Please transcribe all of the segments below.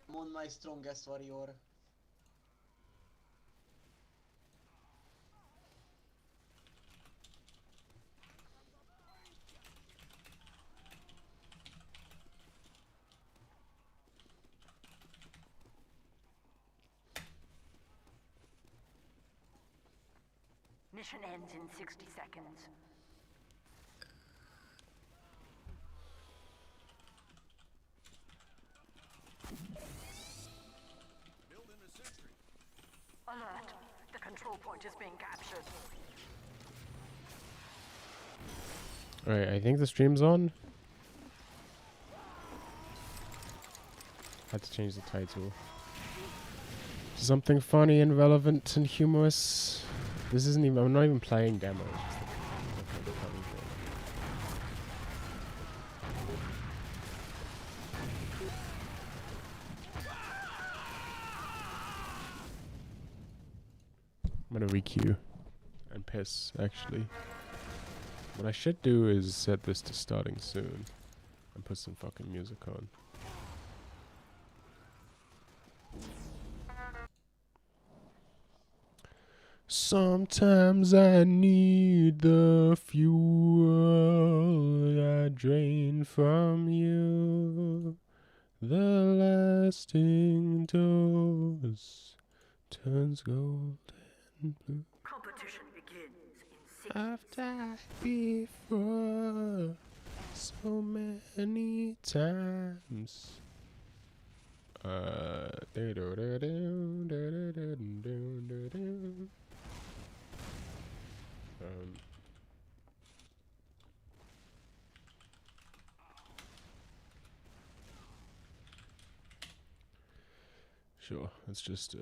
I'm on my strongest warrior. Mission ends in 60 seconds. Alert! The control point is being captured. Alright, I think the stream's on. Had to change the title. Something funny and relevant and humorous. This isn't even, I'm not even playing demo. It's just the funny thing. I'm gonna requeue and piss, actually. What I should do is set this to starting soon and put some fucking music on. Sometimes I need the fuel I drain from you. The lasting dose turns gold and blue. Competition begins in 60 I've died before so many times. Sure, let's just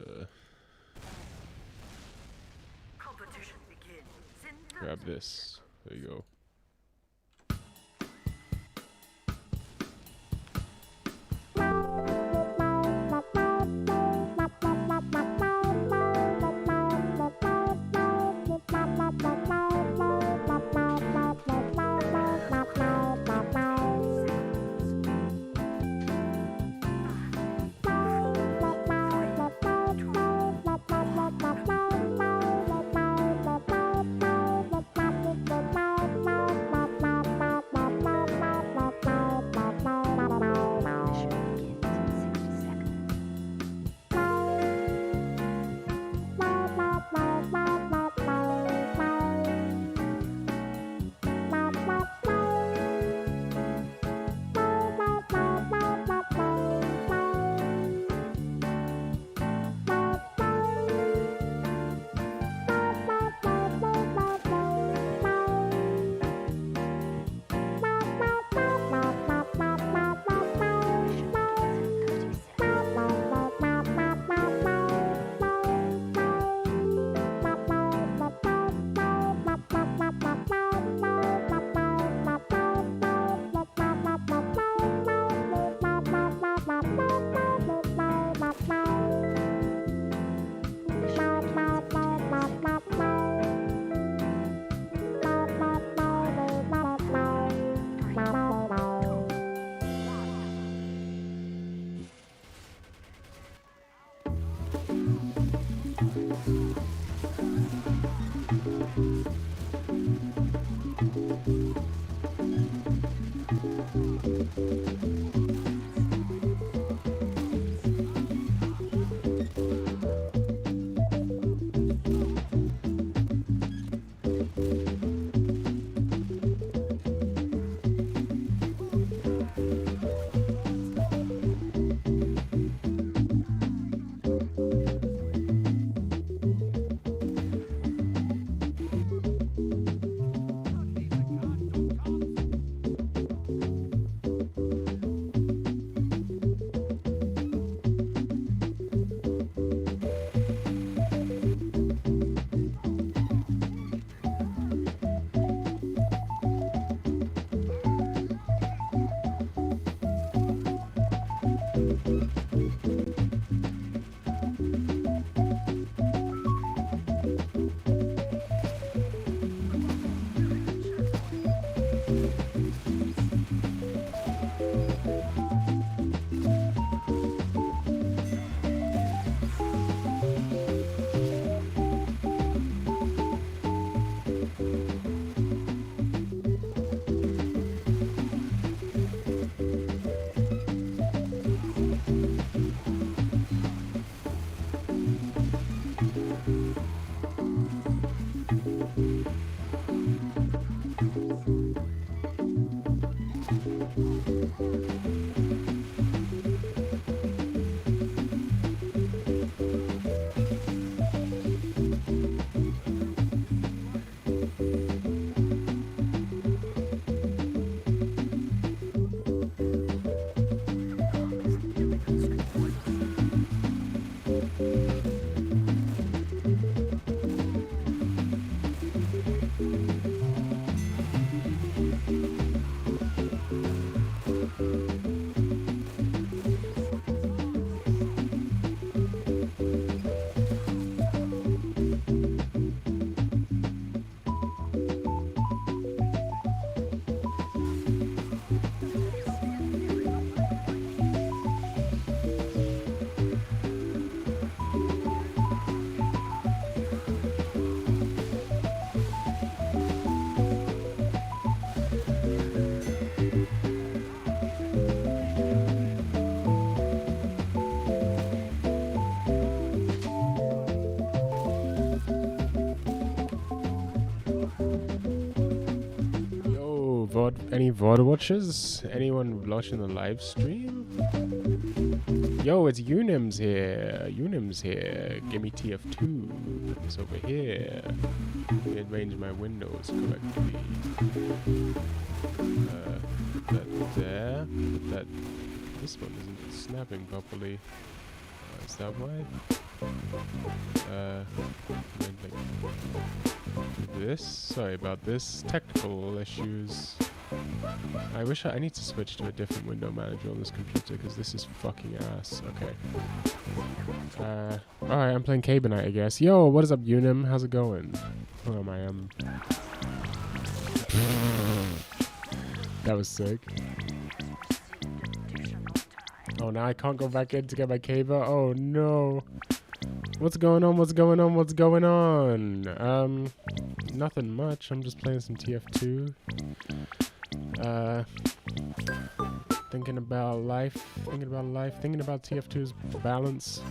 competition begins in grab this. There you go. Any VOD watchers? Anyone watching the live stream? Yo, it's Unim's here. Unim's here. Give me TF2. Put this over here. Let me arrange my windows correctly. Put that there. Put that. This one isn't snapping properly. Is that why? This. Sorry about this. Technical issues. I need to switch to a different window manager on this computer because this is fucking ass. Okay. Alright, I'm playing Cabanite, I guess. Yo, what is up, Unim? How's it going? Where am I? That was sick. Oh, now I can't go back in to get my Caba? Oh, no. What's going on? What's going on? What's going on? Nothing much. I'm just playing some TF2. Thinking about life. Thinking about TF2's balance.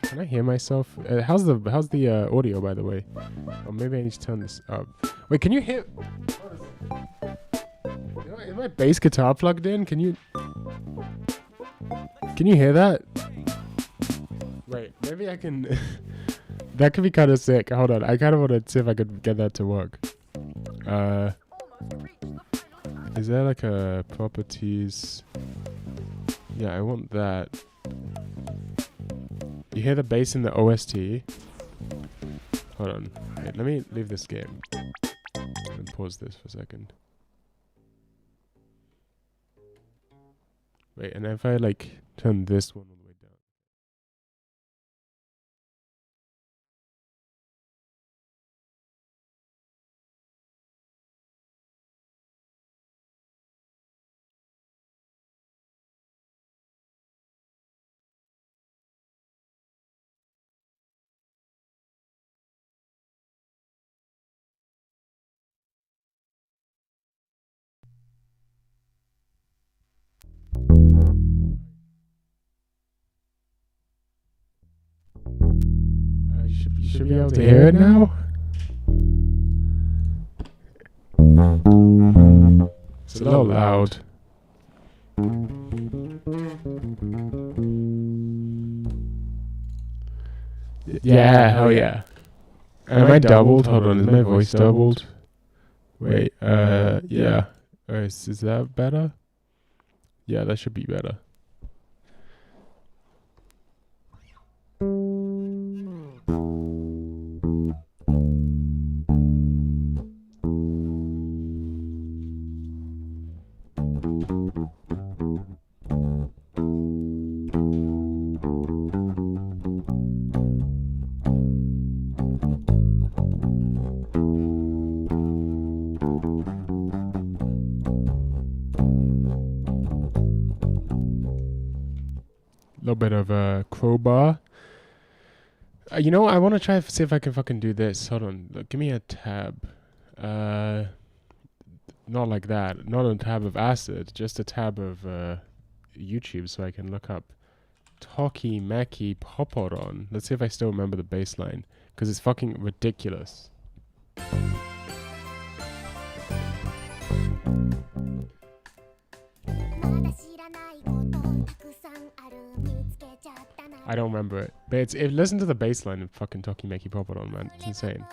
Can I hear myself? How's the audio, by the way? Or maybe I need to turn this up. Wait, can you hear? Is my bass guitar plugged in? Can you hear that? Wait, maybe I can. That could be kind of sick. Hold on, I kind of want to see if I could get that to work. Is there like a properties? Yeah, I want that. You hear the bass in the OST? Hold on. Wait, let me leave this game and pause this for a second. Wait, and if I like turn this one all the way down. You should be able to hear it now. It's a little loud. Yeah, hell yeah. Am I doubled? Hold on, is my voice doubled? Wait, yeah. Is that better? Yeah, that should be better. Little bit of a crowbar. You know, I want to try to see if I can fucking do this. Hold on, look, give me a tab. Not like that. Not a tab of acid. Just a tab of YouTube, so I can look up Toki Maki Poporon. Let's see if I still remember the bass line, because it's fucking ridiculous. I don't remember it, but listen to the bass line of fucking Toki Maki Poporon, man. It's insane.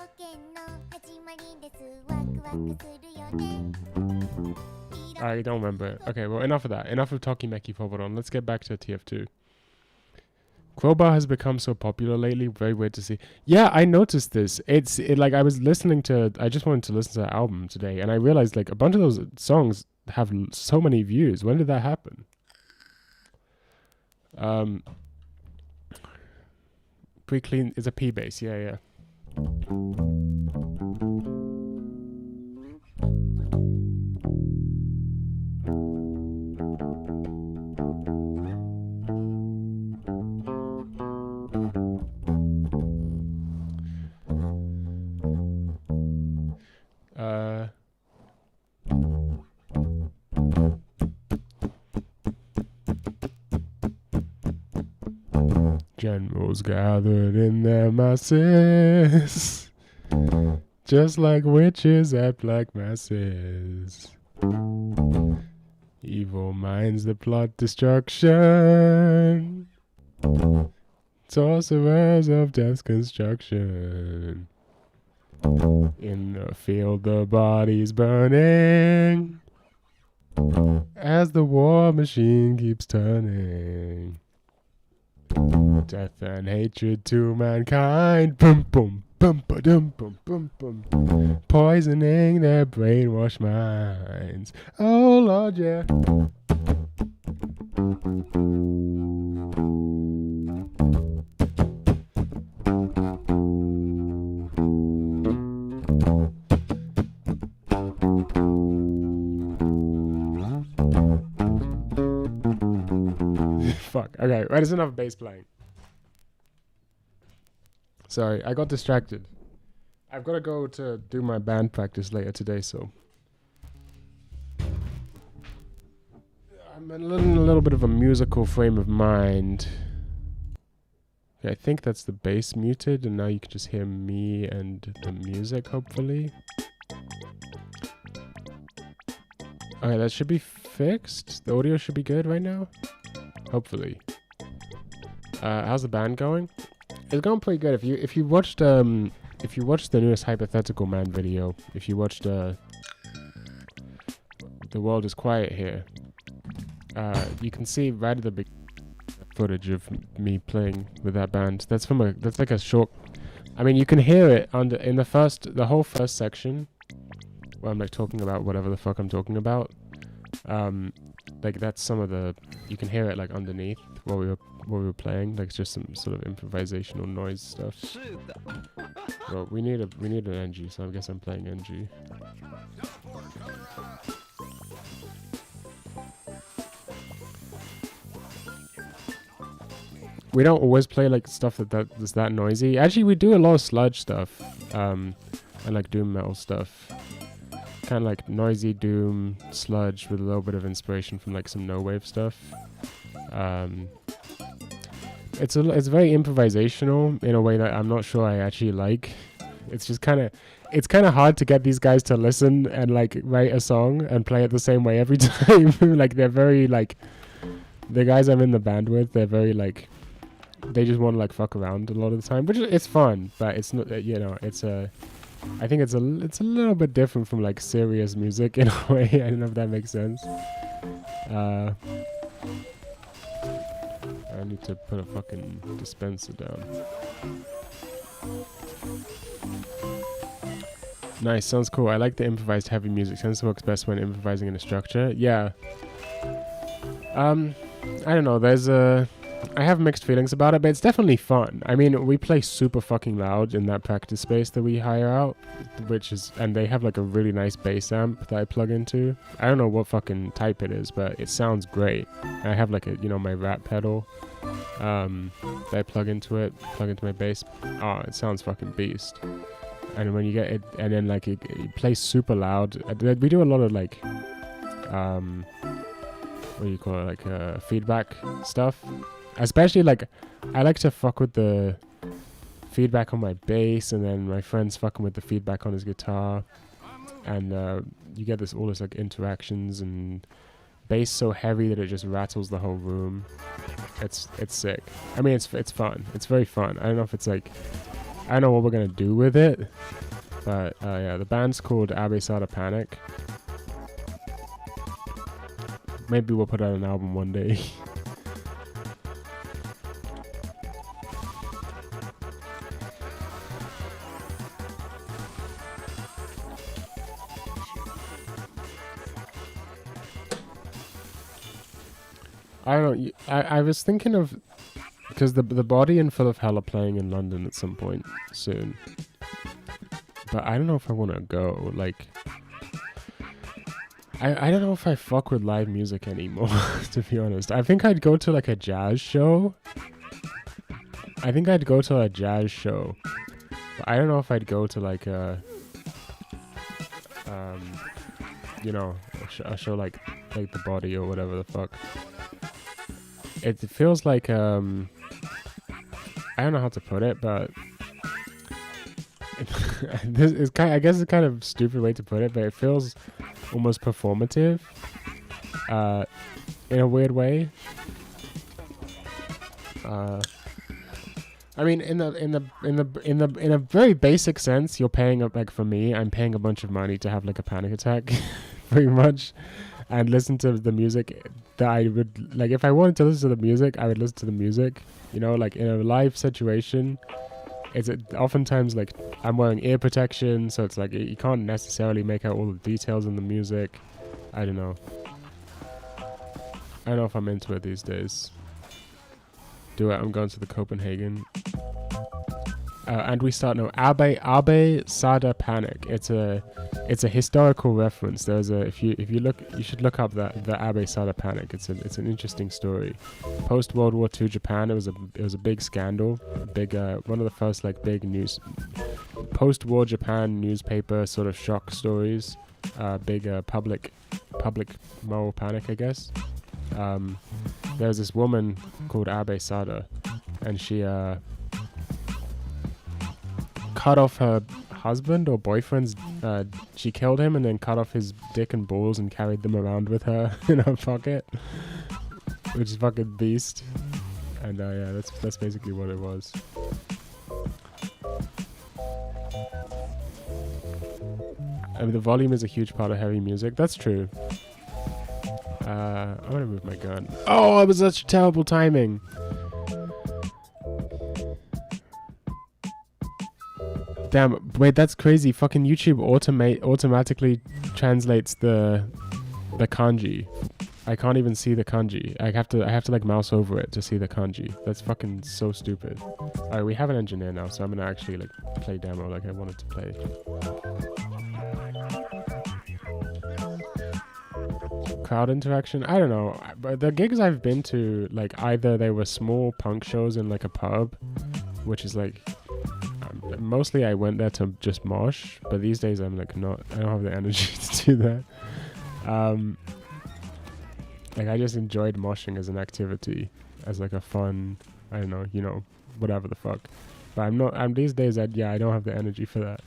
I don't remember it. Okay, well, enough of that. Enough of Toki Maki Poporon. Let's get back to TF2. Crowbar has become so popular lately. Very weird to see. Yeah, I noticed this. Like I was listening to. I just wanted to listen to the album today, and I realized like a bunch of those songs have so many views. When did that happen? Pretty clean. It's a P bass. Yeah, yeah. Generals gathered in their masses, just like witches at black masses. Evil minds that plot destruction. Sorcerers of death's construction. In the field the body's burning as the war machine keeps turning. Death and hatred to mankind. Boom, boom, boom, ba-dum, boom, boom, boom. Poisoning their brainwashed minds. Oh, Lord, yeah. Fuck. Okay, right, there's enough bass playing. Sorry, I got distracted. I've got to go to do my band practice later today, so I'm in a little bit of a musical frame of mind. Okay, I think that's the bass muted, and now you can just hear me and the music, hopefully. Okay, that should be fixed. The audio should be good right now. Hopefully. How's the band going? It's going pretty good. If you watched the newest Hypothetical Man video, if you watched The World is Quiet Here, you can see right at the big footage of me playing with that band. That's like a short. I mean, you can hear it in the whole first section where I'm like talking about whatever the fuck I'm talking about. Like that's some of the, you can hear it like underneath while we were playing, like just some sort of improvisational noise stuff. Well, we need an NG, so I guess I'm playing NG. We don't always play like stuff that's that noisy. Actually, we do a lot of sludge stuff, and like doom metal stuff. Kind of like noisy doom sludge with a little bit of inspiration from like some no wave stuff. It's very improvisational in a way that I'm not sure I actually like. It's kind of hard to get these guys to listen and like write a song and play it the same way every time. Like they're very like, the guys I'm in the band with, they're very like, they just want to like fuck around a lot of the time, which it's fun, but it's not, I think it's a little bit different from like serious music in a way. I don't know if that makes sense. I need to put a fucking dispenser down. Nice, sounds cool. I like the improvised heavy music. Tends to work best when improvising in a structure. Yeah. I don't know. I have mixed feelings about it, but it's definitely fun. I mean, we play super fucking loud in that practice space that we hire out, and they have like a really nice bass amp that I plug into. I don't know what fucking type it is, but it sounds great. I have like my rat pedal, that I plug into my bass. Oh, it sounds fucking beast. And when you get it, and then like it plays super loud. We do a lot of like, what do you call it, like feedback stuff. Especially like, I like to fuck with the feedback on my bass, and then my friend's fucking with the feedback on his guitar, and you get all this like interactions, and bass so heavy that it just rattles the whole room. It's sick. I mean, it's fun. It's very fun. I don't know if it's like, I don't know what we're gonna do with it, but yeah, the band's called Abesada Panic. Maybe we'll put out an album one day. I don't know. I was thinking of, because the Body and Full of Hell are playing in London at some point soon, but I don't know if I want to go. Like, I don't know if I fuck with live music anymore. To be honest, I think I'd go to like a jazz show. But I don't know if I'd go to like a a show like the Body or whatever the fuck. It feels like, I don't know how to put it, but I guess it's kind of a stupid way to put it, but it feels almost performative. in a weird way. I mean, in a very basic sense, you're paying up, like for me, I'm paying a bunch of money to have like a panic attack, pretty much, and listen to the music that I would like. If I wanted to listen to the music, I would listen to the music. You know, like in a live situation, it's oftentimes like I'm wearing ear protection, so it's like you can't necessarily make out all the details in the music. I don't know. I don't know if I'm into it these days. Do it. I'm going to the Copenhagen. And we start now. Abe Sada Panic. It's a historical reference. There's a if you look, you should look up the Abe Sada Panic. It's an interesting story. Post World War II Japan. It was a big scandal. Big one of the first like big news. Post War Japan newspaper sort of shock stories. Big public moral panic, I guess. There's this woman called Abe Sada, and she cut off her husband or boyfriend's. She killed him and then cut off his dick and balls and carried them around with her in her pocket, which is fucking beast. And yeah, that's basically what it was. I mean, the volume is a huge part of heavy music. That's true. I'm gonna move my gun. Oh, it was such terrible timing. Damn, wait, that's crazy. Fucking YouTube automatically translates the kanji. I can't even see the kanji. I have to like mouse over it to see the kanji. That's fucking so stupid. Alright, we have an engineer now, so I'm gonna actually like play demo like I wanted to play. Crowd interaction, I don't know, but the gigs I've been to, like either they were small punk shows in like a pub, which is like mostly I went there to just mosh, but these days I'm like I don't have the energy to do that. Like I just enjoyed moshing as an activity, as like a fun, I don't know, you know, whatever the fuck. But I'm these days I don't have the energy for that.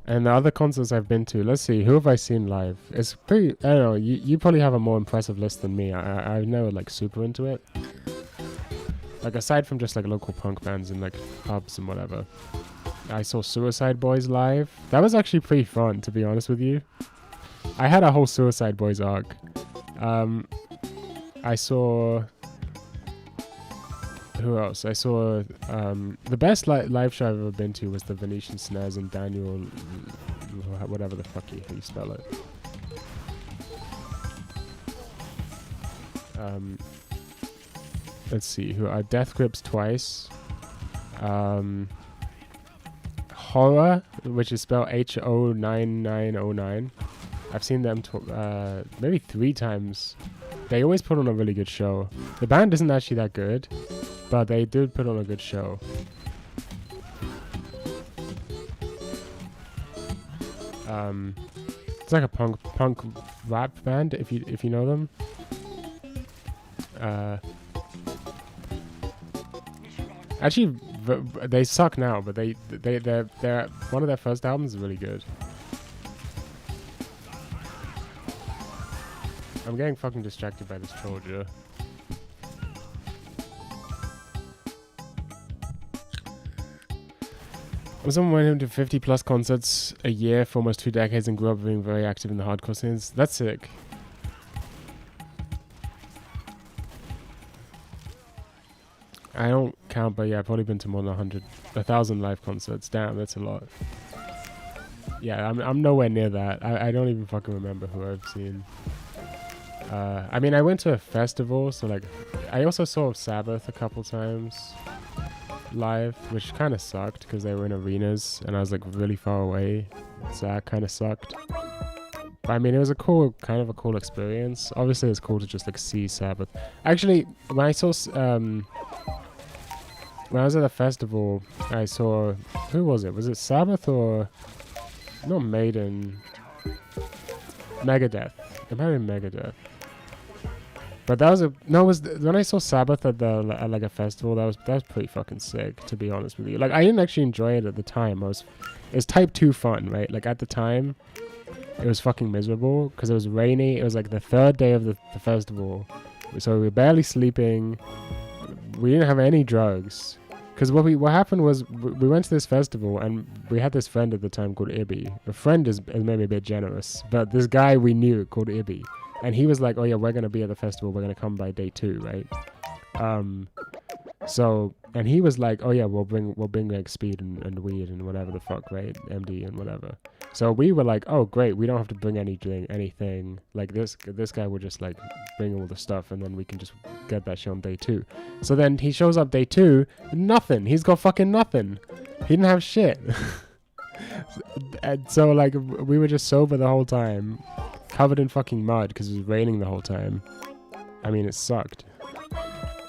And the other concerts I've been to, let's see, who have I seen live? It's pretty, I don't know, you probably have a more impressive list than me. I'm never like super into it. Like aside from just like local punk bands and like pubs and whatever. I saw Suicide Boys live. That was actually pretty fun, to be honest with you. I had a whole Suicide Boys arc. I saw... Who else? I saw the best live show I've ever been to was the Venetian Snares and Daniel, whatever the fuck you spell it. Let's see, who are Death Grips twice. Horror, which is spelled HO9909. I've seen them maybe 3 times. They always put on a really good show. The band isn't actually that good, but they did put on a good show. It's like a punk rap band, if you know them. Actually, they suck now, but they're one of their first albums is really good. I'm getting fucking distracted by this soldier. Someone went into 50 plus concerts a year for almost 2 decades and grew up being very active in the hardcore scenes. That's sick. I don't count, but yeah, I've probably been to more than 1,000 live concerts. Damn, that's a lot. Yeah, I'm nowhere near that. I don't even fucking remember who I've seen. I mean, I went to a festival, so like, I also saw Sabbath a couple times live, which kind of sucked because they were in arenas and I was like really far away, so that kind of sucked. But I mean, it was kind of a cool experience. Obviously, it's cool to just like see Sabbath. Actually, when I saw when I was at the festival, I saw, who was it? Was it Sabbath or not Maiden? Megadeth. It might have been Megadeth. But that was when I saw Sabbath at at like a festival. That was pretty fucking sick, to be honest with you. Like I didn't actually enjoy it at the time. It was type 2 fun, right? Like at the time, it was fucking miserable because it was rainy. It was like the third day of the festival, so we were barely sleeping. We didn't have any drugs. Because what happened was we went to this festival and we had this friend at the time called Ibby. A friend is maybe a bit generous, but this guy we knew called Ibby, and he was like, "Oh yeah, we're gonna be at the festival. We're gonna come by day 2, right?" So and he was like, "Oh yeah, we'll bring like speed and weed and whatever the fuck, right? MD and whatever." So we were like, "Oh great, we don't have to bring anything. Like this guy will just like bring all the stuff, and then we can just get that shit on day 2." So then he shows up day 2, nothing. He's got fucking nothing. He didn't have shit. And so like we were just sober the whole time, covered in fucking mud because it was raining the whole time. I mean, it sucked.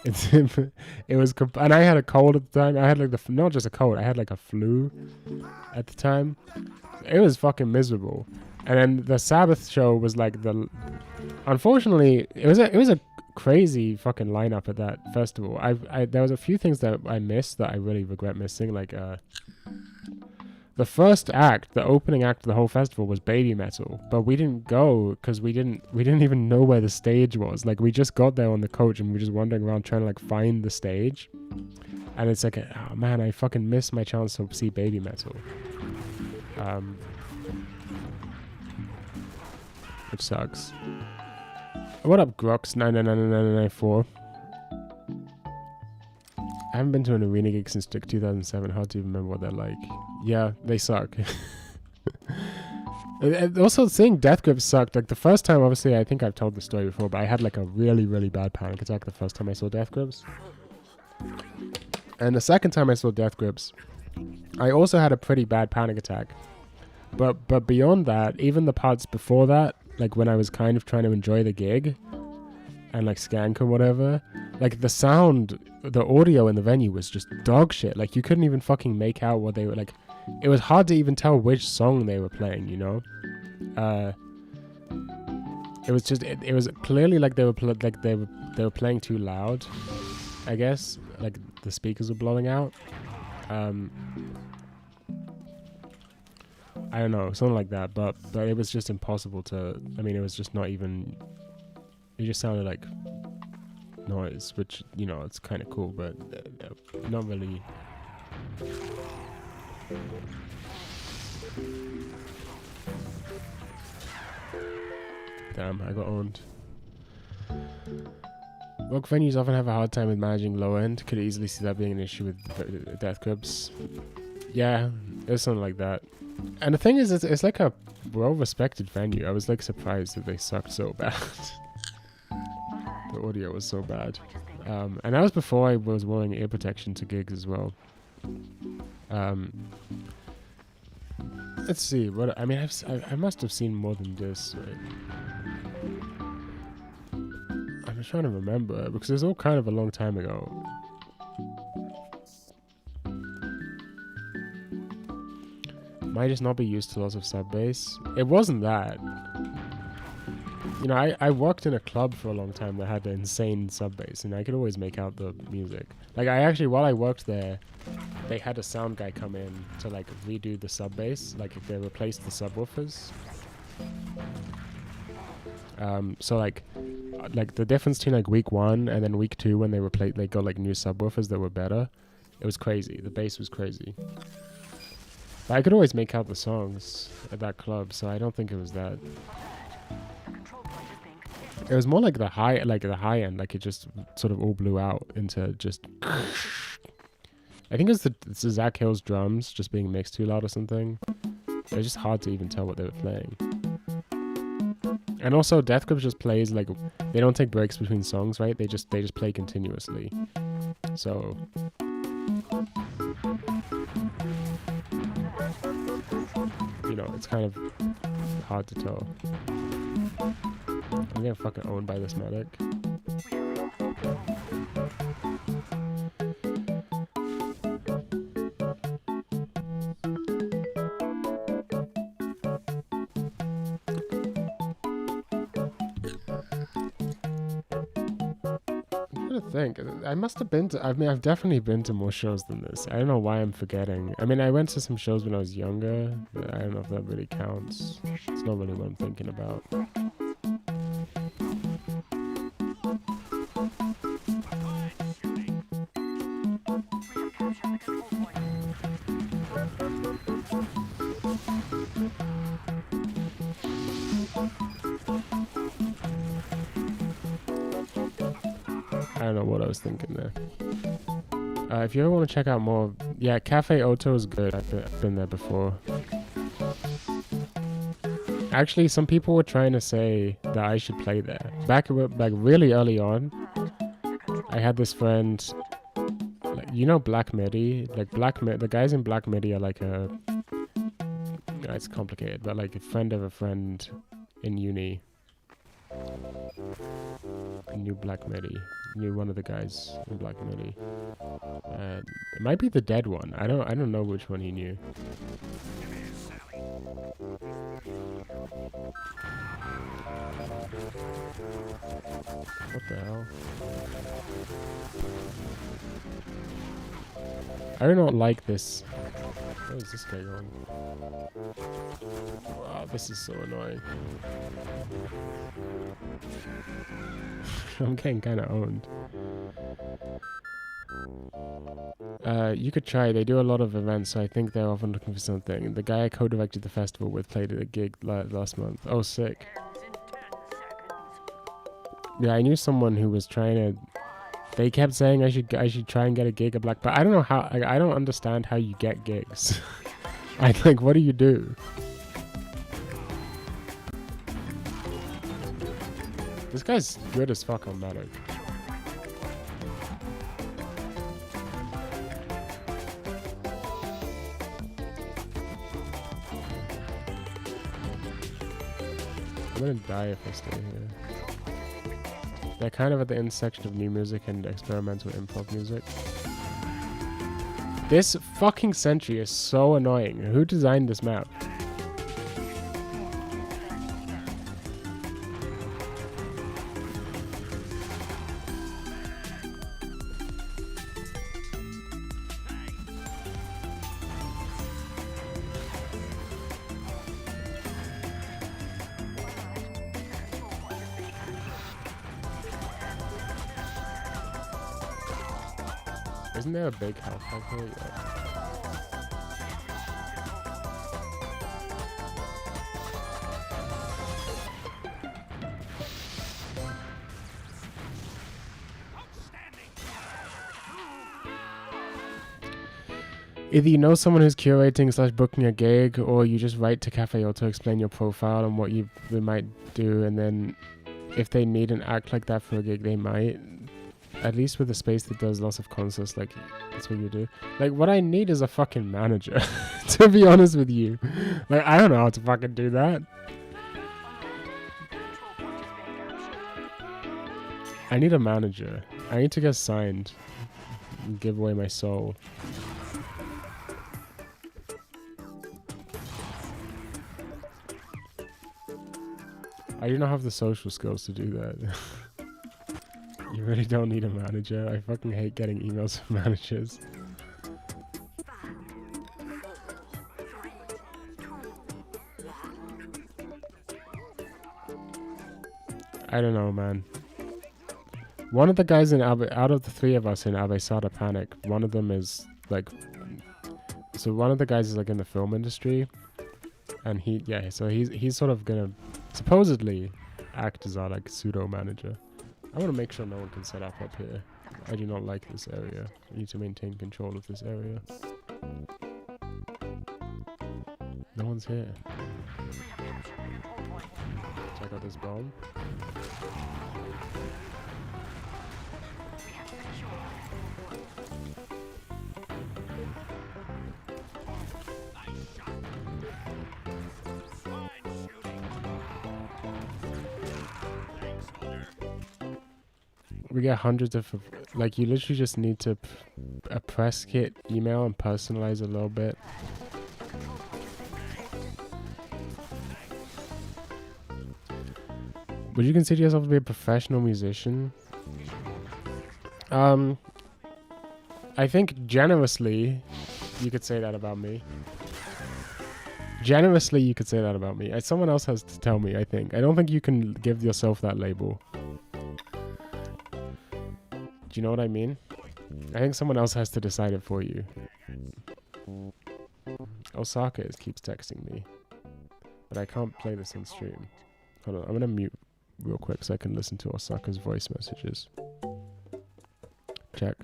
It was, and I had a cold at the time. I had like not just a cold. I had like a flu at the time. It was fucking miserable. And then the Sabbath show was like unfortunately, it was a crazy fucking lineup at that festival. There was a few things that I missed that I really regret missing. Like the first act, the opening act of the whole festival was baby metal, but we didn't go because we didn't even know where the stage was. Like we just got there on the coach and we were just wandering around trying to like find the stage. And it's like, oh man, I fucking missed my chance to see baby metal. Which sucks. What up, Grox 999994? I haven't been to an arena gig since 2007. Hard to even remember what they're like. Yeah, they suck. Also, seeing Death Grips sucked. Like the first time, obviously, I think I've told the story before, but I had like a really, really bad panic attack the first time I saw Death Grips. And the second time I saw Death Grips, I also had a pretty bad panic attack. But beyond that, even the parts before that, like when I was kind of trying to enjoy the gig and like skank or whatever, like the sound, the audio in the venue was just dog shit. Like you couldn't even fucking make out what they were like. It was hard to even tell which song they were playing, you know? It was just it was clearly like they were playing too loud, I guess. Like the speakers were blowing out. I don't know, something like that, but it was just impossible to, I mean, it was just not even, it just sounded like noise, which, you know, it's kind of cool, but not really. Damn, I got owned. Rock venues often have a hard time with managing low end. Could easily see that being an issue with Death Grips. Yeah, it's something like that. And the thing is, it's like a well-respected venue. I was like surprised that they sucked so bad. The audio was so bad. And that was before I was wearing ear protection to gigs as well. Let's see. What I mean, I must have seen more than this. Right? I'm just trying to remember because it was all kind of a long time ago. Might just not be used to lots of sub bass. It wasn't that. You know, I worked in a club for a long time that had insane sub bass, and I could always make out the music. Like I actually, while I worked there, they had a sound guy come in to like redo the sub bass, like if they replaced the subwoofers. So like the difference between like week 1 and then week 2 when they got like new subwoofers that were better, it was crazy. The bass was crazy. But I could always make out the songs at that club, so I don't think it was that. It was more like the high end, like it just sort of all blew out into just. I think it's the Zach Hill's drums just being mixed too loud or something. It was just hard to even tell what they were playing. And also, Death Grips just plays like they don't take breaks between songs, right? They just play continuously. So. You know, it's kind of hard to tell. I'm getting fucking owned by this medic. think. I must have been to. I mean, I've definitely been to more shows than this. I don't know why I'm forgetting. I mean, I went to some shows when I was younger, but I don't know if that really counts. It's not really what I'm thinking about. I don't know what I was thinking there. If you ever want to check out more, yeah, Cafe Oto is good. I've been there before. Actually, some people were trying to say that I should play there. Back like really early on, I had this friend, like, you know, Black Midi. Like the guys in Black Midi are like a. It's complicated, but like a friend of a friend in uni. Knew Black Midi. Knew one of the guys in Black Midi. It might be the dead one. I don't know which one he knew. What the hell? I do not like this. Where is this guy going? Wow, this is so annoying. I'm getting kind of owned. You could try. They do a lot of events, so I think they're often looking for something. The guy I co-directed the festival with played at a gig last month. Oh, sick. Yeah, I knew someone who was trying to. They kept saying I should try and get a gig at Black, but I don't know how. I don't understand how you get gigs. Like, what do you do? This guy's good as fuck on Medic. I'm gonna die if I stay here. They're kind of at the intersection of new music and experimental improv music. This fucking sentry is so annoying. Who designed this map? Isn't there a big health pack here? Yeah. Either you know someone who's curating / booking a gig, or you just write to Cafe Auto, explain your profile and what they might do, and then if they need an act like that for a gig, they might. At least with a space that does lots of concerts, like, that's what you do. Like, what I need is a fucking manager, to be honest with you. Like, I don't know how to fucking do that. I need a manager. I need to get signed and give away my soul. I do not have the social skills to do that. You really don't need a manager. I fucking hate getting emails from managers. I don't know, man. One of the guys in out of the three of us in Abesada Panic, one of them is like, so one of the guys is like in the film industry, and he's sort of gonna supposedly act as our like pseudo manager. I want to make sure no one can set up here. I do not like this area. I need to maintain control of this area. No one's here. Check out this bomb. We get hundreds of, like, you literally just need to a press kit email and personalize a little bit. Would you consider yourself to be a professional musician? I think generously, you could say that about me. Generously, you could say that about me. Someone else has to tell me, I think. I don't think you can give yourself that label. Do you know what I mean? I think someone else has to decide it for you. Osaka keeps texting me. But I can't play this on stream. Hold on, I'm gonna mute real quick so I can listen to Osaka's voice messages. Check.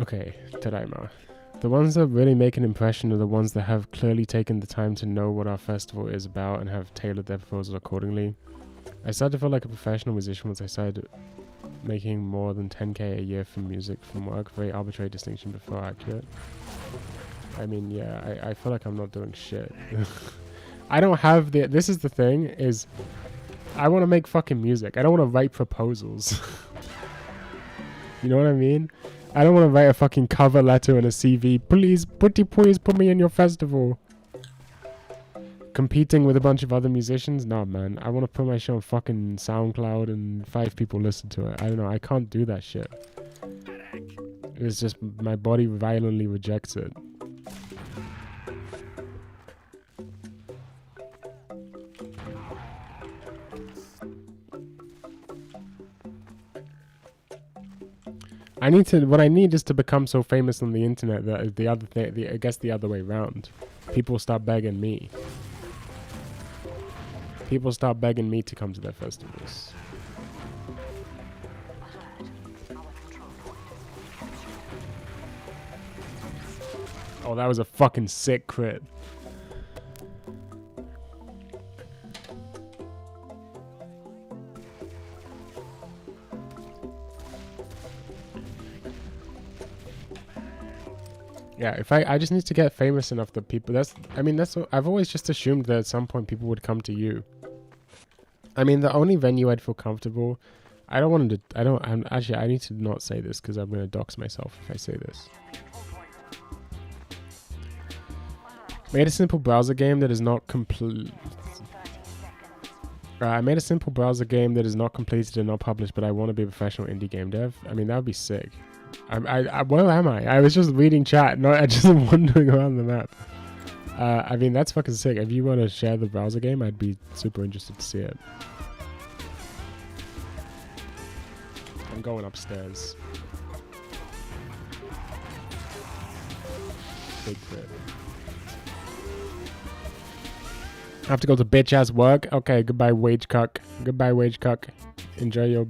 Okay, Tadaima. The ones that really make an impression are the ones that have clearly taken the time to know what our festival is about and have tailored their proposals accordingly. I started to feel like a professional musician once I started making more than 10k a year from music from work. Very arbitrary distinction but far accurate. I mean, yeah, I feel like I'm not doing shit. I don't have the... This is the thing, is... I want to make fucking music. I don't want to write proposals. You know what I mean? I don't want to write a fucking cover letter and a CV. Please put me in your festival. Competing with a bunch of other musicians? Nah, man. I want to put my show on fucking SoundCloud and 5 people listen to it. I don't know. I can't do that shit. It's just my body violently rejects it. What I need is to become so famous on the internet that I guess the other way around. People start begging me. People start begging me to come to their festivals. Oh, that was a fucking sick crit. Yeah, if I just need to get famous enough that people, I've always just assumed that at some point people would come to you. I mean, the only venue I'd feel comfortable, I need to not say this because I'm going to dox myself if I say this. Made a simple browser game that is not complete. I made a simple browser game that is not completed and not published, but I want to be a professional indie game dev. I mean, that would be sick. Where am I? I was just reading chat. I just am wandering around the map. I mean, that's fucking sick. If you want to share the browser game, I'd be super interested to see it. I'm going upstairs. Big crit. I have to go to bitch ass work. Okay, goodbye wage cuck. Goodbye wage cuck. Enjoy your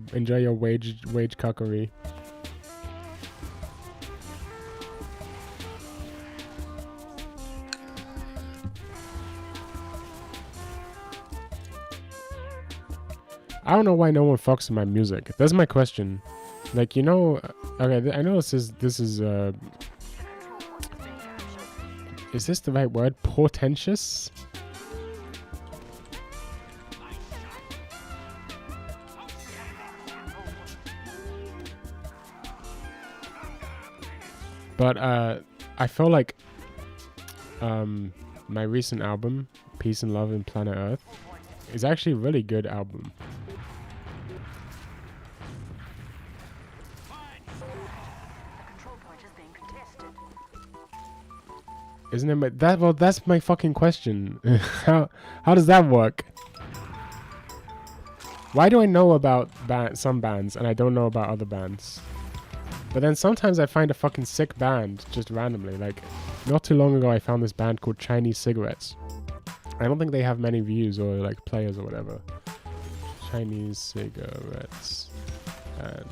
wage cuckery. I don't know why no one fucks with my music. That's my question. Like, you know, okay, I know this is is this the right word? Portentous? But I feel like my recent album, Peace and Love in Planet Earth, is actually a really good album. Isn't it that's my fucking question. How does that work? Why do I know about some bands and I don't know about other bands? But then sometimes I find a fucking sick band just randomly. Like, not too long ago I found this band called Chinese Cigarettes. I don't think they have many views or like players or whatever. Chinese Cigarettes. And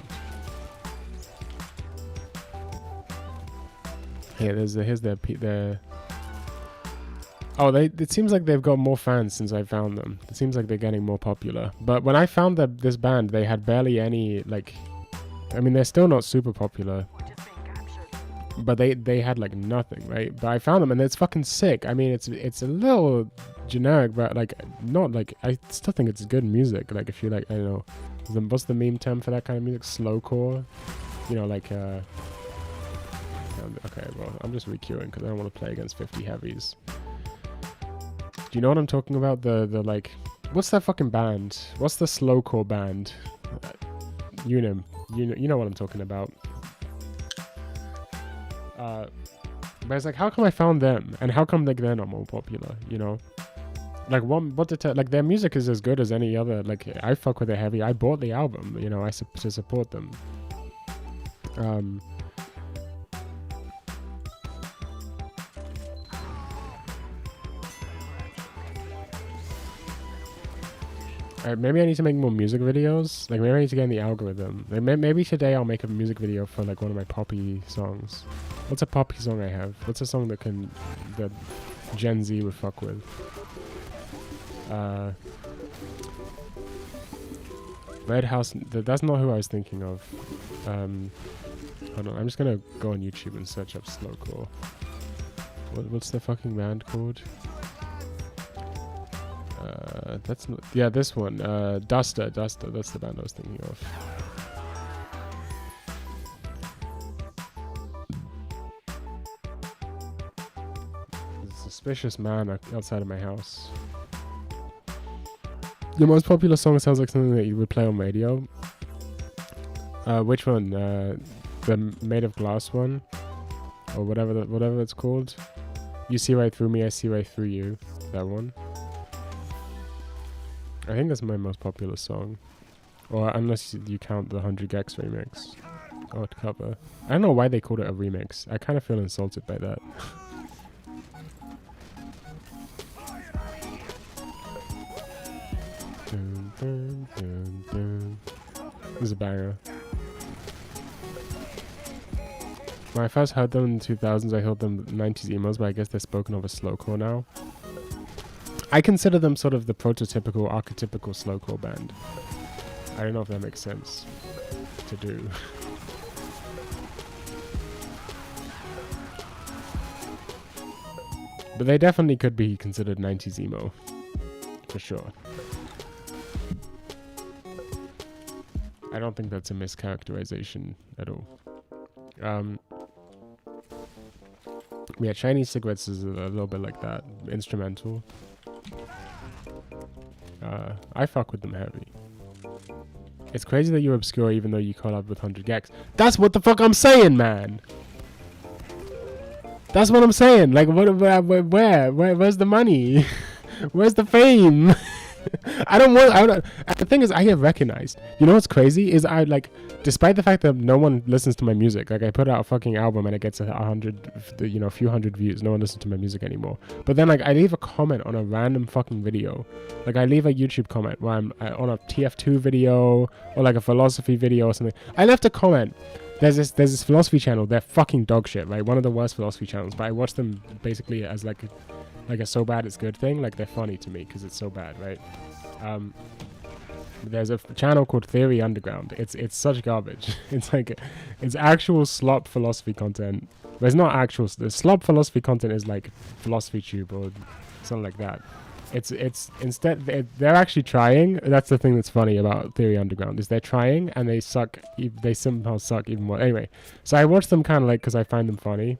here's their oh, it seems like they've got more fans since I found them. It seems like they're getting more popular. But when I found this band, they had barely any, like, I mean, they're still not super popular, We're just being captured. but they had like nothing, right? But I found them, and it's fucking sick. I mean, it's a little generic, but like not like, I still think it's good music. Like if you like, I don't know, what's the meme term for that kind of music? Slowcore, you know, like okay, well, I'm just requeuing because I don't want to play against 50 heavies. Do you know what I'm talking about? The like, what's that fucking band? What's the slowcore band? You know what I'm talking about. But it's like, how come I found them, and how come like they're not more popular? You know, like like their music is as good as any other. Like I fuck with it heavy. I bought the album, you know, to support them. Maybe I need to make more music videos. Like maybe I need to get in the algorithm. Like, maybe today I'll make a music video for like one of my poppy songs. What's a poppy song I have? What's a song that Gen Z would fuck with? Red House. That's not who I was thinking of. Hold on. I'm just gonna go on YouTube and search up slowcore. What's the fucking band called? That's not, yeah, this one. Duster. That's the band I was thinking of. There's a suspicious man outside of my house. Your most popular song sounds like something that you would play on radio. Which one? The Made of Glass one, or whatever it's called. You see right through me, I see right through you. That one. I think that's my most popular song. Or unless you count the 100 Gex remix. Or cover. I don't know why they called it a remix. I kind of feel insulted by that. Dun, dun, dun, dun. This is a banger. When I first heard them in the 2000s, I thought them 90s emos, but I guess they're spoken of as slowcore now. I consider them sort of the prototypical, archetypical slowcore band. I don't know if that makes sense to do. But they definitely could be considered 90s emo. For sure. I don't think that's a mischaracterization at all. Yeah, Chinese cigarettes is a little bit like that. Instrumental. I fuck with them heavy. It's crazy that you're obscure even though you collab with 100 Gex. That's what the fuck I'm saying, man! That's what I'm saying. Like, where's the money? Where's the fame? The thing is, I get recognized. You know what's crazy? Is I, like, despite the fact that no one listens to my music, like, I put out a fucking album and it gets a few hundred views. No one listens to my music anymore. But then, like, I leave a comment on a random fucking video. Like, I leave a YouTube comment where I'm on a TF2 video or, like, a philosophy video or something. I left a comment. There's this philosophy channel. They're fucking dog shit, right? One of the worst philosophy channels. But I watch them basically as, like a so bad it's good thing. Like, they're funny to me because it's so bad, right? There's a channel called Theory Underground. It's such garbage. It's actual slop philosophy content. But it's not actual. The slop philosophy content is like philosophy tube or something like that. It's instead they're actually trying. That's the thing that's funny about Theory Underground is they're trying and they suck. They somehow suck even more. Anyway, so I watch them kind of like because I find them funny.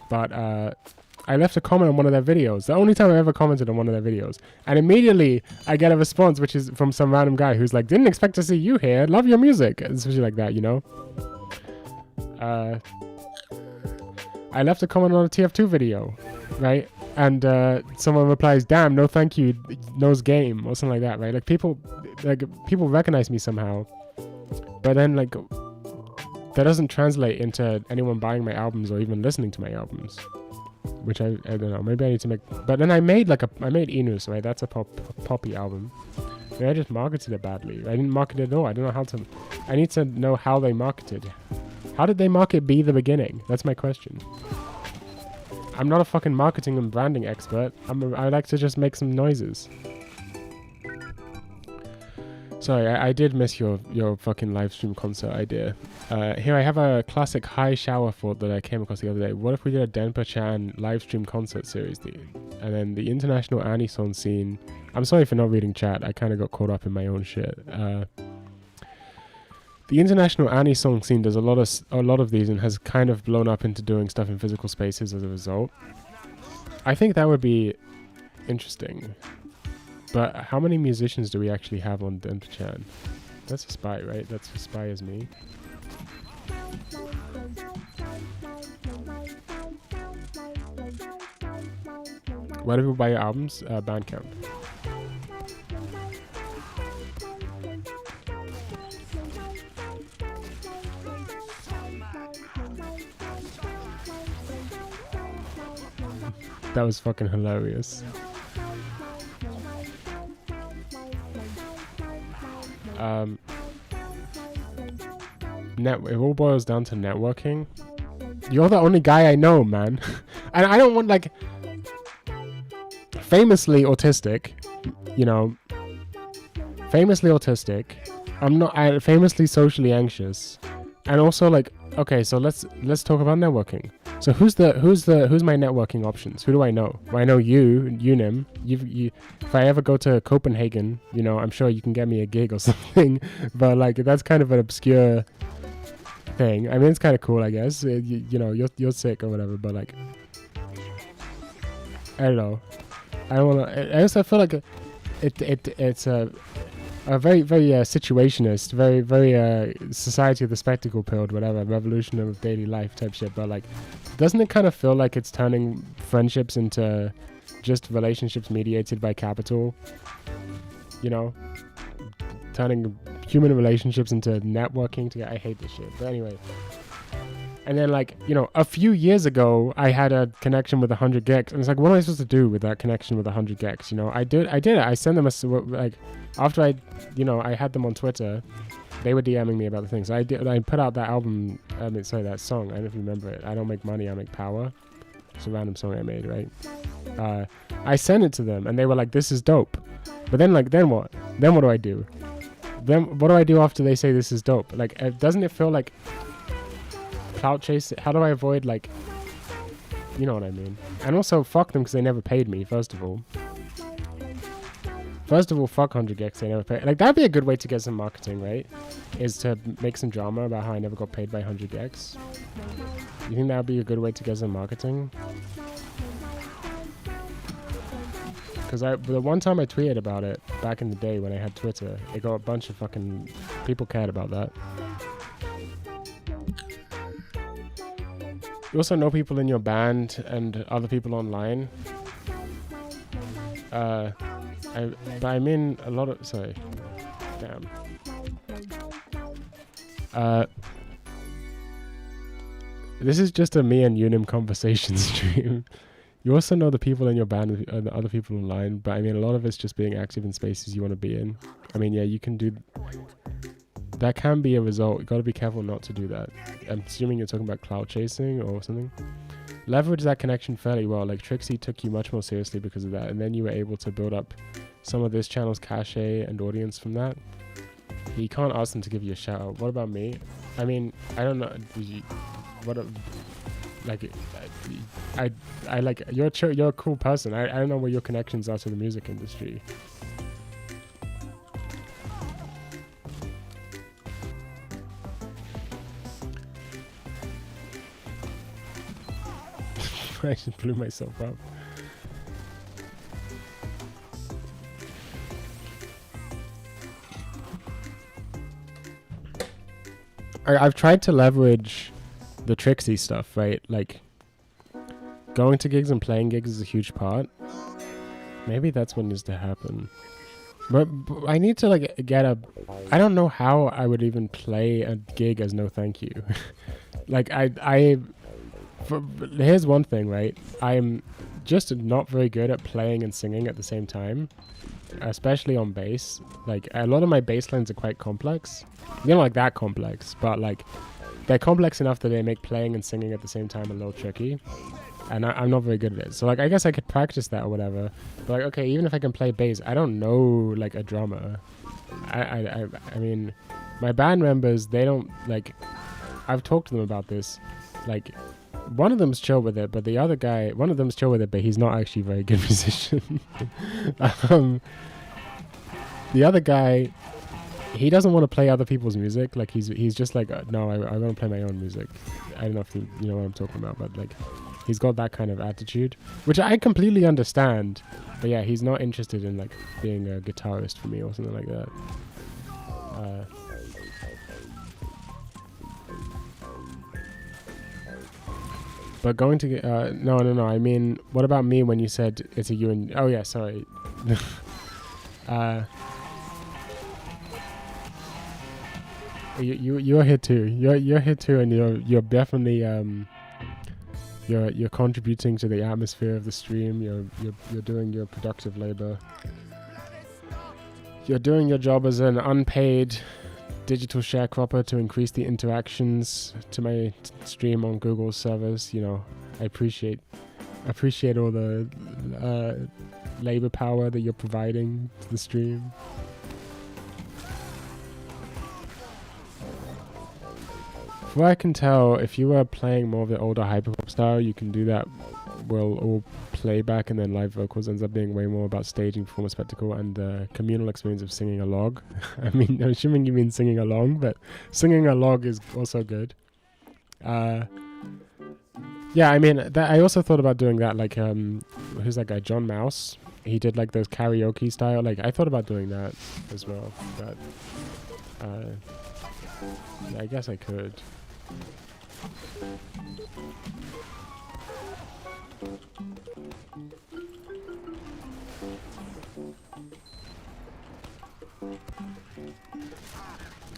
But I left a comment on one of their videos. The only time I ever commented on one of their videos. And immediately I get a response which is from some random guy who's like, didn't expect to see you here. Love your music. Especially like that, you know? I left a comment on a TF2 video, right? And someone replies, damn, no thank you, nose game, or something like that, right? Like people recognize me somehow. But then like that doesn't translate into anyone buying my albums or even listening to my albums. Which I don't know, maybe I need to make. But then I made Inus, right? That's a poppy album. And I just marketed it badly. I didn't market it at all. I don't know how to. I need to know how they marketed. How did they market Be the Beginning? That's my question. I'm not a fucking marketing and branding expert. I like to just make some noises. Sorry, I did miss your fucking live stream concert idea. Here I have a classic high shower thought that I came across the other day. What if we did a Denpa-chan live stream concert series, dude? And then the international anisong scene. I'm sorry for not reading chat. I kind of got caught up in my own shit. The international anisong scene does a lot of these and has kind of blown up into doing stuff in physical spaces as a result. I think that would be interesting. But how many musicians do we actually have on Denpa-chan? That's a spy, right? That's as spy as me. Where do people buy your albums? Bandcamp. That was fucking hilarious. It all boils down to networking. You're the only guy I know, man. And I don't want, like, famously autistic, you know, famously autistic. I'm famously socially anxious. And also, like, okay, so let's talk about networking. So who's my networking options? Who do I know? Well, I know you, Unim. You. If I ever go to Copenhagen, you know, I'm sure you can get me a gig or something. But like, that's kind of an obscure thing. I mean, it's kind of cool, I guess. You know, you're sick or whatever. But like, I don't know. I don't want to. I also feel like it's a very situationist, very society of the spectacle pilled, whatever, revolution of daily life type shit. But like, doesn't it kind of feel like it's turning friendships into just relationships mediated by capital? You know, turning human relationships into networking together. I hate this shit. But anyway. And then, like, you know, a few years ago, I had a connection with 100 gex. And it's like, what am I supposed to do with that connection with 100 gex? You know, I did it. I sent them like, after I had them on Twitter, they were DMing me about the things. So I put out that album, that song. I don't know if you remember it. I Don't Make Money, I Make Power. It's a random song I made, right? I sent it to them, and they were like, this is dope. But then, like, then what? Then what do I do? Then what do I do after they say this is dope? Like, doesn't it feel like clout chase? How do I avoid, like, you know what I mean? And also, fuck them because they never paid me, first of all. Fuck 100 gex, they never paid. Like, that'd be a good way to get some marketing, right? Is to make some drama about how I never got paid by 100 gex. You think that would be a good way to get some marketing? Because the one time I tweeted about it, back in the day when I had Twitter, it got a bunch of fucking people cared about that. You also know people in your band and other people online. But I mean a lot of... Sorry. Damn. This is just a me and Unim conversation stream. You also know the people in your band and the other people online, but I mean a lot of it's just being active in spaces you want to be in. I mean, yeah, you can do... That can be a result. You got to be careful not to do that. I'm assuming you're talking about cloud chasing or something. Leverage that connection fairly well. Like, Trixie took you much more seriously because of that, and then you were able to build up some of this channel's cachet and audience from that. You can't ask them to give you a shout out. What about me? I mean, I don't know. I like, you're a cool person. I don't know where your connections are to the music industry. I just blew myself up. I've tried to leverage the Trixie stuff, right? Like, going to gigs and playing gigs is a huge part. Maybe that's what needs to happen. But I need to, like, I don't know how I would even play a gig as no thank you. Like, here's one thing, right? I'm just not very good at playing and singing at the same time, especially on bass. Like, a lot of my bass lines are quite complex. They're not like that complex, but like, they're complex enough that they make playing and singing at the same time a little tricky. And I'm not very good at it. So, like, I guess I could practice that or whatever. But, like, okay, even if I can play bass, I don't know, like, a drummer. I mean, my band members, they don't, like, I've talked to them about this. Like, one of them's chill with it, but the other guy, one of them's chill with it, but he's not actually a very good musician. The other guy, he doesn't want to play other people's music. Like, he's just like, no, I want to play my own music. I don't know if you know what I'm talking about, but, like, he's got that kind of attitude, which I completely understand. But yeah, he's not interested in, like, being a guitarist for me or something like that. But going to get, no, I mean, what about me when you said it's a you and, oh yeah, sorry. You're here too. You're here too, and you're definitely you're contributing to the atmosphere of the stream. You're doing your productive labor. You're doing your job as an unpaid digital sharecropper to increase the interactions to my stream on Google's servers. You know, I appreciate all the labor power that you're providing to the stream. From what I can tell, if you were playing more of the older hyperpop style, you can do that well, all playback and then live vocals ends up being way more about staging, performance, spectacle, and the communal experience of singing a log. I mean, I'm assuming you mean singing along, but singing a log is also good. Yeah, I mean, I also thought about doing that, like, who's that guy, John Mouse? He did, like, those karaoke style, like, I thought about doing that as well, but, yeah, I guess I could.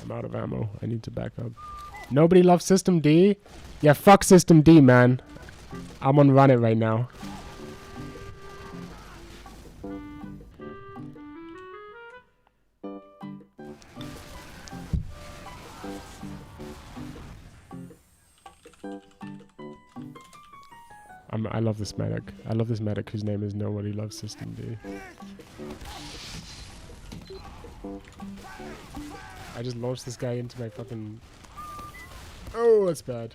I'm out of ammo. I need to back up. Nobody loves System D? Yeah, fuck System D, man. I'm on run it right now. I love this medic. I love this medic whose name is Nobody Loves System D. I just launched this guy into my fucking... Oh, that's bad.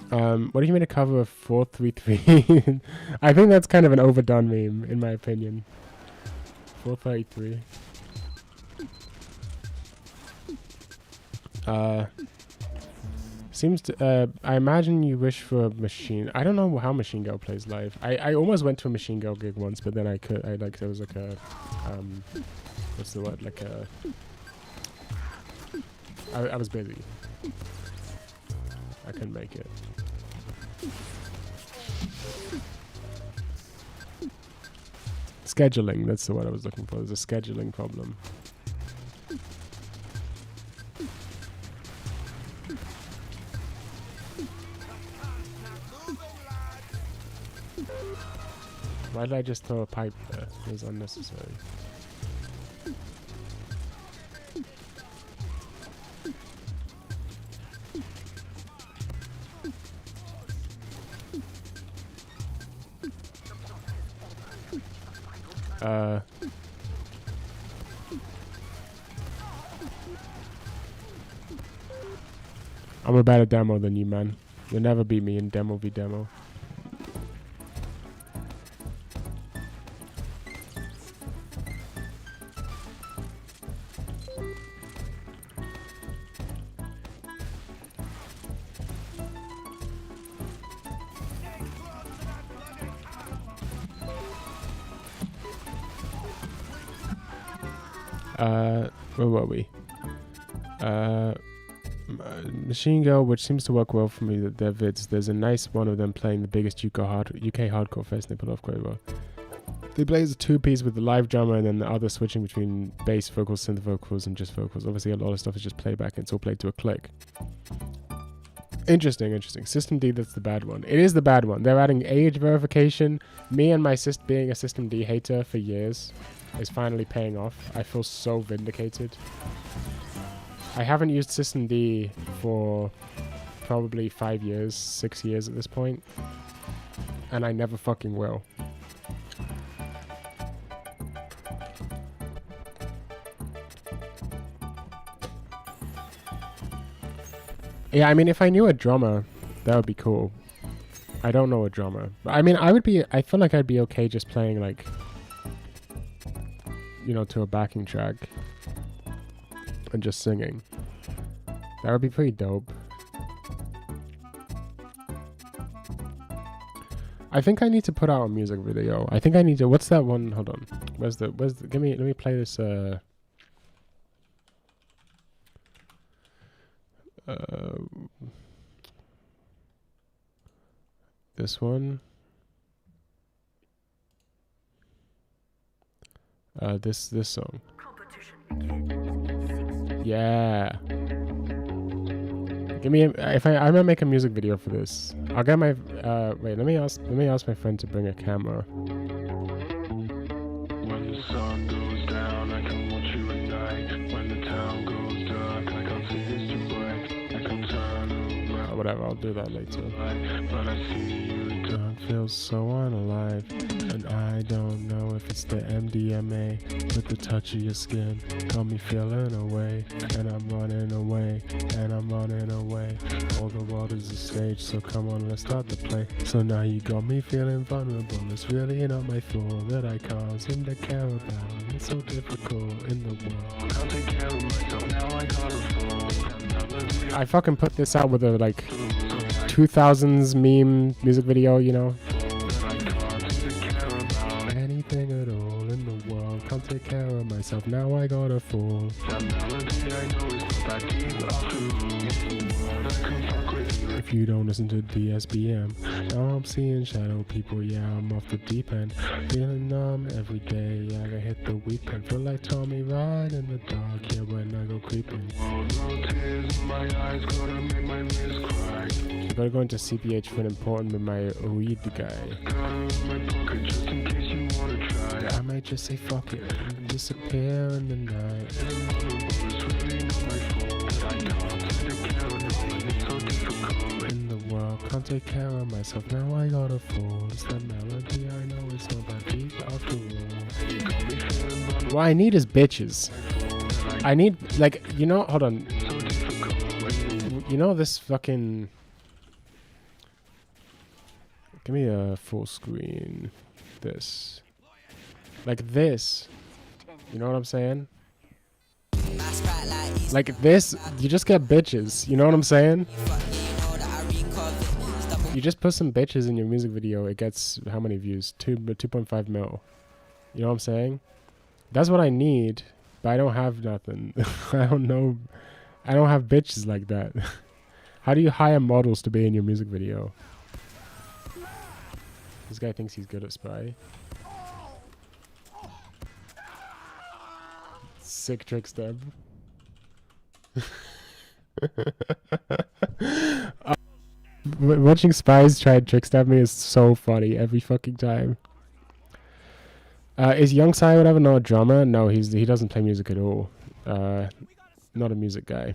What do you mean a cover of 433? I think that's kind of an overdone meme, in my opinion. 433. Seems to, I imagine you wish for a machine. I don't know how Machine Girl plays live. I almost went to a Machine Girl gig once, but then there was like a, what's the word? Like a, I was busy. I couldn't make it. Scheduling, that's the word I was looking for. There's a scheduling problem. Why did I just throw a pipe there? It was unnecessary. I'm a better demo than you, man. You'll never beat me in demo v demo. Where were we? Machine Girl, which seems to work well for me, that their vids. There's a nice one of them playing the biggest UK hardcore fest, and they put off quite well. They play as a two-piece with the live drummer and then the other switching between bass vocals, synth vocals, and just vocals. Obviously, a lot of stuff is just playback, and it's all played to a click. Interesting. System D, that's the bad one. It is the bad one. They're adding age verification. Me and my being a System D hater for years is finally paying off. I feel so vindicated. I haven't used System D for probably 5 years, 6 years at this point. And I never fucking will. Yeah, I mean, if I knew a drummer, that would be cool. I don't know a drummer. But I mean, I feel like I'd be okay just playing, like, you know, to a backing track. And just singing. That would be pretty dope. I think I need to put out a music video. I think I need to, what's that one? Hold on. Where's the, let me play this, this one. This song. Yeah. Give me I'm gonna make a music video for this. I'll get my wait, let me ask my friend to bring a camera. When the sun goes down, I can watch you at night. When the town goes dark, I can't see it's too bright. I can turn around. Whatever, I'll do that later. But I see you dark, feels so unalive. And I don't know if it's the MDMA with the touch of your skin. Got me feeling away, and I'm running away, and I'm running away. All the world is a stage, so come on, let's start the play. So now you got me feeling vulnerable. It's really not my fault that I can't seem to care about. It's so difficult in the world. Can't take care of myself, now I gotta fall. I fucking put this out with a like 2000s meme music video, you know. Anything at all in the world, can't take care of myself, now I gotta fall. If you don't listen to DSBM, now I'm seeing shadow people, yeah, I'm off the deep end. Feeling numb every day, yeah, I hit the weekend. Feel like Tommy right in the dark, yeah, when I go creeping. I gotta go into CPH for an important with my weed guy. I might just say fuck it and disappear in the night. In the world, can't take care of myself, now I gotta fall. It's that melody, I know it's not that deep after all. What I need is bitches. I need, like, you know, hold on. You know this fucking... Give me a full screen. This. Like this. You know what I'm saying? Like this, you just get bitches. You know what I'm saying? You just put some bitches in your music video, it gets how many views? 2.5 mil. You know what I'm saying? That's what I need, but I don't have nothing. I don't know. I don't have bitches like that. How do you hire models to be in your music video? This guy thinks he's good at spy. Sick trick stab. Watching spies try and trick stab me is so funny every fucking time. Is Young Sai whatever not a drummer? No, he doesn't play music at all. Not a music guy.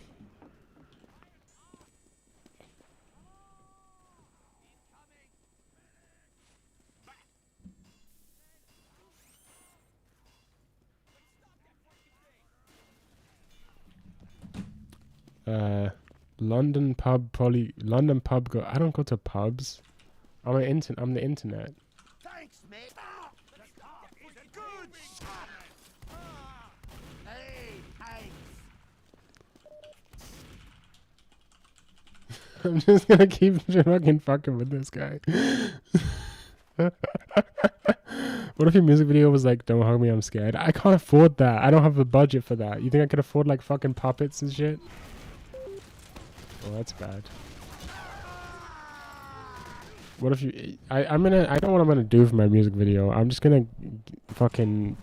London pub go. I don't go to pubs. I'm the internet. Thanks, mate. Good. Hey, thanks. I'm just gonna keep fucking with this guy. What if your music video was like, "Don't hug me, I'm scared"? I can't afford that. I don't have the budget for that. You think I could afford like fucking puppets and shit? Oh, that's bad. What if you... I don't know what I'm gonna do for my music video. I'm just gonna fucking...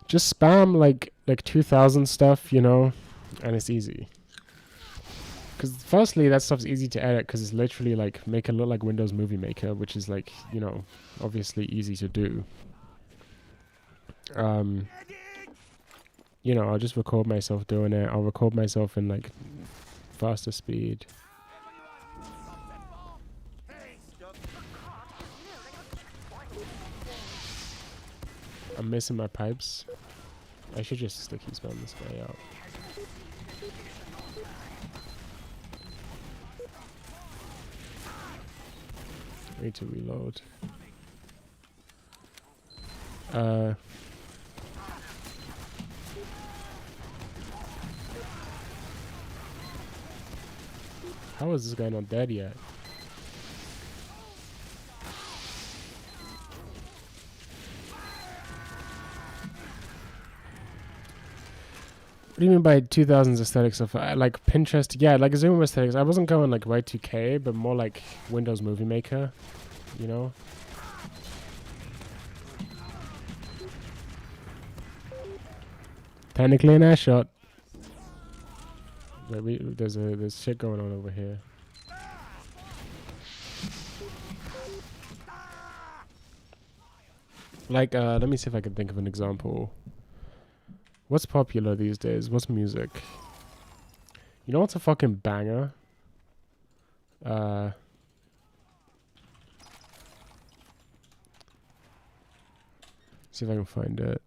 Just spam like 2000 stuff, you know? And it's easy. Because firstly, that stuff's easy to edit because it's literally like make it look like Windows Movie Maker, which is like, you know, obviously easy to do. You know, I'll just record myself doing it. I'll record myself in like faster speed. I'm missing my pipes. I should just sticky spam this guy out. I need to reload. How is this guy not dead yet? What do you mean by 2000s aesthetics of like Pinterest? Yeah, like Zoom aesthetics. I wasn't going like Y2K, but more like Windows Movie Maker, you know? Technically an air shot. Wait, there's shit going on over here. Like, let me see if I can think of an example. What's popular these days? What's music? You know what's a fucking banger? See if I can find it.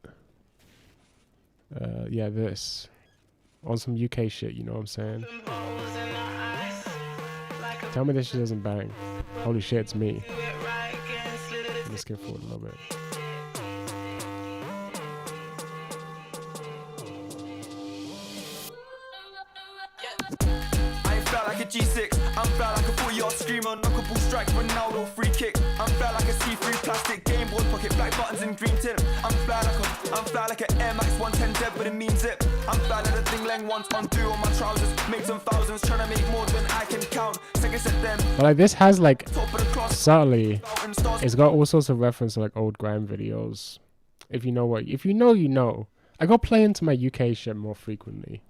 Yeah, this. On some UK shit, you know what I'm saying? Tell me this shit doesn't bang. Holy shit, it's me. Let's skip forward a little bit. Like a G6, I'm fly like a 40-yard screamer, knockable strike, Ronaldo free kick. I'm fly like a C3 plastic Game Boy pocket, black buttons and green tip. I'm fly like an Air Max 110 dead with a mean zip. I'm fly like the thing Lang once undo on my trousers, made some thousands, trying to make more than I can count. Second set them. But like this has like subtly, it's got all sorts of reference to like old grime videos. If you know what, if you know, you know. I go play into my UK shit more frequently.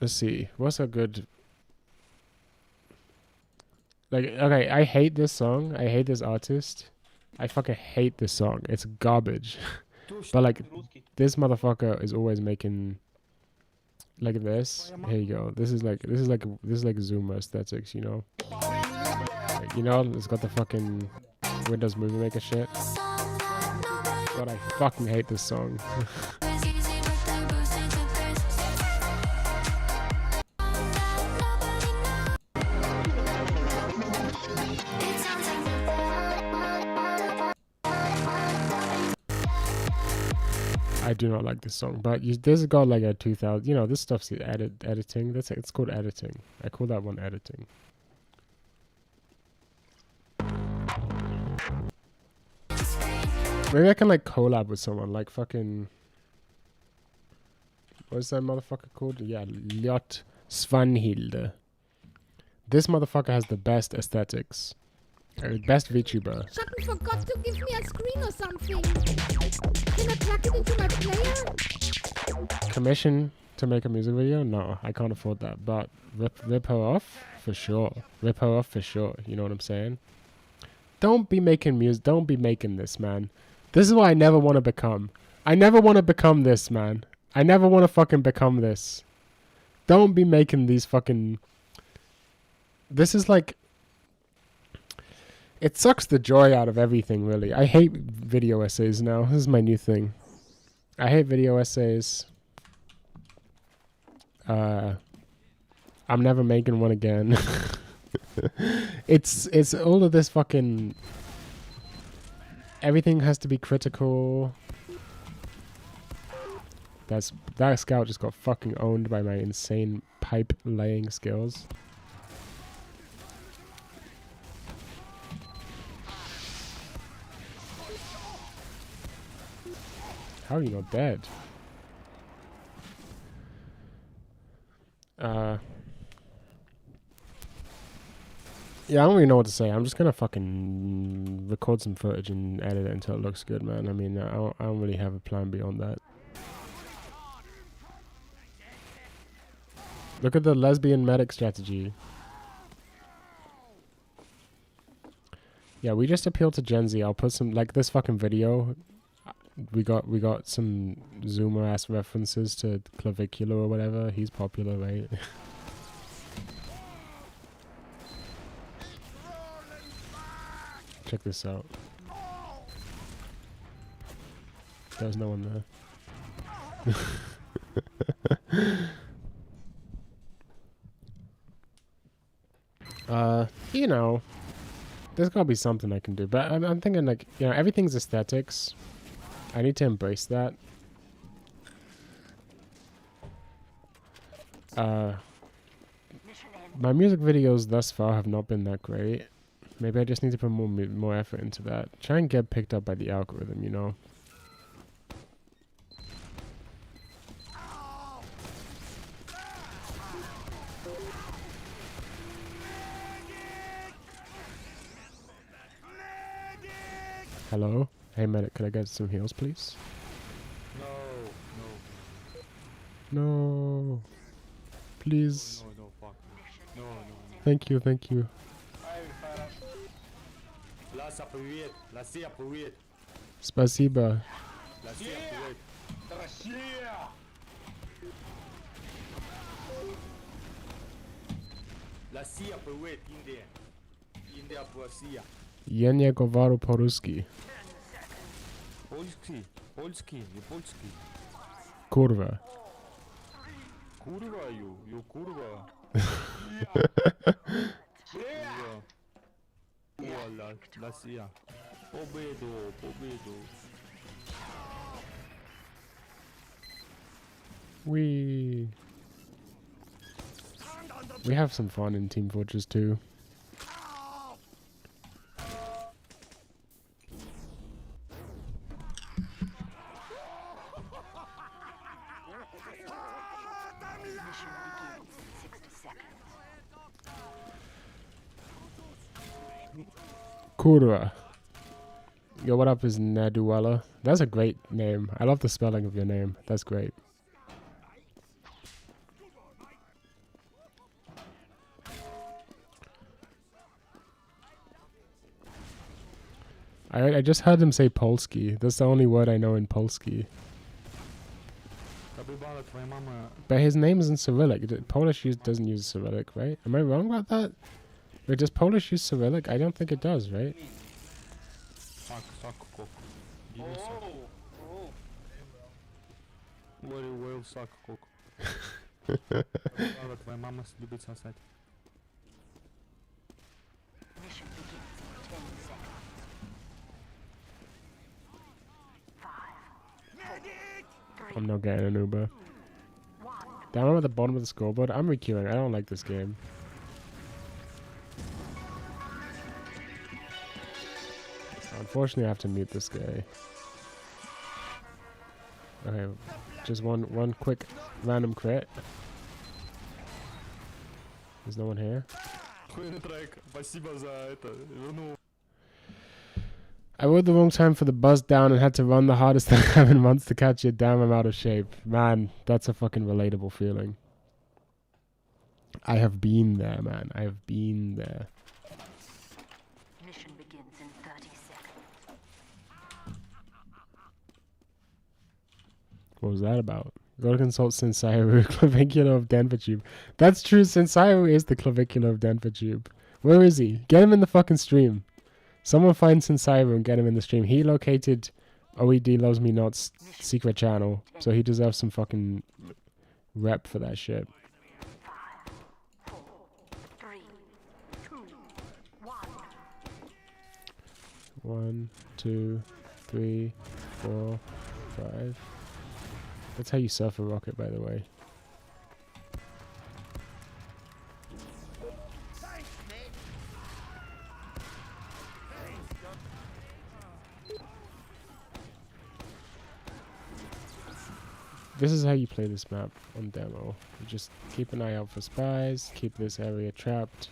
Let's see. What's a good... Like, okay, I hate this song. I hate this artist. I fucking hate this song. It's garbage. But like, this motherfucker is always making... Like this. Here you go. This is like Zoomer aesthetics, you know? Like, you know, it's got the fucking Windows Movie Maker shit. God, I fucking hate this song. I do not like this song, but this has got like a 2000. You know, this stuff's editing. It's called editing. I call that one editing. Maybe I can like collab with someone like fucking. What's that motherfucker called? Yeah, Ljot Svanhilde. This motherfucker has the best aesthetics. Best VTuber. Shutton forgot to give me a screen or something. Can I plug it into my player? Commission to make a music video? No, I can't afford that. But rip her off for sure. Rip her off for sure. You know what I'm saying? Don't be making music. Don't be making this, man. This is what I never want to become. I never want to become this, man. I never want to fucking become this. Don't be making these fucking... This is like... It sucks the joy out of everything, really. I hate video essays now. This is my new thing. I hate video essays. I'm never making one again. It's all of this fucking... Everything has to be critical. That scout just got fucking owned by my insane pipe laying skills. How are you not dead? Yeah, I don't really know what to say. I'm just gonna fucking record some footage and edit it until it looks good, man. I mean, I don't really have a plan beyond that. Look at the lesbian medic strategy. Yeah, we just appeal to Gen Z. I'll put some, like this fucking video. We got some Zoomer ass references to clavicular or whatever. He's popular, right? Check this out. There's no one there. You know, there's gotta be something I can do. But I'm thinking, like, you know, everything's aesthetics. I need to embrace that. My music videos thus far have not been that great. Maybe I just need to put more effort into that. Try and get picked up by the algorithm, you know. Hello? Hey medic, could I get some heals, please? No. Please. No, fuck. No. Thank you, thank you. Lasa, привет. Ласия, привет. Спасибо. Ласия, привет. Ласия, привет, Индия. Индия, Ласия. Я не говорю по-русски. Польский, не польский. Kurwa. Kurwa, you kurwa. Kurwa, Ласия. Победу. We have some fun in Team Fortress 2. Kurwa. Yo, what up is Naduella? That's a great name. I love the spelling of your name. That's great. I just heard him say Polski. That's the only word I know in Polski. But his name is in Cyrillic. Polish doesn't use Cyrillic, right? Am I wrong about that? Wait, does Polish use Cyrillic? I don't think it does, right? Suck, cock. Give me suck. Very well, suck, cock. Твоя мама любит сосать. Mission begins in 10 seconds. 5, 4, 3, I'm not getting an Uber. 1. Down at the bottom of the scoreboard. I'm requeuing. I don't like this game. Unfortunately, I have to mute this guy. Okay, just one quick random crit. There's no one here. I rode the wrong time for the bus down and had to run the hardest thing I've in months to catch it. Damn, I'm out of shape. Man, that's a fucking relatable feeling. I have been there, man. I have been there. Mission begins in 30 seconds. What was that about? Go to consult Sensairu, clavicular of Denver Tube. That's true, Sensairu is the clavicular of Denver Tube. Where is he? Get him in the fucking stream. Someone find Sensairu and get him in the stream. He located OED Loves Me Not's secret channel, so he deserves some fucking rep for that shit. 5, 4, 3, 2, 1. 1, 2, 3, 4, 5. That's how you surf a rocket, by the way. Thanks, mate. This is how you play this map on demo. You just keep an eye out for spies, keep this area trapped.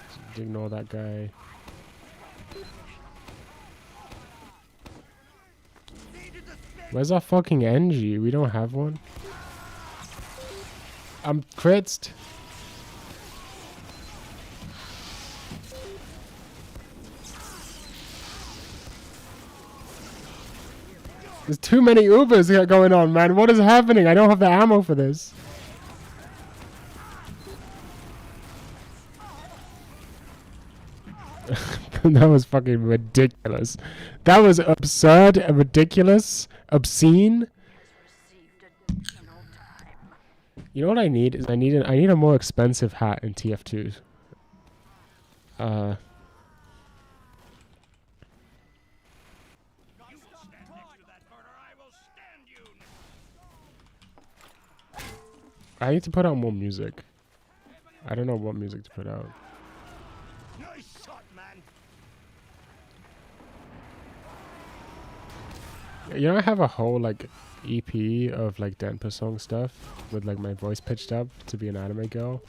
Just ignore that guy. Where's our fucking NG? We don't have one. I'm critzed. There's too many Ubers here going on, man. What is happening? I don't have the ammo for this. That was fucking ridiculous. That was absurd, ridiculous, obscene. Received additional time. You know what I need is I need a more expensive hat in TF2. I need to put out more music. I don't know what music to put out. Nice shot, man. You know, I have a whole like EP of like Denpa song stuff with like my voice pitched up to be an anime girl.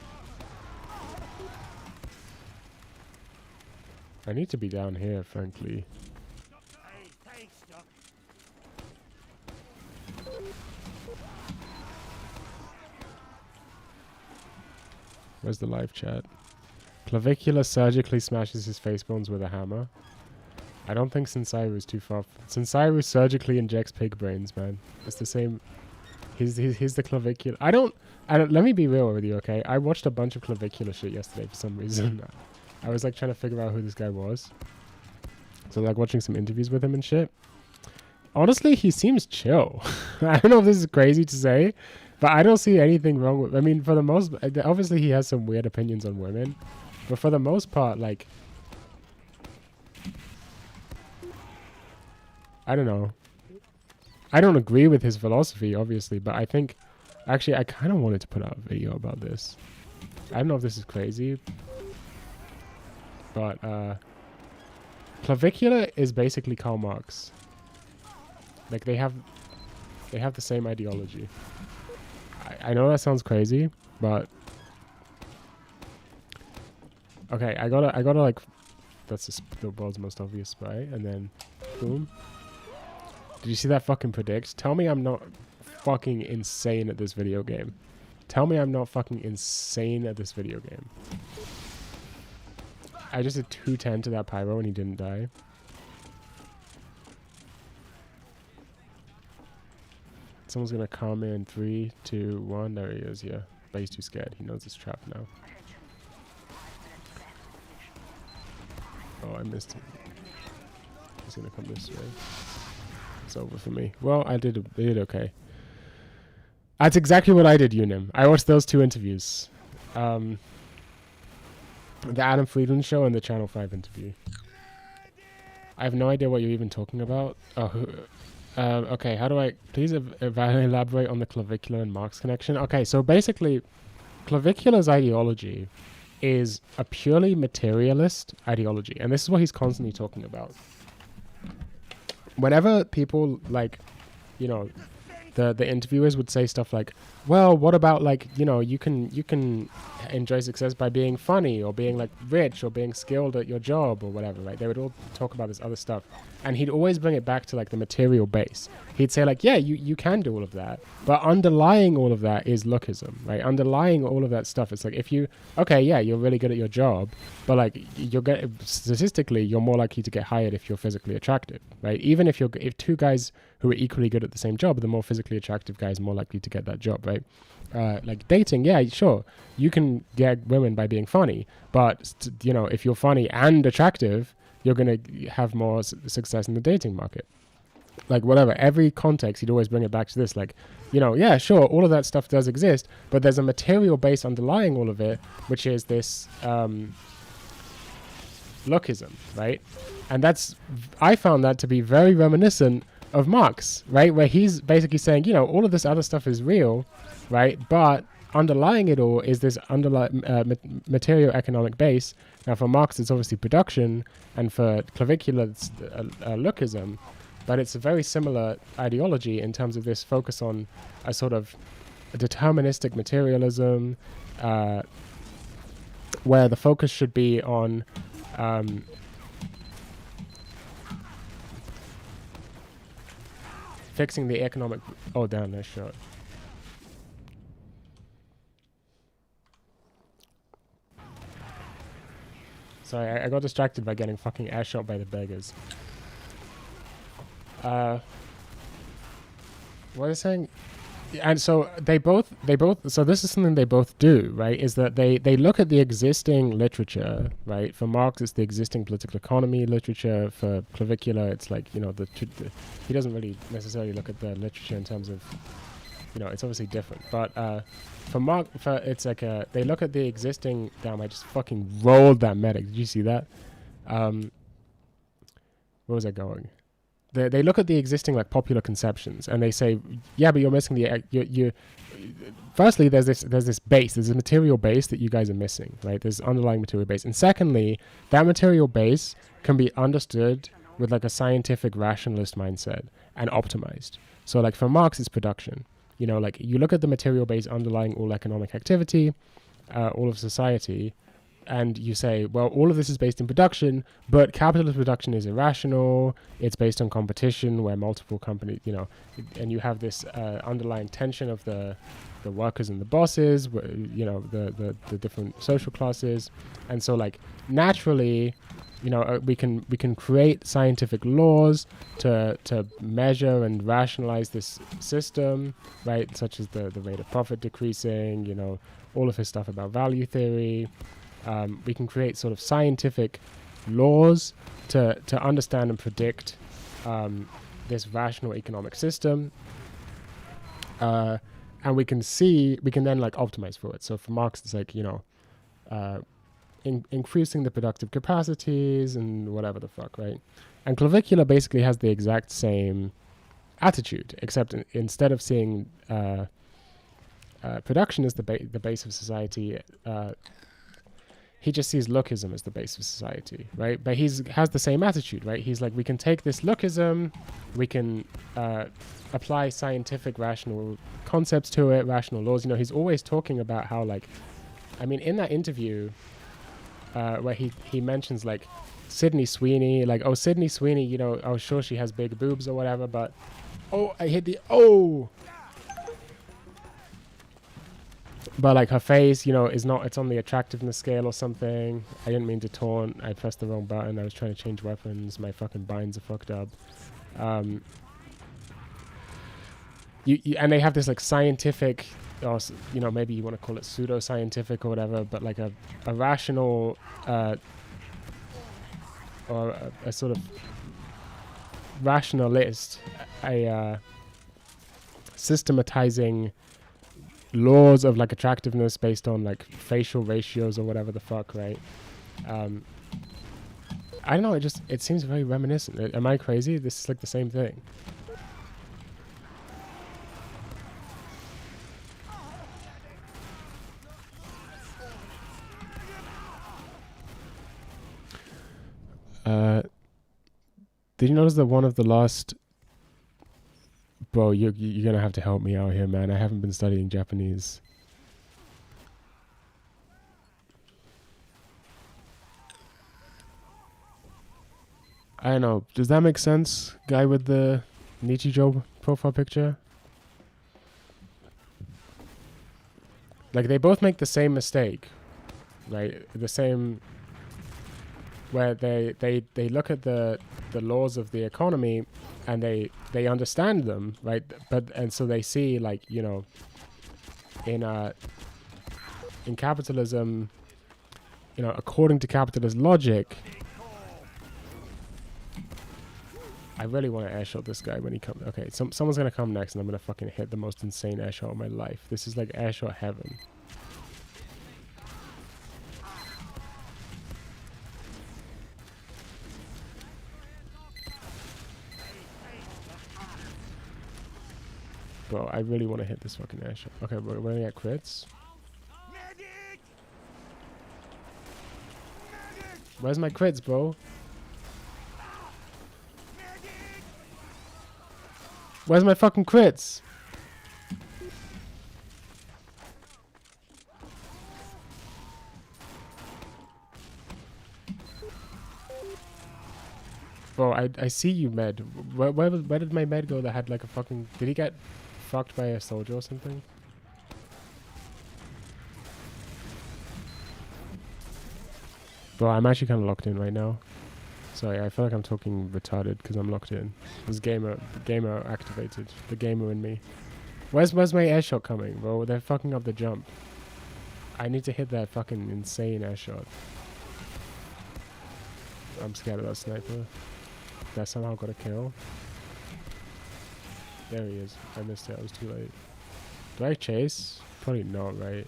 I need to be down here, frankly. Hey, thanks, Doc. Where's the live chat? Clavicular surgically smashes his face bones with a hammer. I don't think Sensairu is too far. Sensairu surgically injects pig brains, man. It's the same. He's the clavicular. I don't. Let me be real with you, okay? I watched a bunch of clavicular shit yesterday for some reason. I was like trying to figure out who this guy was. So like watching some interviews with him and shit. Honestly, he seems chill. I don't know if this is crazy to say, but I don't see anything wrong with. I mean, for the most, obviously he has some weird opinions on women, but for the most part, like, I don't know. I don't agree with his philosophy, obviously, but I think, actually, I kind of wanted to put out a video about this. I don't know if this is crazy, but clavicular is basically Karl Marx. Like they have the same ideology. I know that sounds crazy, but okay, I gotta like, that's the world's most obvious spray, and then boom. Did you see that fucking predict? Tell me I'm not fucking insane at this video game. Tell me I'm not fucking insane at this video game. I just did 210 to that pyro and he didn't die. Someone's gonna come in 3, 2, 1. There he is, yeah. But he's too scared. He knows it's trapped now. Oh, I missed him. He's gonna come this way. It's over for me. Well, I did okay. That's exactly what I did, Unim. I watched those 2 interviews. The Adam Friedland show and the Channel 5 interview. I have no idea what you're even talking about. Oh, okay, how do I... Please elaborate on the clavicular and Marx connection. Okay, so basically, clavicular's ideology is a purely materialist ideology. And this is what he's constantly talking about. Whenever people, like, you know... The interviewers would say stuff like, well, what about, like, you know, you can enjoy success by being funny or being, like, rich or being skilled at your job or whatever, right? They would all talk about this other stuff. And he'd always bring it back to, like, the material base. He'd say, like, yeah, you can do all of that. But underlying all of that is lookism, right? Underlying all of that stuff, it's like, if you, okay, yeah, you're really good at your job, but, like, statistically, you're more likely to get hired if you're physically attractive, right? Even if 2 guys who are equally good at the same job, the more physically attractive guy is more likely to get that job, right? Like dating, yeah, sure, you can get women by being funny, but you know, if you're funny and attractive, you're gonna have more success in the dating market. Like whatever, every context, he'd always bring it back to this, like, you know, yeah, sure, all of that stuff does exist, but there's a material base underlying all of it, which is this lookism, right? And I found that to be very reminiscent of Marx, right? Where he's basically saying, you know, all of this other stuff is real, right? But underlying it all is this material economic base. Now for Marx, it's obviously production, and for clavicular, it's lookism. But it's a very similar ideology in terms of this focus on a sort of a deterministic materialism, where the focus should be on fixing the economic. Oh damn, nice shot. Sorry, I got distracted by getting fucking air shot by the beggars. What was I saying? And so they both, so this is something they both do, right? Is that they look at the existing literature, right? For Marx, it's the existing political economy literature. For Clavicula, it's like, you know, he doesn't really necessarily look at the literature in terms of, you know, it's obviously different. But for Marx, it's like they look at the existing. Damn, I just fucking rolled that medic. Did you see that? Where was I going? They look at the existing like popular conceptions and they say, yeah, but you're missing the you. Firstly, there's this base, there's a material base that you guys are missing, right? There's underlying material base, and secondly, that material base can be understood with like a scientific rationalist mindset and optimized. So like for Marx, it's production. You know, like you look at the material base underlying all economic activity, all of society. And you say, well, all of this is based in production, but capitalist production is irrational. It's based on competition where multiple companies, you know, and you have this underlying tension of the workers and the bosses, you know, the different social classes. And so like naturally, you know, we can create scientific laws to measure and rationalize this system, right? Such as the rate of profit decreasing, you know, all of his stuff about value theory. We can create sort of scientific laws to understand and predict this rational economic system, and we can then like optimize for it. So for Marx, it's like, you know, increasing the productive capacities and whatever the fuck, right? And Clavicula basically has the exact same attitude, except instead of seeing production as the base of society, he just sees lookism as the base of society, right? But has the same attitude, right? He's like, we can take this lookism, we can apply scientific rational concepts to it, rational laws. You know, he's always talking about how, like, I mean, in that interview where he mentions like Sydney Sweeney, like, oh, Sydney Sweeney, you know, oh, sure, she has big boobs or whatever, but I hit the but like her face, you know, it's on the attractiveness scale or something. I didn't mean to taunt. I pressed the wrong button. I was trying to change weapons. My fucking binds are fucked up. And they have this like scientific, or you know, maybe you want to call it pseudo-scientific or whatever, but like a rational or a sort of rationalist, a systematizing laws of like attractiveness based on like facial ratios or whatever the fuck, right? I don't know, it seems very reminiscent. Am I crazy? This is like the same thing. Did you notice that one of the last... Bro, you're gonna have to help me out here, man. I haven't been studying Japanese. I don't know. Does that make sense? Guy with the Nichijou profile picture? Like, they both make the same mistake, right? The same... Where they look at the laws of the economy and they understand them, right? And so they see, like, you know, in capitalism, you know, according to capitalist logic, I really want to airshot this guy when he comes. Okay, someone's gonna come next and I'm gonna fucking hit the most insane airshot of my life. This is like airshot heaven. Bro, I really want to hit this fucking airshot. Okay, we're gonna get crits. Where's my crits, bro? Where's my fucking crits? Bro, I see you, Med. Where did my Med go that had like a fucking... Did he get fucked by a soldier or something? Bro, I'm actually kind of locked in right now. Sorry, I feel like I'm talking retarded because I'm locked in. This gamer activated. The gamer in me. Where's my air shot coming, bro? They're fucking up the jump. I need to hit that fucking insane air shot. I'm scared of that sniper. That somehow got a kill. There he is. I missed it. I was too late. Do I chase? Probably not, right?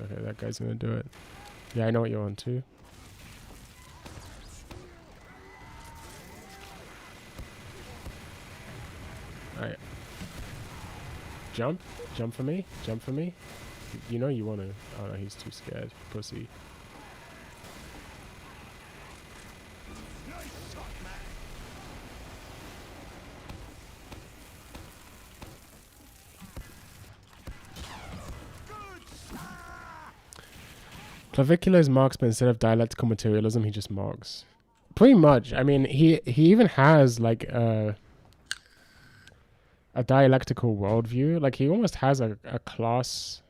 Okay, that guy's gonna do it. Yeah, I know what you're on too. Alright. Jump? Jump for me? Jump for me? You know you wanna... Oh no, he's too scared. Pussy. Clavicular is marks, but instead of dialectical materialism, he just marks. Pretty much. I mean, he even has like a dialectical worldview. Like he almost has a class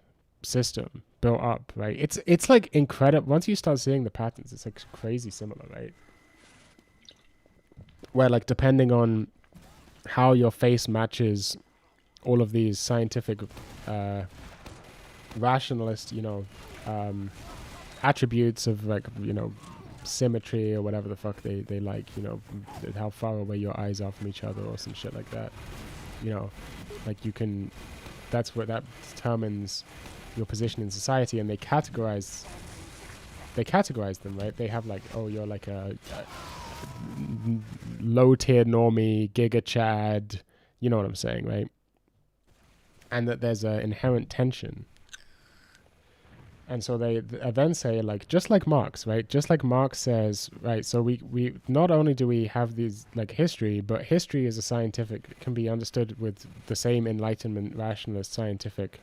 system built up, right? It's like incredible. Once you start seeing the patterns, it's like crazy similar, right? Where like depending on how your face matches all of these scientific rationalist, you know, attributes of like, you know, symmetry or whatever the fuck they like, you know, how far away your eyes are from each other or some shit like that, you know, like you can, that's what that determines your position in society. And they categorize them, right? They have like, oh, you're like a low tier normie, giga chad, you know what I'm saying, right? And that there's an inherent tension. And so they then say, like, just like Marx, right? Just like Marx says, right, so we not only do we have these, like, history, but history is a scientific, can be understood with the same Enlightenment, rationalist, scientific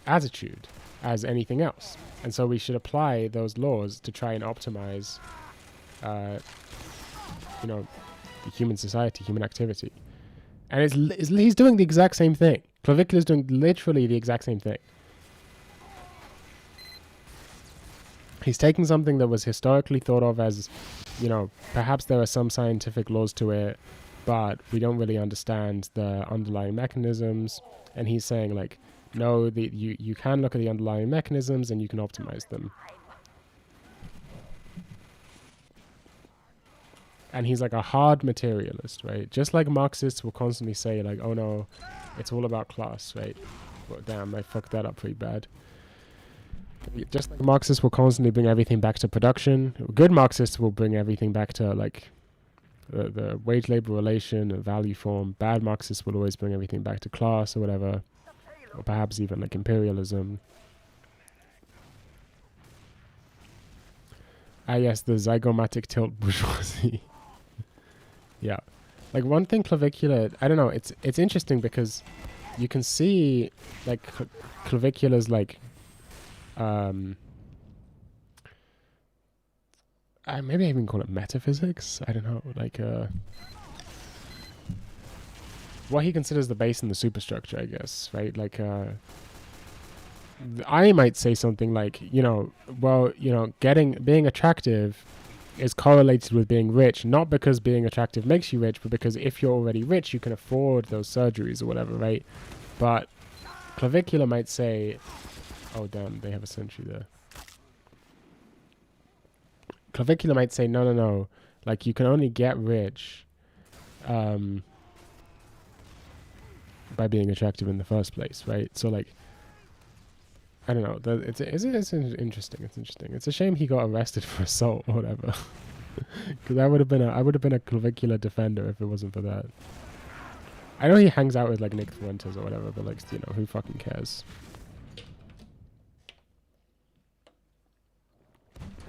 attitude as anything else. And so we should apply those laws to try and optimize, you know, the human society, human activity. And he's doing the exact same thing. Clavicular's doing literally the exact same thing. He's taking something that was historically thought of as, you know, perhaps there are some scientific laws to it, but we don't really understand the underlying mechanisms. And he's saying, like, no, you can look at the underlying mechanisms and you can optimize them. And he's like a hard materialist, right? Just like Marxists will constantly say, like, oh no, it's all about class, right? Well, damn, I fucked that up pretty bad. Just like Marxists will constantly bring everything back to production, good Marxists will bring everything back to like the wage labor relation, a value form. Bad Marxists will always bring everything back to class or whatever, or perhaps even like imperialism. Ah yes, the zygomatic tilt bourgeoisie. Yeah, like one thing Clavicular, I don't know, it's interesting because you can see like Clavicular's like maybe I even call it metaphysics. I don't know, like what he considers the base and the superstructure, I guess, right? Like I might say something like, you know, well, you know, being attractive is correlated with being rich, not because being attractive makes you rich, but because if you're already rich, you can afford those surgeries or whatever, right? But Clavicular might say, oh damn, they have a sentry there. Clavicular might say, no, like you can only get rich by being attractive in the first place, right? So like, I don't know, it's interesting. It's interesting. It's a shame he got arrested for assault or whatever, because I would have been a Clavicular defender if it wasn't for that. I know he hangs out with like Nick Fuentes or whatever, but like, you know, who fucking cares?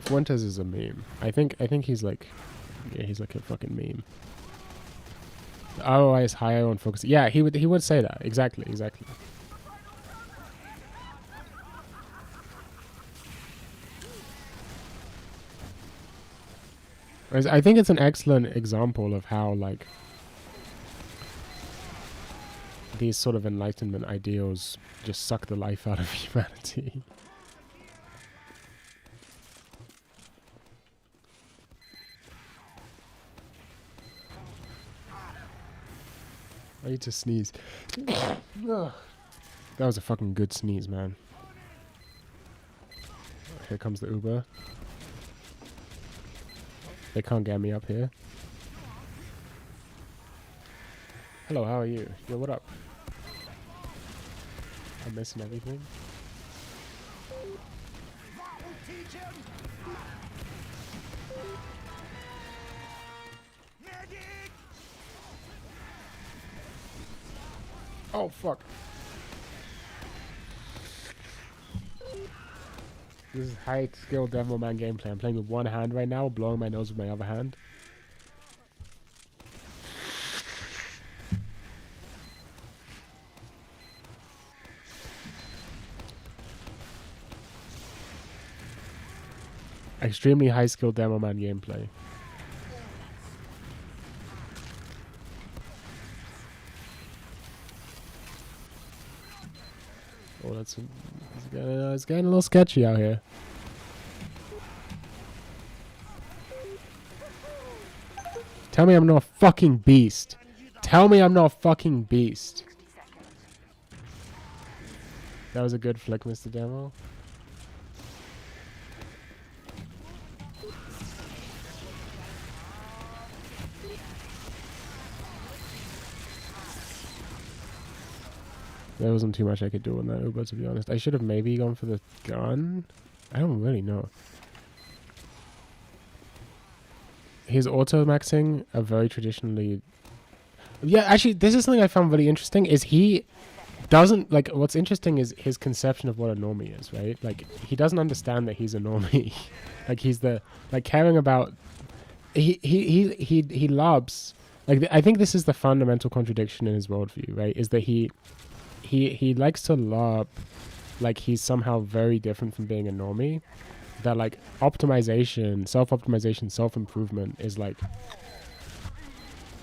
Fuentes is a meme. I think he's like, yeah, he's like a fucking meme. The ROI is higher on focus. Yeah, he would say that. Exactly. I think it's an excellent example of how, like, these sort of Enlightenment ideals just suck the life out of humanity. I need to sneeze. That was a fucking good sneeze, man. Here comes the Uber. They can't get me up here. Hello, how are you? Yo, what up? I'm missing everything. Oh, fuck. This is high skill Devilman gameplay. I'm playing with one hand right now, blowing my nose with my other hand. Extremely high skill Demoman gameplay. Oh, it's getting a little sketchy out here. Tell me I'm not a fucking beast. Tell me I'm not a fucking beast. 60 seconds. That was a good flick, Mr. Demo. There wasn't too much I could do on that Uber, to be honest. I should have maybe gone for the gun. I don't really know. His auto-maxing are very traditionally... Yeah, actually, this is something I found really interesting, is he doesn't... Like, what's interesting is his conception of what a normie is, right? Like, he doesn't understand that he's a normie. Like, he's the... Like, caring about... He loves... Like, I think this is the fundamental contradiction in his worldview, right? Is that he likes to lob like he's somehow very different from being a normie. That like optimization, self-optimization, self-improvement is like,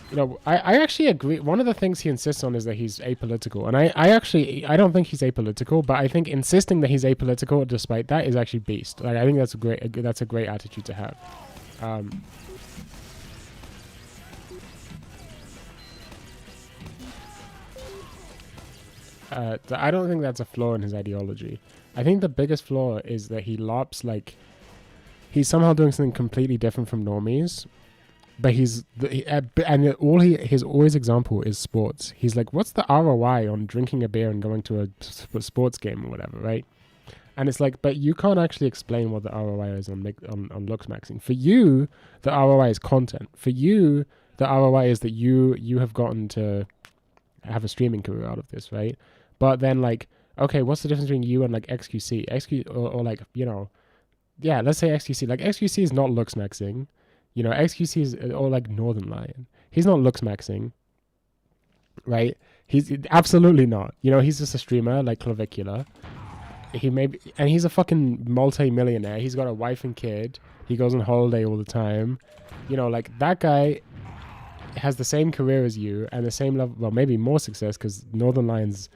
you know, I actually agree. One of the things he insists on is that he's apolitical, and I don't think he's apolitical, but I think insisting that he's apolitical despite that is actually beast. Like, I think that's a great attitude to have. I don't think that's a flaw in his ideology. I think the biggest flaw is that he lops, like, he's somehow doing something completely different from normies, but his always example is sports. He's like, what's the ROI on drinking a beer and going to a sports game or whatever, right? And it's like, but you can't actually explain what the ROI is on looks maxing. For you, the ROI is content. For you, the ROI is that you have gotten to have a streaming career out of this, right? But then, like, okay, what's the difference between you and like XQC? Or like, you know, yeah, let's say XQC. Like, XQC is not looks maxing. You know, XQC is, or like Northern Lion. He's not looks maxing, right? He's absolutely not. You know, he's just a streamer like Clavicular. He maybe, and he's a fucking multi-millionaire. He's got a wife and kid. He goes on holiday all the time. You know, like, that guy has the same career as you and the same level, well, maybe more success, because Northern Lion's,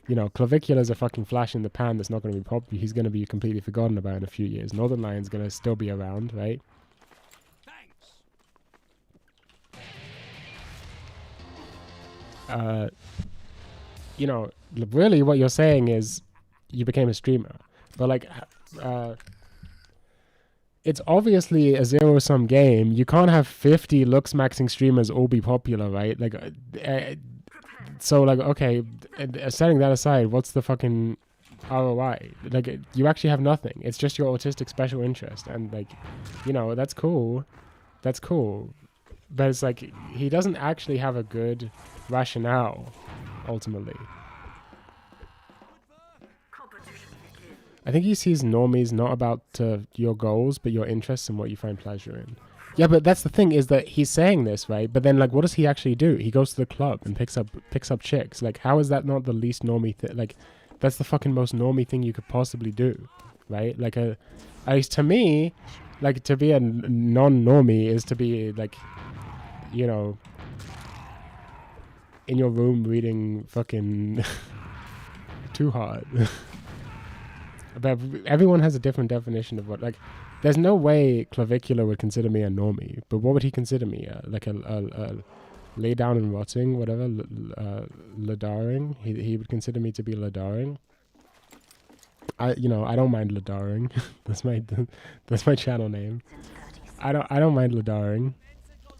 you know, Clavicular's a fucking flash in the pan that's not going to be popular. He's going to be completely forgotten about in a few years. Northern Lion's going to still be around, right? You know, really what you're saying is you became a streamer. But, like, it's obviously a zero-sum game. You can't have 50 looks maxing streamers all be popular, right? Like, so, like, okay, setting that aside, what's the fucking ROI? Like, you actually have nothing. It's just your autistic special interest. And, like, you know, that's cool. That's cool. But it's like, he doesn't actually have a good rationale, ultimately. I think he sees normies not about your goals, but your interests and what you find pleasure in. Yeah, but that's the thing, is that he's saying this, right? But then, like, what does he actually do? He goes to the club and picks up chicks. Like, how is that not the least normie thing? Like, that's the fucking most normie thing you could possibly do, right? Like, at least to me, Like, to be a non-normie is to be, like, you know, in your room reading fucking Too Hard. But everyone has a different definition of what, like, there's no way Clavicular would consider me a normie, but what would he consider me? Like a lay down and rotting, whatever, ladaring? He would consider me to be ladaring. I don't mind ladaring. that's my channel name. I don't mind ladaring.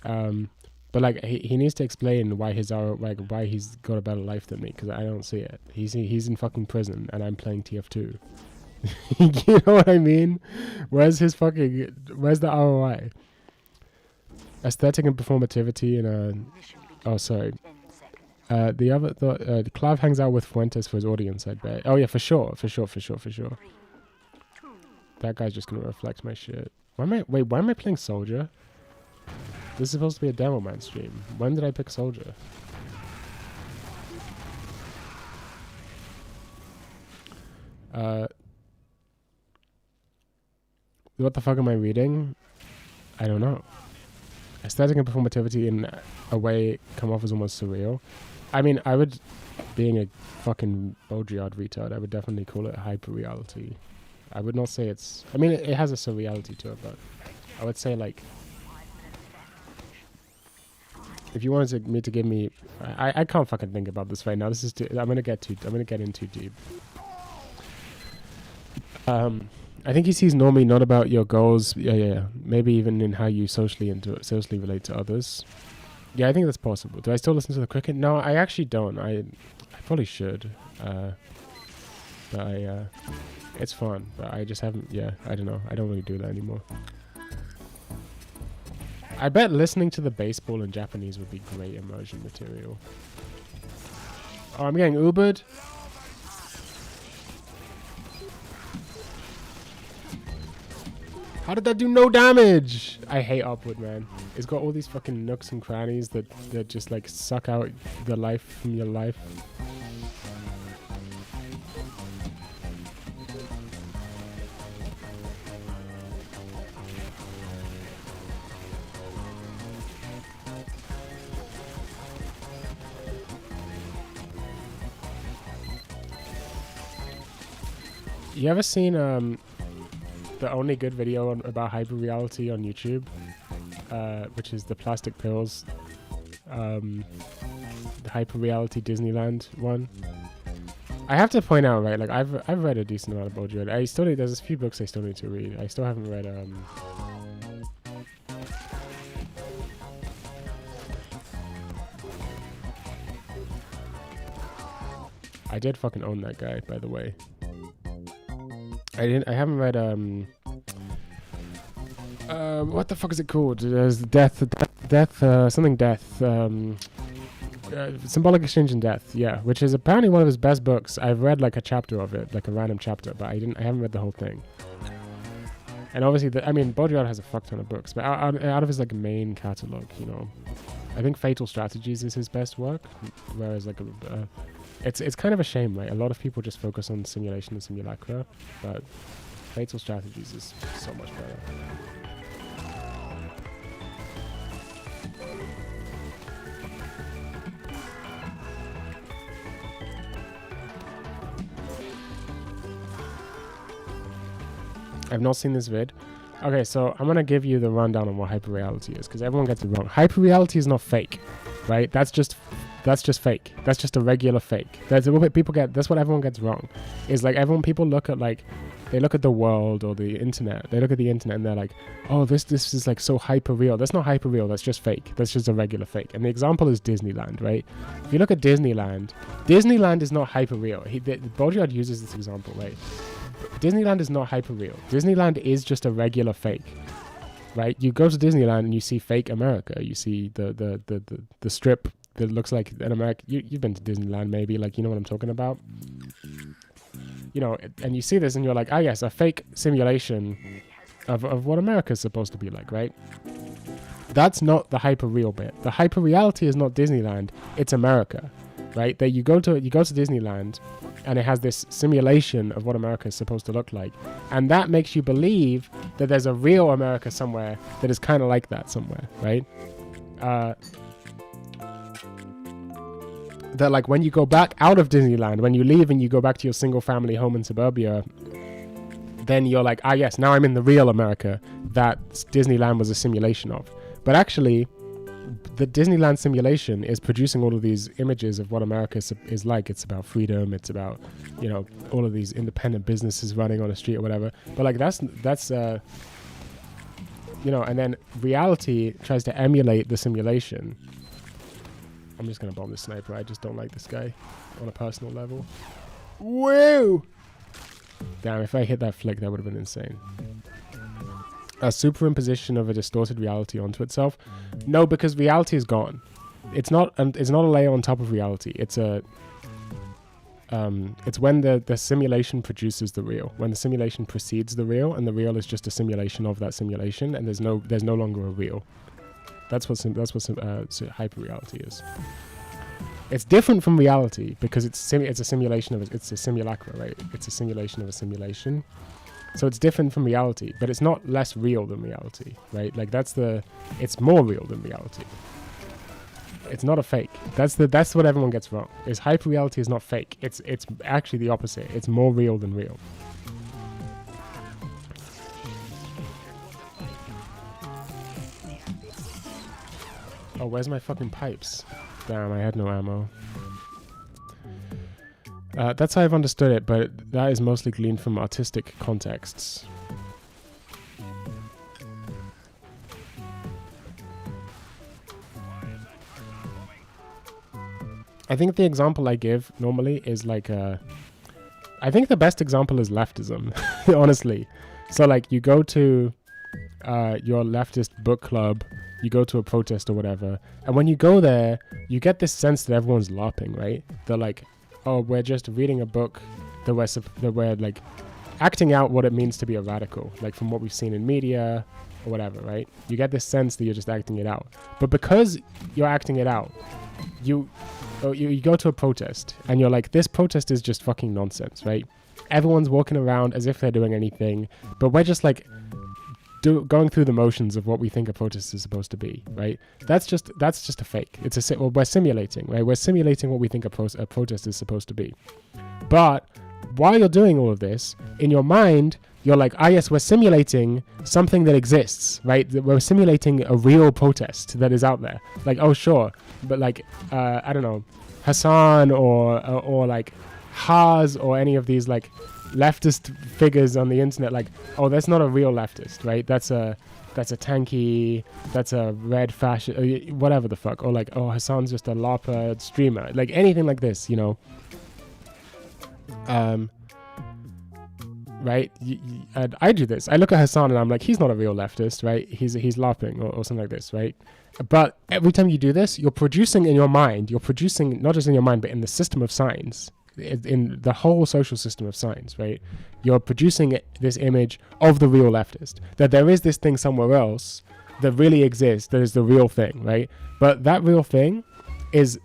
But like he needs to explain why why he's got a better life than me, because I don't see it. He's in fucking prison and I'm playing TF2. You know what I mean? Where's the ROI? Aesthetic and performativity and the Clav hangs out with Fuentes for his audience, I bet. Oh yeah, for sure. That guy's just gonna reflect my shit. Why am I playing Soldier? This is supposed to be a demo man stream. When did I pick Soldier? What the fuck am I reading? I don't know. Aesthetic and performativity in a way come off as almost surreal. I mean, I would, being a fucking Baudrillard retard, I would definitely call it hyper-reality. I would not say it's... I mean, it has a surreality to it, but I would say, like... If you wanted me to give me... I can't fucking think about this right now. This is too... I'm gonna get in too deep. I think he sees normally not about your goals. Yeah. Maybe even in how you socially relate to others. Yeah, I think that's possible. Do I still listen to the cricket? No, I actually don't. I probably should. But it's fun. But I just haven't. Yeah, I don't know. I don't really do that anymore. I bet listening to the baseball in Japanese would be great immersion material. Oh, I'm getting Ubered. How did that do no damage? I hate Upward, man. It's got all these fucking nooks and crannies that just like suck out the life from your life. You ever seen the only good video about hyper-reality on YouTube, which is the plastic pills, the hyper-reality Disneyland one? I have to point out, right, like I've read a decent amount of Baudrillard. There's a few books I still need to read. I still haven't read I did fucking own that guy, by the way. I haven't read what the fuck is it called? There's Symbolic Exchange and Death, yeah, which is apparently one of his best books. I've read like a chapter of it, like a random chapter, but I haven't read the whole thing. And obviously, Baudrillard has a fuck ton of books, but out of his like main catalog, you know, I think Fatal Strategies is his best work, whereas like it's kind of a shame, right? A lot of people just focus on simulation and simulacra, but Fatal Strategies is so much better. I've not seen this vid. Okay, so I'm gonna give you the rundown on what hyperreality is, because everyone gets it wrong. Hyperreality is not fake, right? That's just fake. That's just a regular fake. That's what people get. That's what everyone gets wrong. Is like people look at they look at the world or the internet. They look at the internet and they're like, oh, this is like so hyper real. That's not hyper real. That's just fake. That's just a regular fake. And the example is Disneyland, right? If you look at Disneyland is not hyper real. Baudrillard uses this example, right? Disneyland is not hyper real. Disneyland is just a regular fake, right? You go to Disneyland and you see fake America. You see the strip that looks like an American. You've been to Disneyland, maybe, like, you know what I'm talking about. You know, and you see this and you're like, ah, yes, a fake simulation of what America's supposed to be like, right? That's not the hyper real bit. The hyper reality is not Disneyland. It's America. right? That you go to Disneyland, and it has this simulation of what America is supposed to look like, and that makes you believe that there's a real America somewhere that is kind of like that somewhere, right? That like when you go back out of Disneyland, when you leave and you go back to your single family home in suburbia, then you're like, ah yes, now I'm in the real America that Disneyland was a simulation of. But actually, the Disneyland simulation is producing all of these images of what America is like. It's about freedom. It's about, you know, all of these independent businesses running on a street or whatever. But like that's you know, and then reality tries to emulate the simulation. I'm just gonna bomb the sniper. I just don't like this guy on a personal level. Woo! Damn, if I hit that flick, that would have been insane. A superimposition of a distorted reality onto itself. No, because reality is gone. It's not a layer on top of reality. It's a it's when the simulation produces the real. When the simulation precedes the real, and the real is just a simulation of that simulation, and there's no longer a real. That's what hyper reality is. It's different from reality because it's a simulation of it's a simulacra, right? It's a simulation of a simulation. So it's different from reality, but it's not less real than reality, right? Like it's more real than reality. It's not a fake. That's what everyone gets wrong. Is hyper reality is not fake. It's actually the opposite. It's more real than real. Oh, where's my fucking pipes? Damn, I had no ammo. That's how I've understood it, but that is mostly gleaned from artistic contexts. I think the example I give normally is like I think the best example is leftism, honestly. So like you go to your leftist book club, you go to a protest or whatever, and when you go there, you get this sense that everyone's LARPing, right? They're like, oh, we're just reading a book that we're like acting out what it means to be a radical, like from what we've seen in media or whatever, right? You get this sense that you're just acting it out. But because you're acting it out, you go to a protest and you're like, this protest is just fucking nonsense, right? Everyone's walking around as if they're doing anything, but we're just like going through the motions of what we think a protest is supposed to be, right? That's just a fake. We're simulating, right? We're simulating what we think a protest is supposed to be. But while you're doing all of this, in your mind, you're like, ah yes, we're simulating something that exists, right? We're simulating a real protest that is out there. Like, oh sure, but like, I don't know, Hassan or like Haas or any of these like leftist figures on the internet, like, oh, that's not a real leftist, right? That's a tanky, that's a red fascist, whatever the fuck. Or like, oh, Hassan's just a LARPer streamer, like anything like this, you know. Right? I do this. I look at Hassan and I'm like, he's not a real leftist, right? He's LARPing or something like this, right? But every time you do this, you're producing in your mind, not just in your mind, but in the system of signs, in the whole social system of science, right? You're producing this image of the real leftist, that there is this thing somewhere else that really exists, that is the real thing, right? But that real thing is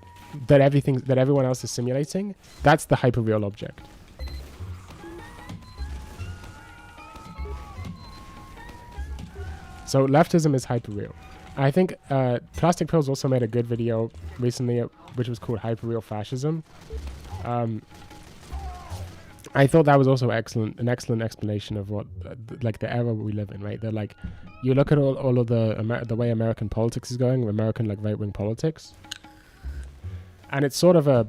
that everyone else is simulating. That's the hyperreal object. So leftism is hyperreal. I think Plastic Pills also made a good video recently, which was called Hyperreal Fascism. I thought that was also an excellent explanation of what, like, the era we live in, right? They're like, you look at all of the way American politics is going, American like right-wing politics, and it's sort of a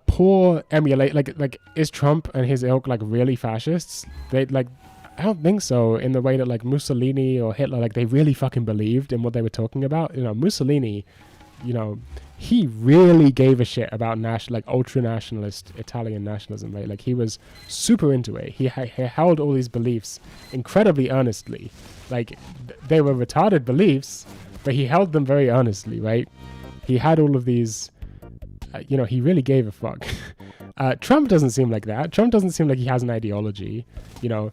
poor emulate. Like is Trump and his ilk like really fascists? They like. I don't think so, in the way that like Mussolini or Hitler, like they really fucking believed in what they were talking about. You know, Mussolini, you know, he really gave a shit about ultra-nationalist Italian nationalism, right? Like he was super into it. He held all these beliefs incredibly earnestly. Like they were retarded beliefs, but he held them very earnestly, right? He had all of these, you know, he really gave a fuck. Trump doesn't seem like that. Trump doesn't seem like he has an ideology, you know.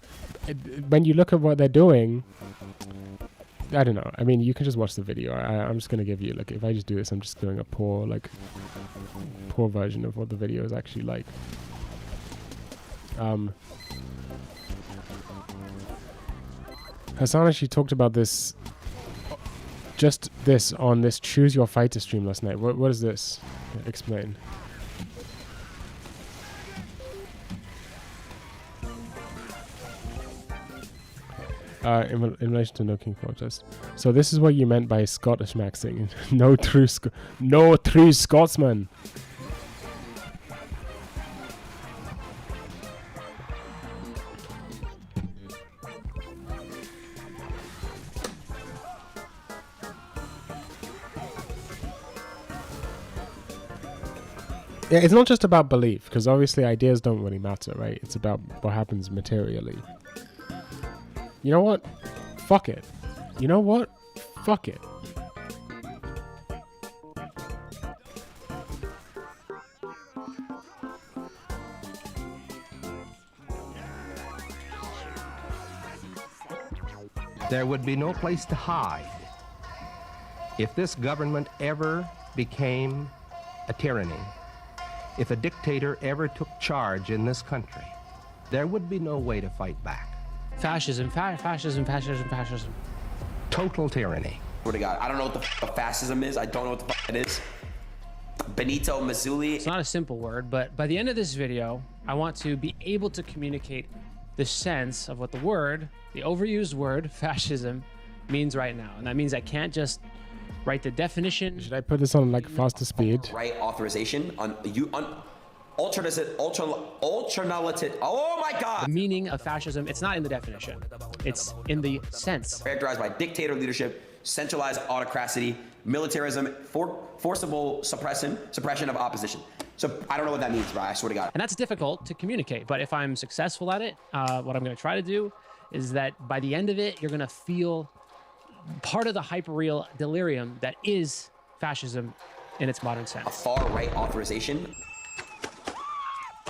When you look at what they're doing, I don't know. I mean, you can just watch the video. I'm just going to give you, like, if I just do this, I'm just doing a poor, like, poor version of what the video is actually like. Hasana, she talked about this, just this on this Choose Your Fighter stream last night. What is this? Explain. In relation to no king protest. So this is what you meant by scotishmaxxing. No true Scotsman. Yeah, it's not just about belief, because obviously ideas don't really matter, right? It's about what happens materially. You know what? Fuck it. You know what? Fuck it. There would be no place to hide if this government ever became a tyranny. If a dictator ever took charge in this country, there would be no way to fight back. Fascism, fascism. Total tyranny. Swear to God, I don't know what the fascism is. I don't know what the it is. Benito Mussolini. It's not a simple word, but by the end of this video, I want to be able to communicate the sense of what the word, the overused word, fascism, means right now. And that means I can't just write the definition. Should I put this on like faster speed? Right authorization on alternative. Oh my God. The meaning of fascism, it's not in the definition. It's in the sense. Characterized by dictator leadership, centralized autocracy, militarism, forcible suppression of opposition. So I don't know what that means, bro. I swear to God. And that's difficult to communicate. But if I'm successful at it, what I'm going to try to do is that by the end of it, you're going to feel part of the hyperreal delirium that is fascism in its modern sense. A far-right authorization.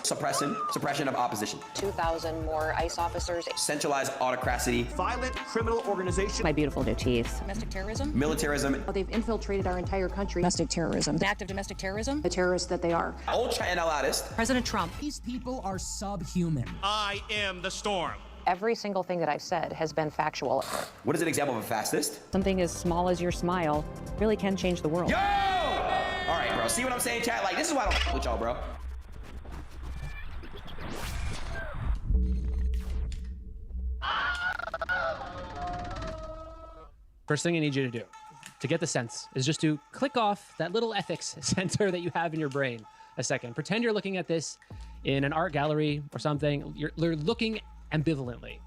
Suppression of opposition. 2,000 more ICE officers. Centralized autocracy. Violent criminal organization. My beautiful new teeth. Domestic terrorism. Militarism. They've infiltrated our entire country. Domestic terrorism. The act of domestic terrorism. The terrorists that they are. Ultra NLAtist. President Trump. These people are subhuman. I am the storm. Every single thing that I've said has been factual. What is an example of a fascist? Something as small as your smile really can change the world. Yo! All right, bro. See what I'm saying, chat? Like, this is why I don't f with y'all, bro. First thing I need you to do to get the sense is just to click off that little ethics center that you have in your brain a second. Pretend you're looking at this in an art gallery or something. You're looking ambivalently.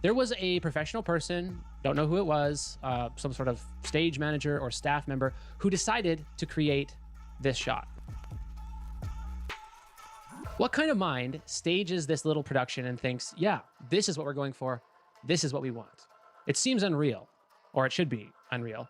There was a professional person, don't know who it was, some sort of stage manager or staff member who decided to create this shot. What kind of mind stages this little production and thinks, yeah, this is what we're going for. This is what we want. It seems unreal, or it should be unreal.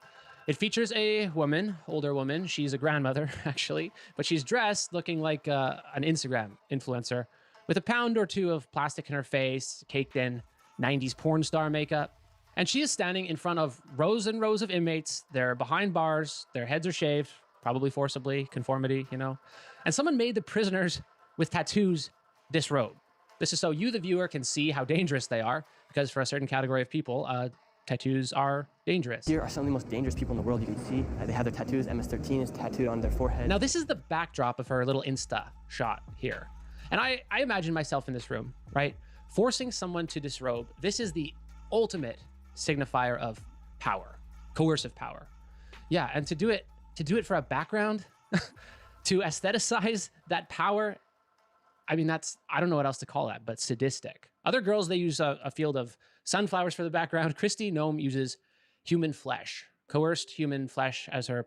It features a woman, older woman. She's a grandmother, actually, but she's dressed looking like an Instagram influencer with a pound or two of plastic in her face, caked in 90s porn star makeup. And she is standing in front of rows and rows of inmates. They're behind bars. Their heads are shaved, probably forcibly, conformity, you know. And someone made the prisoners with tattoos disrobe. This is so you, the viewer, can see how dangerous they are, because for a certain category of people, tattoos are dangerous. Here are some of the most dangerous people in the world you can see. They have their tattoos. MS-13 is tattooed on their forehead. Now, this is the backdrop of her little Insta shot here. And I imagine myself in this room, right? Forcing someone to disrobe. This is the ultimate signifier of power, coercive power. Yeah, and to do it for a background, to aestheticize that power, I mean, I don't know what else to call that, but sadistic. Other girls, they use a field of sunflowers for the background. Christy Gnome uses human flesh, coerced human flesh as her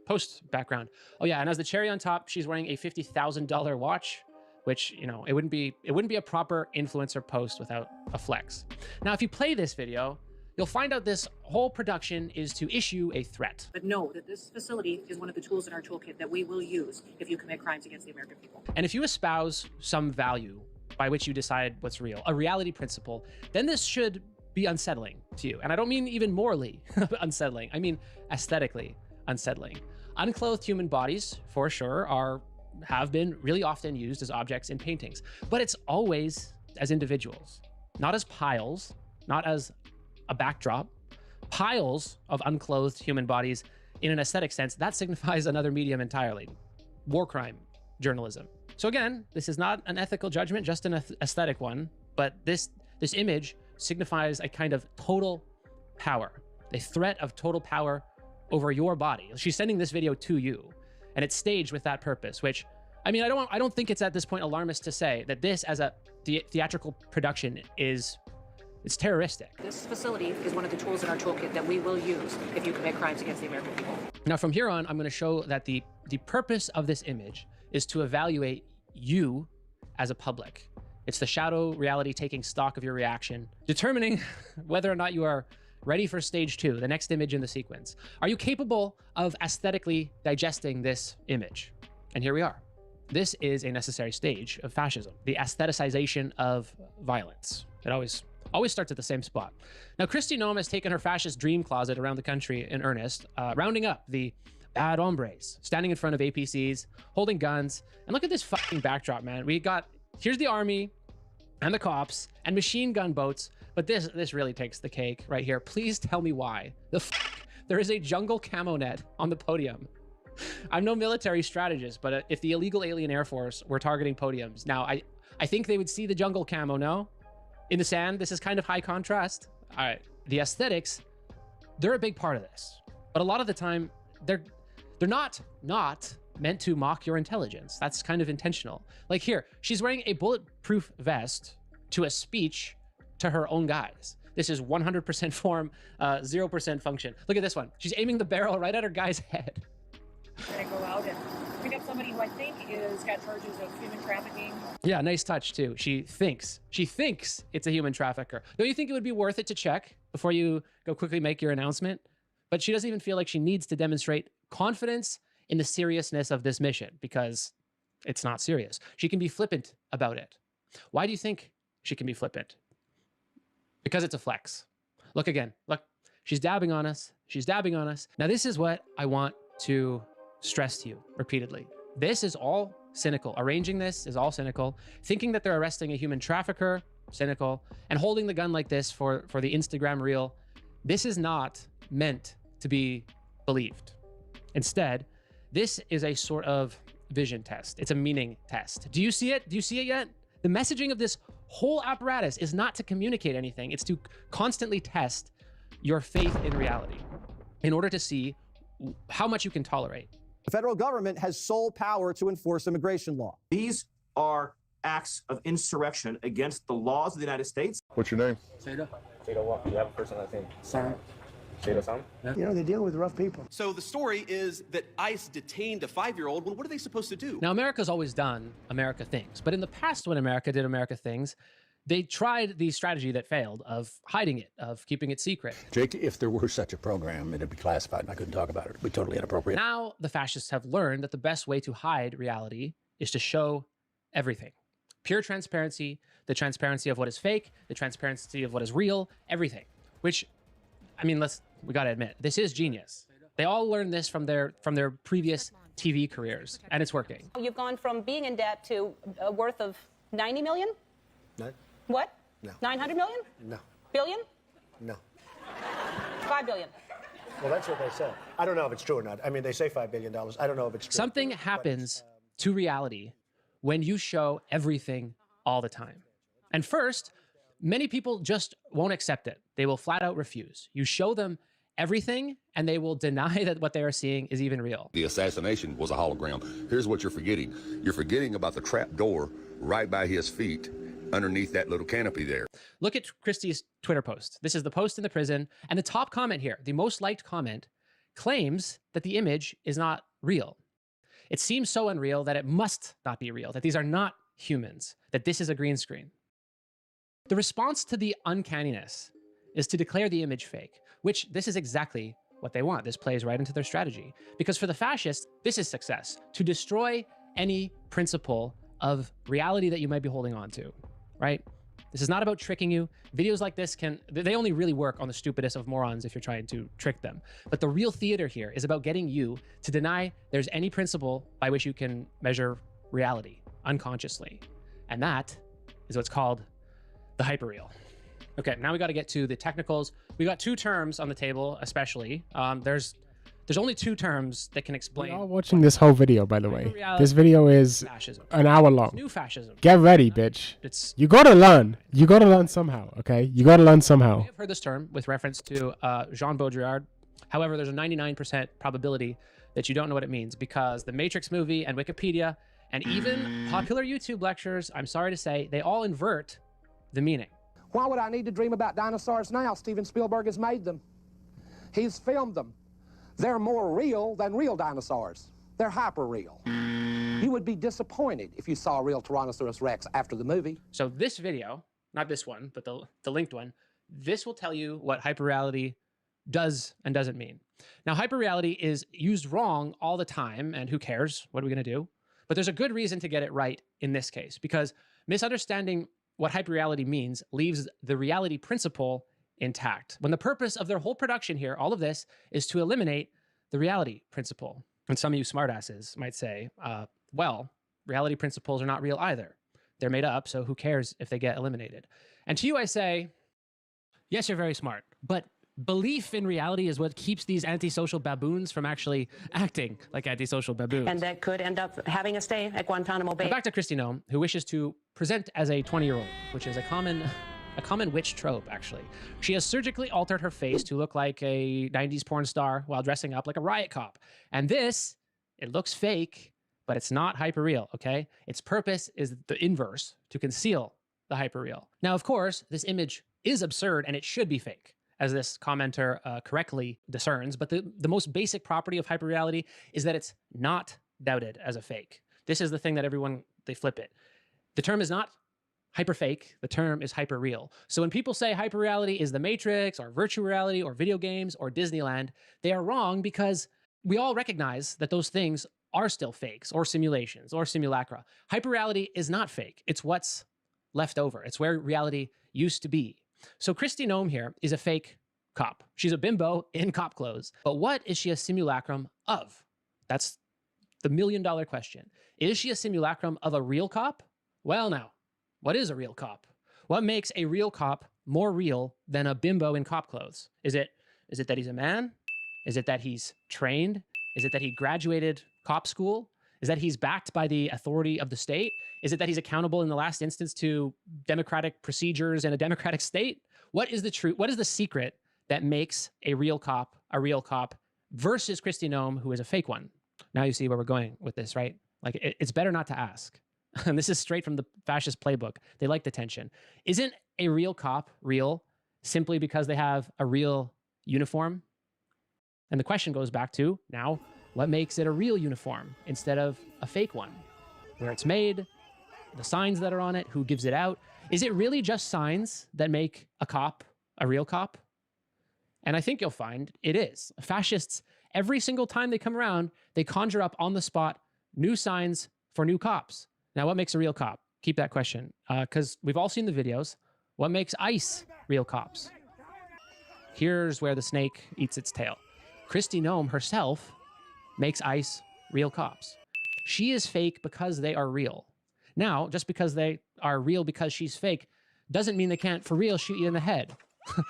post background. Oh yeah, and as the cherry on top, she's wearing a $50,000 watch, which, you know, it wouldn't be a proper influencer post without a flex. Now, if you play this video, you'll find out this whole production is to issue a threat. But know that this facility is one of the tools in our toolkit that we will use if you commit crimes against the American people. And if you espouse some value by which you decide what's real, a reality principle, then this should be unsettling to you. And I don't mean even morally unsettling. I mean aesthetically unsettling. Unclothed human bodies, for sure, have been really often used as objects in paintings, but it's always as individuals, not as piles, not as a backdrop. Piles of unclothed human bodies in an aesthetic sense, that signifies another medium entirely, war crime journalism. So again, this is not an ethical judgment, just an aesthetic one, but this image signifies a kind of total power, a threat of total power over your body. She's sending this video to you, and it's staged with that purpose, which, I mean, I don't think it's at this point alarmist to say that this as a theatrical production it's terroristic. This facility is one of the tools in our toolkit that we will use if you commit crimes against the American people. Now, from here on, I'm going to show that the purpose of this image is to evaluate you as a public. It's the shadow reality taking stock of your reaction, determining whether or not you are ready for stage 2, the next image in the sequence. Are you capable of aesthetically digesting this image? And here we are. This is a necessary stage of fascism, the aestheticization of violence. It always starts at the same spot. Now, Kristi Noem has taken her fascist dream closet around the country in earnest, rounding up the bad hombres, standing in front of APCs, holding guns. And look at this fucking backdrop, man. Here's the army and the cops and machine gun boats, but this really takes the cake right here. Please tell me why there is a jungle camo net on the podium. I'm no military strategist, but if the illegal alien Air Force were targeting podiums, now I think they would see the jungle camo, no? In the sand, this is kind of high contrast. All right, the aesthetics, they're a big part of this, but a lot of the time, they're not meant to mock your intelligence. That's kind of intentional. Like here, she's wearing a bulletproof vest to a speech to her own guys. This is 100% form, 0% function. Look at this one. She's aiming the barrel right at her guy's head. Gonna go out and pick up somebody who I think is got charges of human trafficking. Yeah, nice touch too. She thinks it's a human trafficker. Don't you think it would be worth it to check before you go quickly make your announcement? But she doesn't even feel like she needs to demonstrate confidence in the seriousness of this mission because it's not serious. She can be flippant about it. Why do you think she can be flippant? Because it's a flex. Look again. Look, she's dabbing on us. She's dabbing on us. Now, this is what I want to stress to you repeatedly. This is all cynical. Arranging this is all cynical. Thinking that they're arresting a human trafficker, cynical. And holding the gun like this for the Instagram reel, this is not meant to be believed. Instead, this is a sort of vision test. It's a meaning test. Do you see it? Do you see it yet? The messaging of this whole apparatus is not to communicate anything. It's to constantly test your faith in reality in order to see how much you can tolerate. The federal government has sole power to enforce immigration law. These are acts of insurrection against the laws of the United States. What's your name? Seda what? You have a first last name? Sam. Seda-san? You know, they deal with rough people. So the story is that ICE detained a 5-year-old. Well, what are they supposed to do? Now, America's always done America things, but in the past when America did America things, they tried the strategy that failed of hiding it, of keeping it secret. Jake, if there were such a program, it'd be classified and I couldn't talk about it. It'd be totally inappropriate. Now, the fascists have learned that the best way to hide reality is to show everything. Pure transparency, the transparency of what is fake, the transparency of what is real, everything. Which, I mean, we gotta admit, this is genius. They all learned this from their previous TV careers, and it's working. You've gone from being in debt to a worth of 90 million? No. What? No. 900 million? No. Billion? No. 5 billion. Well, that's what they say. I don't know if it's true or not. I mean, they say $5 billion. I don't know if it's true. Something happens to reality when you show everything all the time. And first, many people just won't accept it. They will flat out refuse. You show them everything and they will deny that what they are seeing is even real. The assassination was a hologram. Here's what you're forgetting. You're forgetting about the trap door right by his feet underneath that little canopy there. Look at Kristi's Twitter post. This is the post in the prison. And the top comment here, the most liked comment, claims that the image is not real. It seems so unreal that it must not be real, that these are not humans, that this is a green screen. The response to the uncanniness is to declare the image fake, which this is exactly what they want. This plays right into their strategy. Because for the fascists, this is success, to destroy any principle of reality that you might be holding on to, right? This is not about tricking you. Videos like this they only really work on the stupidest of morons if you're trying to trick them. But the real theater here is about getting you to deny there's any principle by which you can measure reality unconsciously. And that is what's called the hyperreal. Okay, now we got to get to the technicals. We got two terms on the table, especially. There's only two terms that can explain. We are watching this whole video, by the way. Hyperreality, This video is fascism. an hour long. It's new fascism. Get ready, bitch. It's You gotta learn. You gotta learn somehow, okay? You gotta learn somehow. I've heard this term with reference to Jean Baudrillard. However, there's a 99% probability that you don't know what it means because the Matrix movie and Wikipedia and even popular YouTube lectures, I'm sorry to say, they all invert the meaning. Why would I need to dream about dinosaurs now? Steven Spielberg has made them. He's filmed them. They're more real than real dinosaurs. They're hyper real. You would be disappointed if you saw a real Tyrannosaurus Rex after the movie. So this video, not this one, but the linked one, this will tell you what hyperreality does and doesn't mean. Now, hyperreality is used wrong all the time, and who cares? What are we going to do? But there's a good reason to get it right in this case, because misunderstanding what hyperreality means leaves the reality principle intact, when the purpose of their whole production here, all of this, is to eliminate the reality principle. And some of you smartasses might say, well, reality principles are not real either. They're made up, so who cares if they get eliminated? And to you I say, yes, you're very smart, but belief in reality is what keeps these antisocial baboons from actually acting like antisocial baboons. And that could end up having a stay at Guantanamo Bay. Now back to Kristi Noem, who wishes to present as a 20-year-old, which is a common witch trope, actually. She has surgically altered her face to look like a 90s porn star while dressing up like a riot cop. And this, it looks fake, but it's not hyperreal, okay? Its purpose is the inverse, to conceal the hyperreal. Now, of course, this image is absurd and it should be fake, as this commenter correctly discerns, but the most basic property of hyperreality is that it's not doubted as a fake. This is the thing that everyone, they flip it. The term is not hyperfake, the term is hyperreal. So when people say hyperreality is the Matrix or virtual reality or video games or Disneyland, they are wrong because we all recognize that those things are still fakes or simulations or simulacra. Hyperreality is not fake. It's what's left over. It's where reality used to be. So Kristi Noem here is a fake cop. She's a bimbo in cop clothes. But what is she a simulacrum of? That's the million-dollar question. Is she a simulacrum of a real cop? Well, now, what is a real cop? What makes a real cop more real than a bimbo in cop clothes? Is it that he's a man? Is it that he's trained? Is it that he graduated cop school? Is that he's backed by the authority of the state? Is it that he's accountable in the last instance to democratic procedures in a democratic state? What is the truth? What is the secret that makes a real cop versus Kristi Noem, who is a fake one? Now you see where we're going with this, right? Like, it's better not to ask. And this is straight from the fascist playbook. They like the tension. Isn't a real cop real simply because they have a real uniform? And the question goes back to, now, what makes it a real uniform instead of a fake one? Where it's made, the signs that are on it, who gives it out. Is it really just signs that make a cop a real cop? And I think you'll find it is. Fascists, every single time they come around, they conjure up on the spot new signs for new cops. Now, what makes a real cop? Keep that question, because we've all seen the videos. What makes ICE real cops? Here's where the snake eats its tail. Kristi Noem herself makes ICE real cops. She is fake because they are real. Now, just because they are real because she's fake doesn't mean they can't for real shoot you in the head.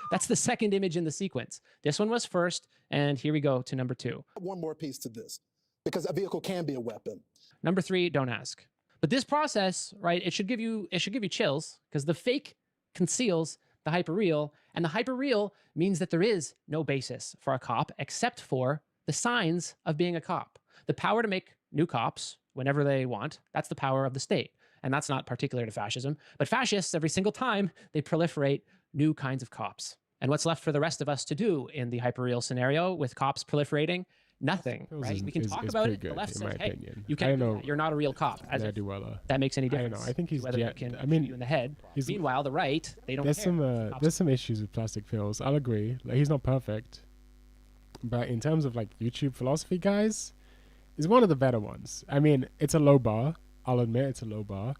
That's the second image in the sequence. This one was first, and here we go to number 2. One more piece to this, because a vehicle can be a weapon. Number 3, don't ask. But this process, right, it should give you chills, because the fake conceals the hyperreal, and the hyperreal means that there is no basis for a cop except for the signs of being a cop. The power to make new cops whenever they want, that's the power of the state. And that's not particular to fascism. But fascists, every single time, they proliferate new kinds of cops. And what's left for the rest of us to do in the hyperreal scenario with cops proliferating? Nothing, right? We can talk about it. The left says, hey, you can't do that. You're not a real cop. As if that makes any difference. I don't know. I think he's... Whether you can shoot you in the head. Meanwhile, the right, they don't care. There's some issues with plastic pills. I'll agree. Like, he's not perfect. But in terms of, like, YouTube philosophy, guys, he's one of the better ones. I mean, it's a low bar. I'll admit it's a low bar.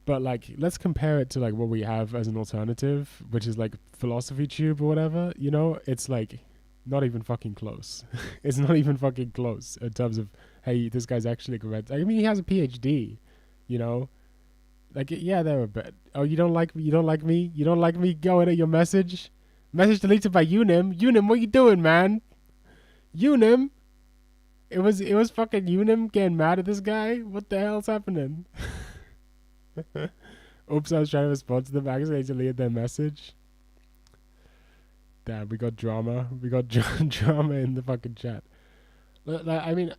But like, let's compare it to like what we have as an alternative, which is like Philosophy Tube or whatever. You know, it's like not even fucking close. It's not even fucking close in terms of, hey, this guy's actually correct. I mean, he has a PhD. You know, like, yeah, they're a bit. Oh, you don't like me? You don't like me? You don't like me? Go into your message. Message deleted by Unim. Unim, what you doing, man? Unim. It was fucking Unim getting mad at this guy. What the hell's happening? Oops, I was trying to respond to them. I accidentally deleted their message. Damn, we got drama. We got drama in the fucking chat. I mean,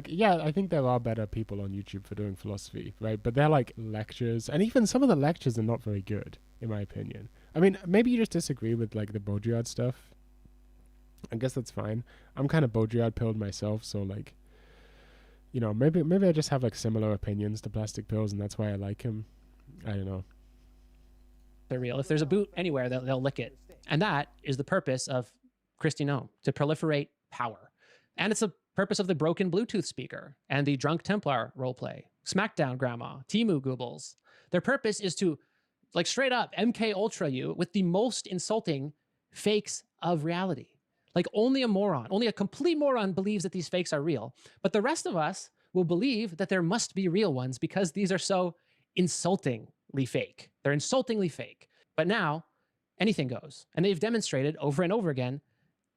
yeah, I think there are better people on YouTube for doing philosophy, right? But they're like lectures, and even some of the lectures are not very good, in my opinion. I mean, maybe you just disagree with like the Baudrillard stuff. I guess that's fine. I'm kind of Baudrillard pilled myself, so like, you know, maybe I just have like similar opinions to Plastic Pills, and that's why I like him. I don't know. They're real. If there's a boot anywhere, they'll lick it. And that is the purpose of Kristi Noem, to proliferate power. And it's the purpose of the broken Bluetooth speaker and the Drunk Templar roleplay, Smackdown Grandma, Timu Goobles. Their purpose is to, like, straight up MK Ultra you with the most insulting fakes of reality. Like, only a complete moron believes that these fakes are real. But the rest of us will believe that there must be real ones because these are so insultingly fake. They're insultingly fake. But now, anything goes. And they've demonstrated over and over again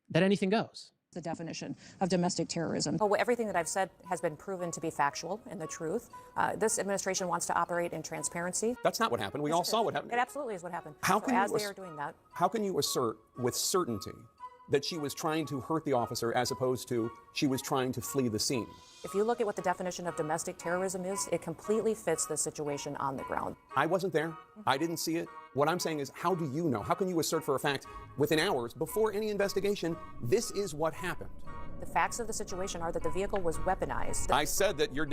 that anything goes. The definition of domestic terrorism. Well, everything that I've said has been proven to be factual and the truth. This administration wants to operate in transparency. That's not what happened. We all saw what happened. It absolutely is what happened. How can as they are doing that. How can you assert with certainty that she was trying to hurt the officer as opposed to she was trying to flee the scene? If you look at what the definition of domestic terrorism is, it completely fits the situation on the ground. I wasn't there. I didn't see it. What I'm saying is, how do you know? How can you assert for a fact within hours before any investigation, this is what happened? The facts of the situation are that the vehicle was weaponized. I said that you're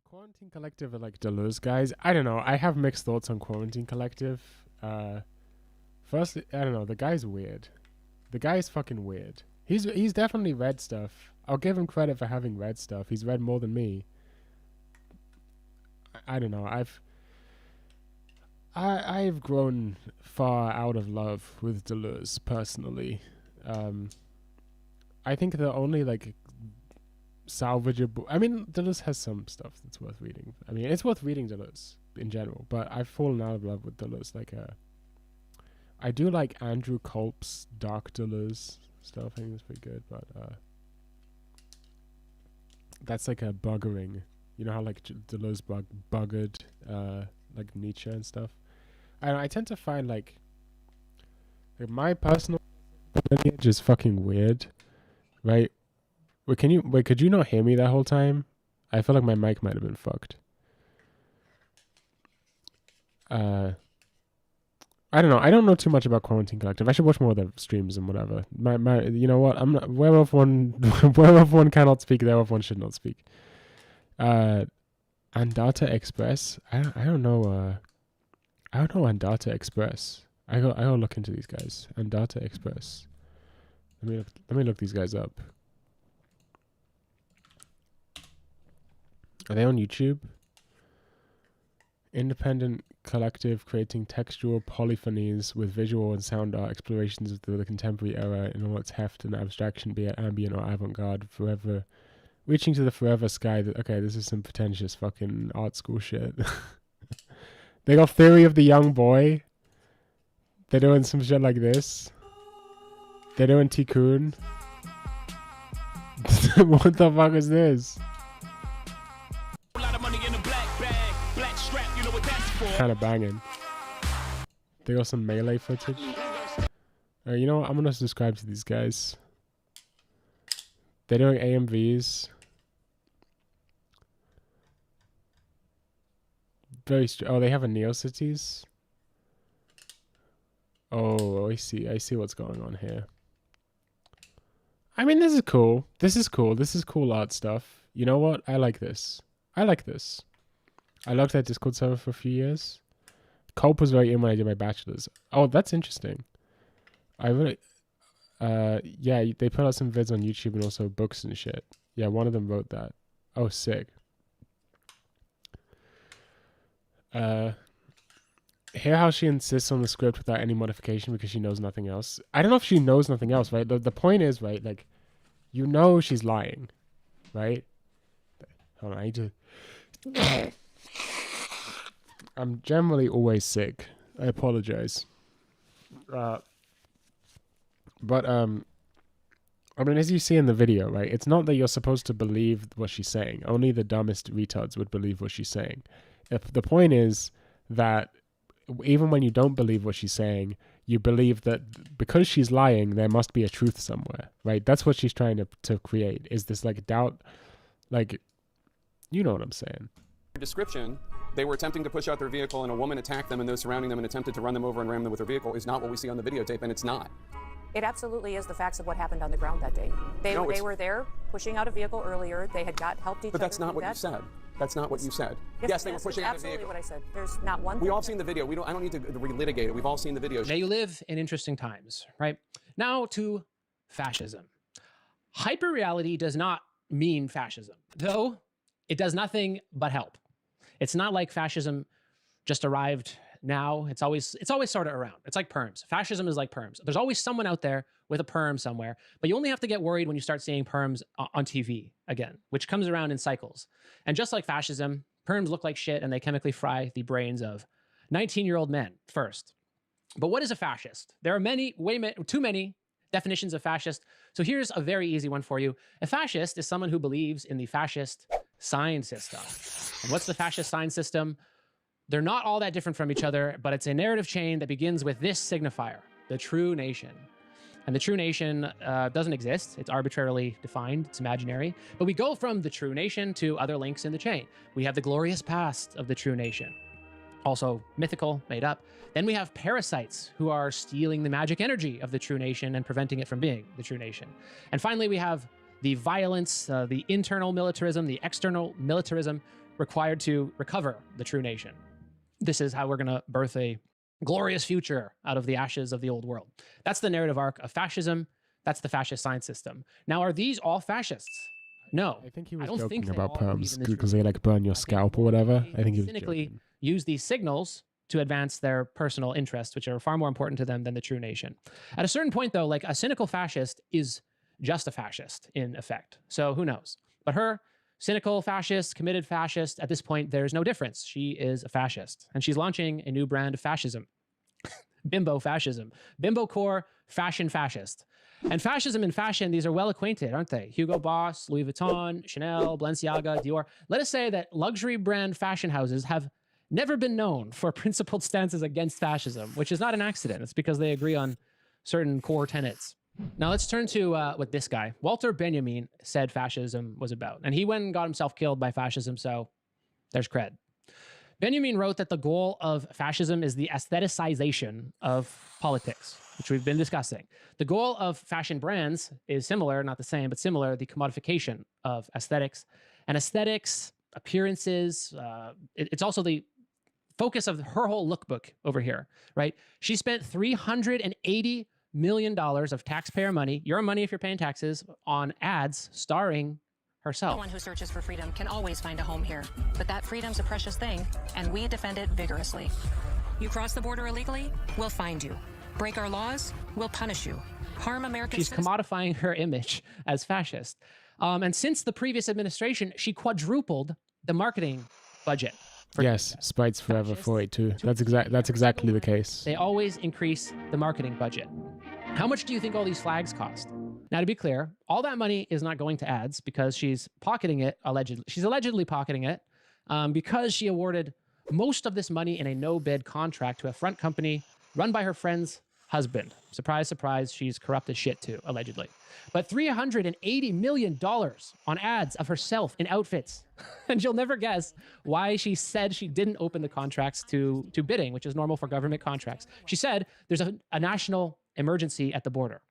Quarantine Collective are like Deleuze guys. I don't know. I have mixed thoughts on Quarantine Collective. Firstly, I don't know. The guy's weird. The guy is fucking weird. He's definitely read stuff. I'll give him credit for having read stuff. He's read more than me. I don't know. I've grown far out of love with Deleuze personally. I think the only like salvageable. I mean, Deleuze has some stuff that's worth reading. I mean, it's worth reading Deleuze in general. But I've fallen out of love with Deleuze. I do like Andrew Culp's Dark Deleuze stuff. I think it's pretty good, but that's like a buggering. You know how like Deleuze buggered like Nietzsche and stuff. I tend to find like my personal lineage is fucking weird, right? Could you not hear me that whole time? I feel like my mic might have been fucked. I don't know. I don't know too much about Quarantine Collective. I should watch more of their streams and whatever. You know what? I'm not. Whereof one cannot speak, thereof one should not speak. Andata Express. I don't know. I don't know Andata Express. I gotta look into these guys. Andata Express. Let me look these guys up. Are they on YouTube? Independent collective creating textual polyphonies with visual and sound art explorations of the contemporary era in all its heft and abstraction, be it ambient or avant-garde, forever reaching to the forever sky. Okay, this is some pretentious fucking art school shit. They got Theory of the Young Boy. They're doing some shit like this. They're doing Tikkun. What the fuck is this? Kind of banging. They got some melee footage. You know what? I'm gonna subscribe to these guys. They're doing AMVs. Oh, they have a Neocities. Oh, I see what's going on here. I mean, this is cool. This is cool art stuff. You know what? I like this. I looked at Discord server for a few years. Culp was very in when I did my bachelor's. Oh, that's interesting. I really... yeah, they put out some vids on YouTube and also books and shit. Yeah, one of them wrote that. Oh, sick. Hear how she insists on the script without any modification because she knows nothing else. I don't know if she knows nothing else, right? The point is, right, like, you know she's lying, right? Hold on, I need to... I'm generally always sick. I apologize. But, I mean, as you see in the video, right, it's not that you're supposed to believe what she's saying. Only the dumbest retards would believe what she's saying. If the point is that even when you don't believe what she's saying, you believe that because she's lying, there must be a truth somewhere, right? That's what she's trying to create, is this, like, doubt, like, you know what I'm saying. Description, they were attempting to push out their vehicle and a woman attacked them and those surrounding them and attempted to run them over and ram them with her vehicle is not what we see on the videotape, and it's not. It absolutely is the facts of what happened on the ground that day. They were there pushing out a vehicle earlier. They had helped each other. But that's not what you said. That's not what you said. Yes, they were pushing out a vehicle. Absolutely what I said. There's not one. We all seen the video. I don't need to relitigate it. We've all seen the video. Now you live in interesting times, right? Now to fascism. Hyperreality does not mean fascism, though it does nothing but help. It's not like fascism just arrived now. It's always sort of around. It's like perms. Fascism is like perms. There's always someone out there with a perm somewhere, but you only have to get worried when you start seeing perms on TV again, which comes around in cycles. And just like fascism, perms look like shit and they chemically fry the brains of 19-year-old men first. But what is a fascist? There are too many definitions of fascist. So here's a very easy one for you. A fascist is someone who believes in the fascist sign system. And what's the fascist sign system? They're not all that different from each other, but it's a narrative chain that begins with this signifier, the true nation. And the true nation doesn't exist. It's arbitrarily defined. It's imaginary. But we go from the true nation to other links in the chain. We have the glorious past of the true nation, also mythical, made up. Then we have parasites who are stealing the magic energy of the true nation and preventing it from being the true nation. And finally, we have the violence, the internal militarism, the external militarism required to recover the true nation. This is how we're going to birth a glorious future out of the ashes of the old world. That's the narrative arc of fascism. That's the fascist sign system. Now, are these all fascists? No. I think he was joking about perms because they like burn your scalp or whatever. I think he was cynically use these signals to advance their personal interests, which are far more important to them than the true nation. At a certain point, though, like a cynical fascist is just a fascist in effect. So who knows? But her cynical fascist, committed fascist, at this point, there's no difference. She is a fascist. And she's launching a new brand of fascism. Bimbo fascism. Bimbo core fashion fascist. And fascism and fashion, these are well acquainted, aren't they? Hugo Boss, Louis Vuitton, Chanel, Balenciaga, Dior. Let us say that luxury brand fashion houses have never been known for principled stances against fascism, which is not an accident. It's because they agree on certain core tenets. Now let's turn to what this guy, Walter Benjamin, said fascism was about. And he went and got himself killed by fascism, so there's cred. Benjamin wrote that the goal of fascism is the aestheticization of politics, which we've been discussing. The goal of fashion brands is similar, not the same, but similar, the commodification of aesthetics. And aesthetics, appearances, it's also the focus of her whole lookbook over here, right? She spent $380 million of taxpayer money, your money if you're paying taxes, on ads starring herself. Anyone who searches for freedom can always find a home here, but that freedom's a precious thing, and we defend it vigorously. You cross the border illegally, we'll find you. Break our laws, we'll punish you. Harm American She's commodifying her image as fascist. And since the previous administration, she quadrupled the marketing budget. Yes, Spites Forever 482. That's exactly the case. They always increase the marketing budget. How much do you think all these flags cost? Now, to be clear, all that money is not going to ads because she's pocketing it, allegedly. She's allegedly pocketing it because she awarded most of this money in a no-bid contract to a front company run by her friend's husband. Surprise, surprise, she's corrupt as shit too, allegedly. But $380 million on ads of herself in outfits. And you'll never guess why she said she didn't open the contracts to bidding, which is normal for government contracts. She said there's a national emergency at the border,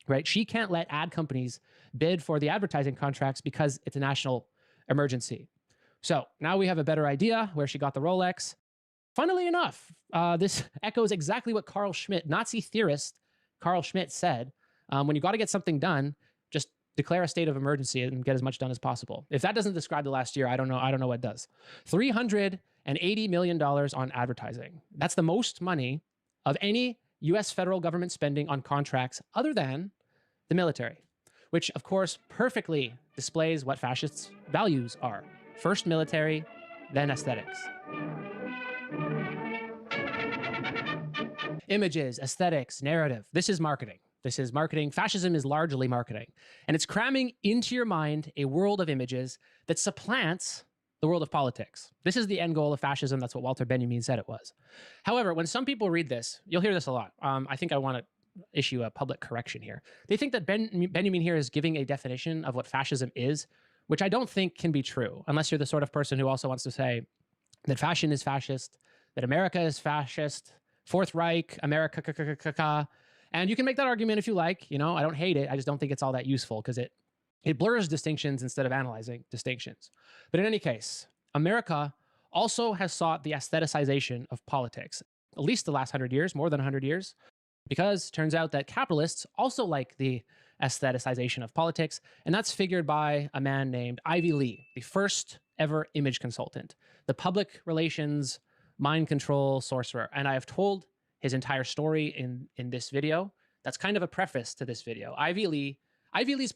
right? She can't let ad companies bid for the advertising contracts because it's a national emergency. So now we have a better idea where she got the Rolex. Funnily enough, this echoes exactly what Carl Schmitt, Nazi theorist Carl Schmitt, said. When you got to get something done, just declare a state of emergency and get as much done as possible. If that doesn't describe the last year, I don't know what does. $380 and $80 million on advertising. That's the most money of any US federal government spending on contracts other than the military, which of course perfectly displays what fascists' values are. First military, then aesthetics. Images, aesthetics, narrative. This is marketing. This is marketing. Fascism is largely marketing. And it's cramming into your mind a world of images that supplants the world of politics. This is the end goal of fascism. That's what Walter Benjamin said it was. However, when some people read this, you'll hear this a lot. I think I want to issue a public correction here. They think that Benjamin here is giving a definition of what fascism is, which I don't think can be true, unless you're the sort of person who also wants to say that fashion is fascist, that America is fascist, Fourth Reich, America, and you can make that argument if you like. You know, I don't hate it. I just don't think it's all that useful because it blurs distinctions instead of analyzing distinctions. But in any case, America also has sought the aestheticization of politics, at least the last 100 years, more than 100 years, because it turns out that capitalists also like the aestheticization of politics, and that's figured by a man named Ivy Lee, the first ever image consultant, the public relations mind control sorcerer. And I have told his entire story in this video. That's kind of a preface to this video. Ivy Lee's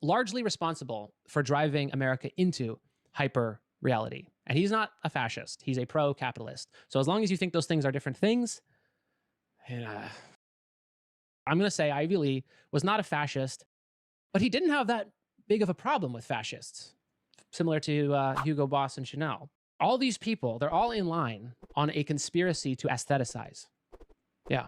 largely responsible for driving America into hyper reality. And he's not a fascist. He's a pro-capitalist. So as long as you think those things are different things, I'm going to say Ivy Lee was not a fascist, but he didn't have that big of a problem with fascists, similar to Hugo Boss and Chanel. All these people, they're all in line on a conspiracy to aestheticize. Yeah.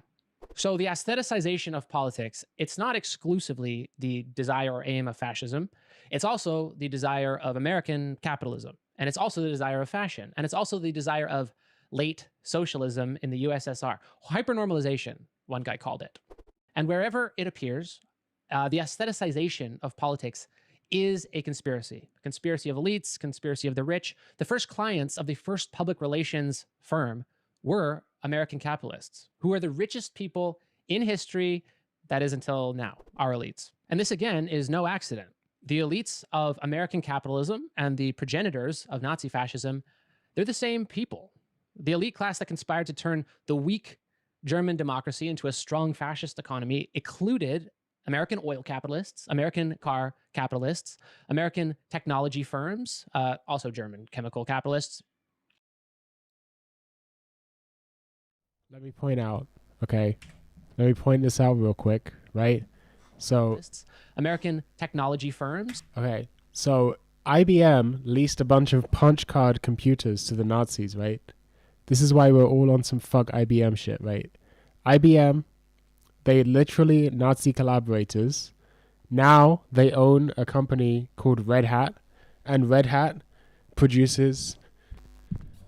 So the aestheticization of politics, it's not exclusively the desire or aim of fascism. It's also the desire of American capitalism. And it's also the desire of fashion. And it's also the desire of late socialism in the USSR. Hypernormalization, one guy called it. And wherever it appears, the aestheticization of politics is a conspiracy of elites, conspiracy of the rich. The first clients of the first public relations firm were American capitalists, who are the richest people in history, that is until now, our elites. And this, again, is no accident. The elites of American capitalism and the progenitors of Nazi fascism, they're the same people. The elite class that conspired to turn the weak German democracy into a strong fascist economy included American oil capitalists, American car capitalists, American technology firms, also German chemical capitalists. Let me point out, okay? Let me point this out real quick, right? So, American technology firms. Okay, so IBM leased a bunch of punch card computers to the Nazis, right? This is why we're all on some fuck IBM shit, right? IBM, they literally Nazi collaborators. Now they own a company called Red Hat, and Red Hat produces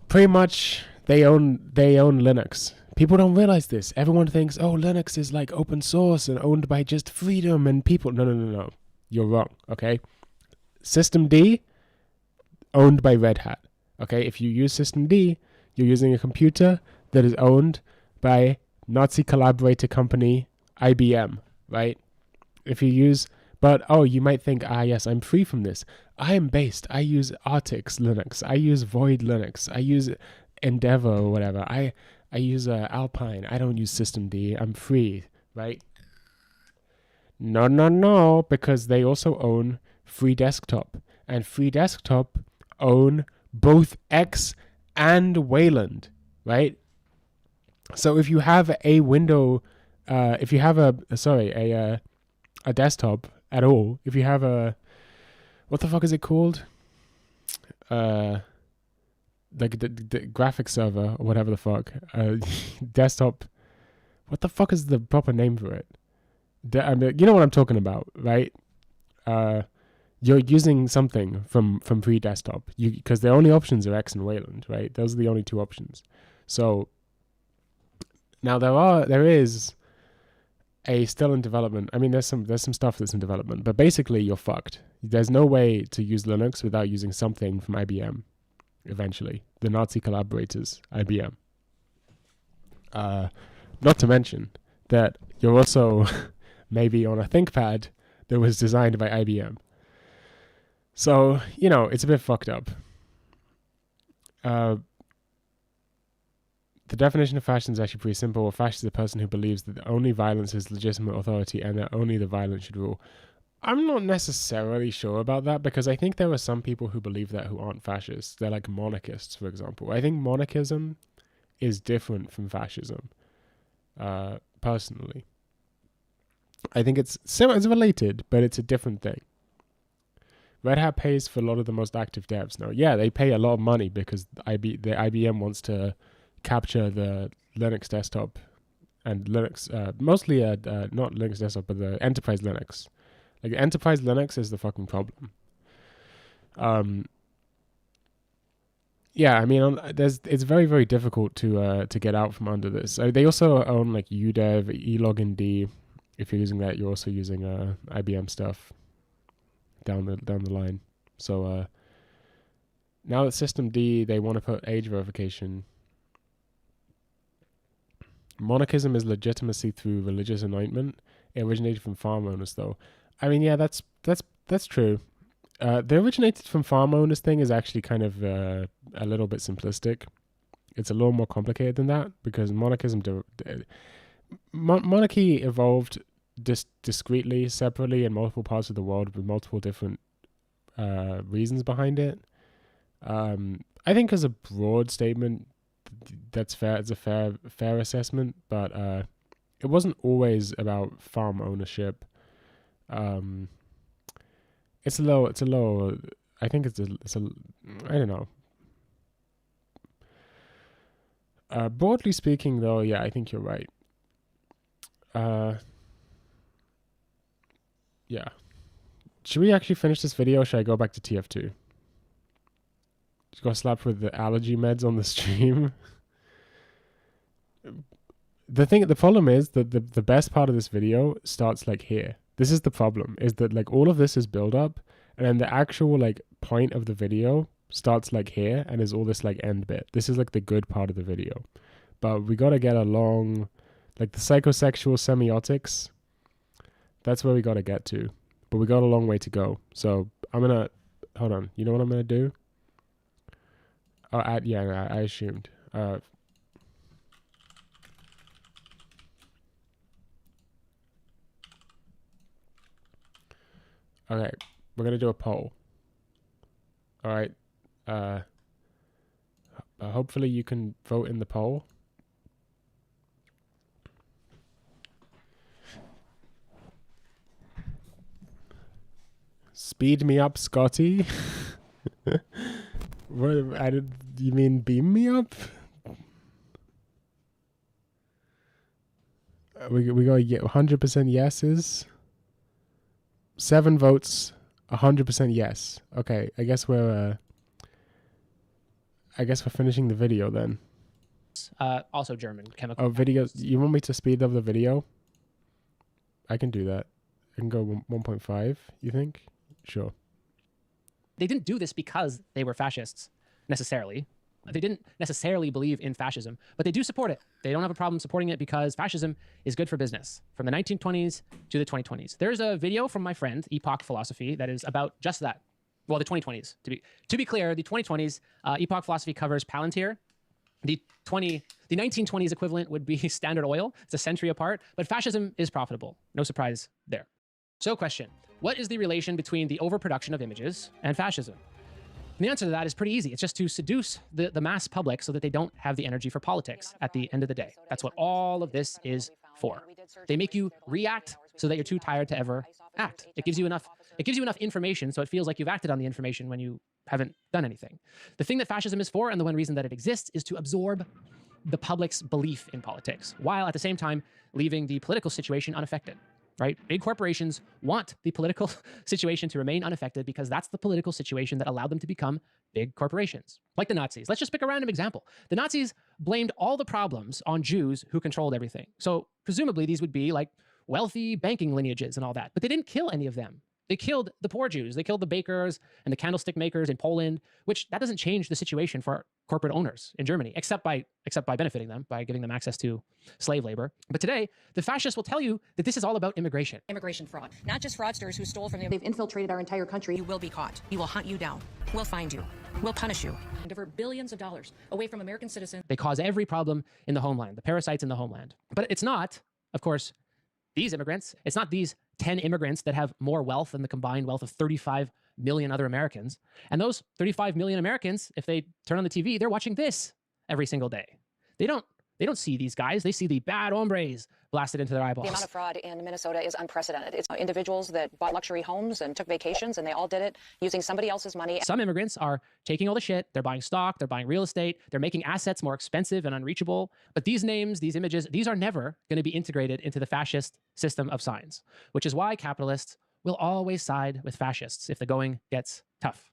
pretty much they own Linux. People don't realize this. Everyone thinks, oh, Linux is like open source and owned by just freedom and people. No. You're wrong, okay? Systemd, owned by Red Hat. Okay, if you use Systemd, you're using a computer that is owned by Nazi collaborator company IBM, right? If you use, but oh, you might think, yes, I'm free from this. I am based. I use Artix Linux. I use Void Linux. I use Endeavor or whatever. I use Alpine. I don't use Systemd. I'm free, right? No, because they also own Free Desktop, and Free Desktop own both X and Wayland, right? So if you have a window, if you have a desktop at all, if you have a, what the fuck is it called? Like the graphics server or whatever the fuck, desktop. What the fuck is the proper name for it? You know what I'm talking about, right? You're using something from Free Desktop, because the only options are X and Wayland, right? Those are the only two options. So now there is a still in development. I mean, there's some stuff that's in development, but basically you're fucked. There's no way to use Linux without using something from IBM. Eventually, the Nazi collaborators, IBM. Not to mention that you're also maybe on a ThinkPad that was designed by IBM. So, it's a bit fucked up. The definition of fascism is actually pretty simple. A fascist is a person who believes that only violence is legitimate authority and that only the violent should rule. I'm not necessarily sure about that, because I think there are some people who believe that who aren't fascists. They're like monarchists, for example. I think monarchism is different from fascism, personally. I think it's related, but it's a different thing. Red Hat pays for a lot of the most active devs. Now, yeah, they pay a lot of money because the IBM wants to capture the Linux desktop and Linux, mostly not Linux desktop, but the enterprise Linux. Like, enterprise Linux is the fucking problem. Yeah, I mean, it's very, very difficult to get out from under this. They also own like UDEV, eLogInD. If you're using that, you're also using IBM stuff down the line. So now that systemd, they want to put age verification. Monarchism is legitimacy through religious anointment. It originated from farm owners, though. I mean, yeah, that's true. The originated from farm owners thing is actually kind of a little bit simplistic. It's a little more complicated than that, because monarchy evolved discretely, separately in multiple parts of the world with multiple different reasons behind it. I think as a broad statement, that's fair. It's a fair assessment, but it wasn't always about farm ownership. It's a low. I think it's a. I don't know. Broadly speaking, though, yeah, I think you're right. Yeah. Should we actually finish this video, or should I go back to TF2? Just got slapped with the allergy meds on the stream. The problem is that the best part of this video starts like here. This is the problem, is that like all of this is build up, and then the actual like point of the video starts like here, and is all this like end bit. This is like the good part of the video. But we gotta get along, like the psychosexual semiotics, that's where we gotta get to. But we got a long way to go. So I'm gonna, hold on, you know what I'm gonna do? Oh, yeah, I assumed. Okay, we're gonna do a poll. All right. Hopefully you can vote in the poll. Speed me up, Scotty. What? You mean beam me up? We gotta get 100% yeses. 7 votes, 100% yes. Okay, I guess we're finishing the video then. Also German chemical. Oh, videos. You want me to speed up the video? I can do that. I can go 1.5. You think? Sure. They didn't do this because they were fascists, necessarily. They didn't necessarily believe in fascism, but they do support it. They don't have a problem supporting it because fascism is good for business. From the 1920s to the 2020s. There's a video from my friend, Epoch Philosophy, that is about just that. Well, the 2020s. To be clear, the 2020s, Epoch Philosophy covers Palantir. The 1920s equivalent would be Standard Oil. It's a century apart, but fascism is profitable. No surprise there. So question, what is the relation between the overproduction of images and fascism? And the answer to that is pretty easy. It's just to seduce the mass public so that they don't have the energy for politics at the end of the day. That's what all of this is for. They make you react so that you're too tired to ever act. It gives you enough information so it feels like you've acted on the information when you haven't done anything. The thing that fascism is for, and the one reason that it exists, is to absorb the public's belief in politics, while at the same time leaving the political situation unaffected. Right? Big corporations want the political situation to remain unaffected because that's the political situation that allowed them to become big corporations. Like the Nazis. Let's just pick a random example. The Nazis blamed all the problems on Jews who controlled everything. So presumably these would be like wealthy banking lineages and all that, but they didn't kill any of them. They killed the poor Jews. They killed the bakers and the candlestick makers in Poland, which that doesn't change the situation for corporate owners in Germany, except by benefiting them, by giving them access to slave labor. But today, the fascists will tell you that this is all about immigration. Immigration fraud. Not just fraudsters who stole from them. They've infiltrated our entire country. You will be caught. We will hunt you down. We'll find you. We'll punish you. And divert billions of dollars away from American citizens. They cause every problem in the homeland, the parasites in the homeland. But it's not, of course, these immigrants. It's not these 10 immigrants that have more wealth than the combined wealth of 35 million other Americans. And those 35 million Americans, if they turn on the TV, they're watching this every single day. They don't see these guys. They see the bad hombres blasted into their eyeballs. The amount of fraud in Minnesota is unprecedented. It's individuals that bought luxury homes and took vacations, and they all did it using somebody else's money. Some immigrants are taking all the shit. They're buying stock. They're buying real estate. They're making assets more expensive and unreachable. But these names, these images, these are never going to be integrated into the fascist system of science, which is why capitalists will always side with fascists if the going gets tough.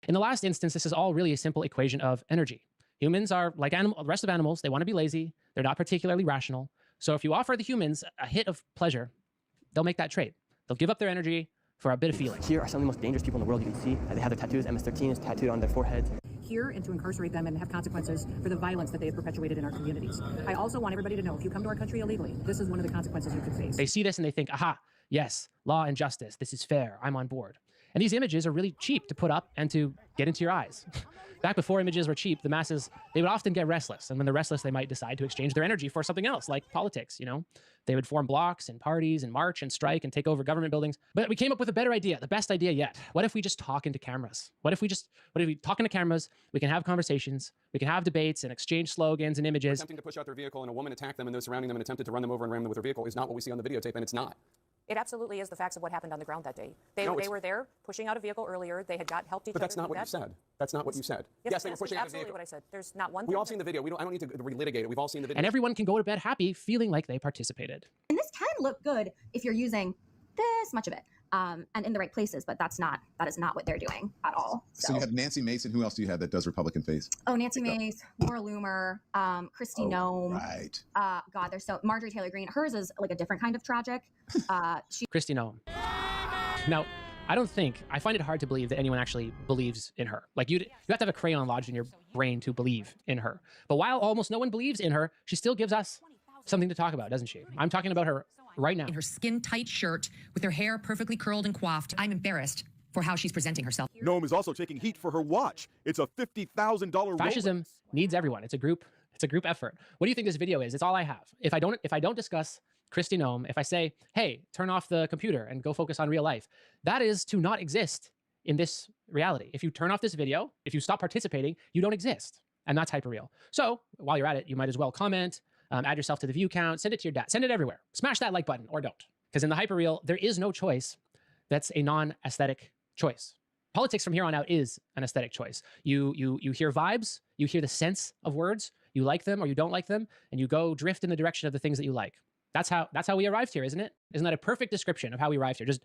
In the last instance, this is all really a simple equation of energy. Humans are like the rest of animals. They want to be lazy. They're not particularly rational. So if you offer the humans a hit of pleasure, they'll make that trade. They'll give up their energy for a bit of feeling. Here are some of the most dangerous people in the world you can see. They have their tattoos. MS-13 is tattooed on their foreheads. Here and to incarcerate them and have consequences for the violence that they have perpetuated in our communities. I also want everybody to know, if you come to our country illegally, this is one of the consequences you could face. They see this and they think, aha, yes, law and justice. This is fair. I'm on board. And these images are really cheap to put up and to get into your eyes. Back before images were cheap, the masses, they would often get restless. And when they're restless, they might decide to exchange their energy for something else, like politics, you know? They would form blocks and parties and march and strike and take over government buildings. But we came up with a better idea, the best idea yet. What if we just talk into cameras? What if we talk into cameras? We can have conversations, we can have debates and exchange slogans and images. Attempting to push out their vehicle and a woman attacked them and those surrounding them and attempted to run them over and ram them with their vehicle is not what we see on the videotape, and it's not. It absolutely is the facts of what happened on the ground that day. They were there pushing out a vehicle earlier. They had helped each other. But that's not what you said. That's not what you said. Yes, they were pushing out a vehicle. Absolutely what I said. There's not one. We all seen the video. I don't need to relitigate it. We've all seen the video. And everyone can go to bed happy, feeling like they participated. And this can look good if you're using this much of it and in the right places, but that is not what they're doing at all. So you have Nancy Mason. Who else do you have that does Republican face? Oh, Nancy Mace, Laura Loomer, Kristi Noem. Right. God, there's so Marjorie Taylor Greene. Hers is like a different kind of tragic. Kristi Noem. Now, I find it hard to believe that anyone actually believes in her. Like you have to have a crayon lodged in your brain to believe in her. But while almost no one believes in her, she still gives us something to talk about, doesn't she? I'm talking about her right now. In her skin-tight shirt, with her hair perfectly curled and coiffed, I'm embarrassed for how she's presenting herself. Noem is also taking heat for her watch. It's a $50,000 Fascism needs everyone. It's a group effort. What do you think this video is? It's all I have. If I don't discuss Kristi Noem, if I say, hey, turn off the computer and go focus on real life, that is to not exist in this reality. If you turn off this video, if you stop participating, you don't exist. And that's hyperreal. So while you're at it, you might as well comment, add yourself to the view count, send it to your dad, send it everywhere. Smash that like button or don't. Because in the hyperreal, there is no choice that's a non-aesthetic choice. Politics from here on out is an aesthetic choice. You hear vibes, you hear the sense of words, you like them or you don't like them, and you go drift in the direction of the things that you like. That's how we arrived here, isn't it? Isn't that a perfect description of how we arrived here? Just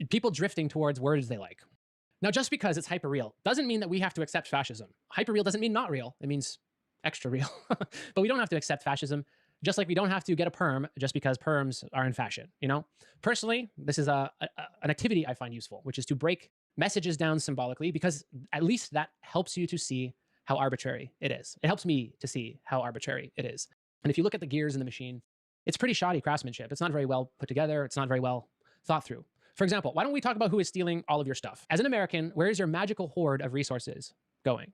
people drifting towards words they like. Now, just because it's hyperreal doesn't mean that we have to accept fascism. Hyperreal doesn't mean not real. It means extra real. But we don't have to accept fascism, just like we don't have to get a perm just because perms are in fashion, you know? Personally, this is an activity I find useful, which is to break messages down symbolically, because at least that helps you to see how arbitrary it is. It helps me to see how arbitrary it is. And if you look at the gears in the machine, it's pretty shoddy craftsmanship. It's not very well put together. It's not very well thought through. For example, why don't we talk about who is stealing all of your stuff? As an American, where is your magical hoard of resources going?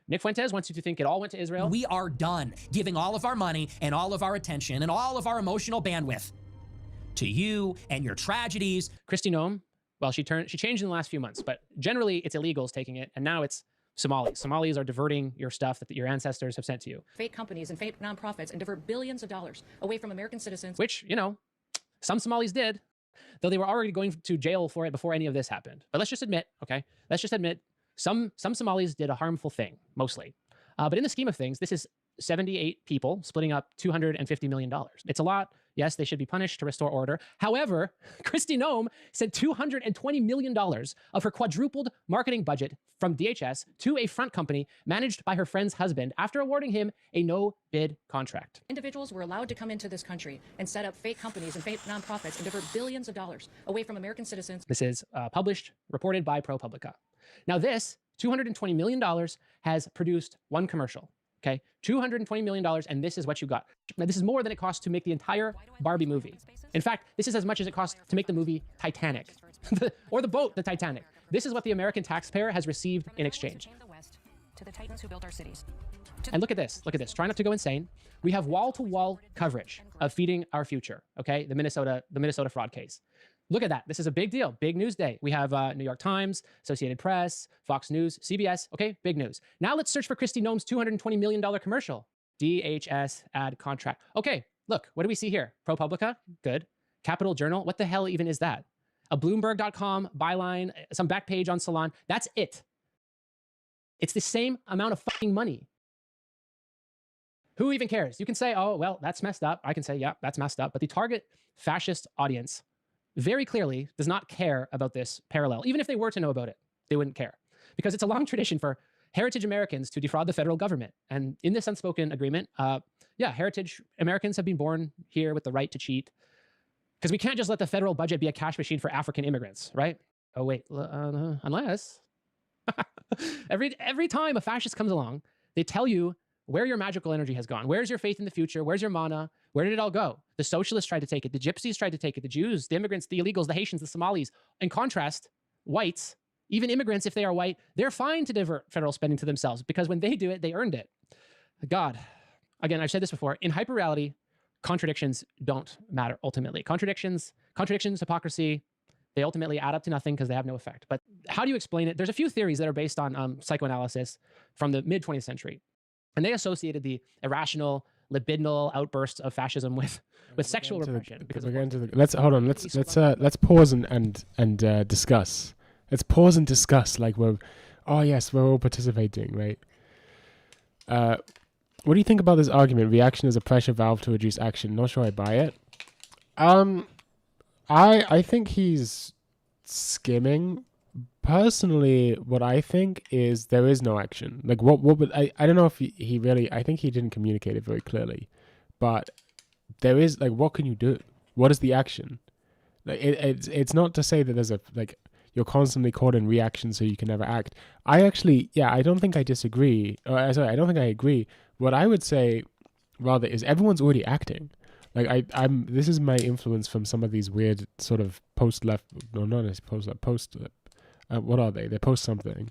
Nick Fuentes wants you to think it all went to Israel. We are done giving all of our money and all of our attention and all of our emotional bandwidth to you and your tragedies. Kristi Noem, well, she changed in the last few months, but generally it's illegals taking it, and now it's Somalis. Somalis are diverting your stuff that your ancestors have sent to you. Fake companies and fake nonprofits and divert billions of dollars away from American citizens. Which, you know, some Somalis did, though they were already going to jail for it before any of this happened. But let's just admit, okay? Let's just admit some Somalis did a harmful thing, mostly. But in the scheme of things, this is 78 people splitting up $250 million. It's a lot. Yes, they should be punished to restore order. However, Kristi Noem sent $220 million of her quadrupled marketing budget from DHS to a front company managed by her friend's husband after awarding him a no-bid contract. Individuals were allowed to come into this country and set up fake companies and fake nonprofits and divert billions of dollars away from American citizens. This is reported by ProPublica. Now this $220 million has produced one commercial. Okay, $220 million, and this is what you got. Now, this is more than it costs to make the entire Barbie movie. In fact, this is as much as it costs to make the movie Titanic, or the boat, the Titanic. This is what the American taxpayer has received in exchange. To the titans who built our cities. And look at this, try not to go insane. We have wall-to-wall coverage of feeding our future, okay? The Minnesota fraud case. Look at that. This is a big deal. Big news day. We have New York Times, Associated Press, Fox News, CBS. Okay, big news. Now let's search for Kristi Noem's $220 million commercial. DHS ad contract. Okay, look, what do we see here? ProPublica, good. Capital Journal, what the hell even is that? A Bloomberg.com byline, some back page on Salon. That's it. It's the same amount of fucking money. Who even cares? You can say, oh, well, that's messed up. I can say, yeah, that's messed up. But the target fascist audience very clearly does not care about this parallel. Even if they were to know about it, they wouldn't care. Because it's a long tradition for heritage Americans to defraud the federal government. And in this unspoken agreement, heritage Americans have been born here with the right to cheat. Because we can't just let the federal budget be a cash machine for African immigrants, right? Oh, wait, unless... every time a fascist comes along, they tell you where your magical energy has gone. Where's your faith in the future? Where's your mana? Where did it all go? The socialists tried to take it. The gypsies tried to take it. The Jews, the immigrants, the illegals, the Haitians, the Somalis. In contrast, whites, even immigrants, if they are white, they're fine to divert federal spending to themselves because when they do it, they earned it. God, again, I've said this before, in hyperreality, contradictions don't matter ultimately. Contradictions, hypocrisy, they ultimately add up to nothing because they have no effect. But how do you explain it? There's a few theories that are based on psychoanalysis from the mid-20th century. And they associated the irrational, libidinal outbursts of fascism with sexual repression. Let's hold on. Let's pause and discuss. Let's pause and discuss. Like we're all participating, right? What do you think about this argument? Reaction is a pressure valve to reduce action. Not sure I buy it. I think he's skimming. Personally, what I think is there is no action. Like what would I don't know if he really, I think he didn't communicate it very clearly, but there is like, what can you do? What is the action? Like it's not to say that there's you're constantly caught in reaction so you can never act. I don't think I disagree. I don't think I agree. What I would say rather is everyone's already acting. Like this is my influence from some of these weird sort of post-left, no, not as post-left, what are they? They're post something.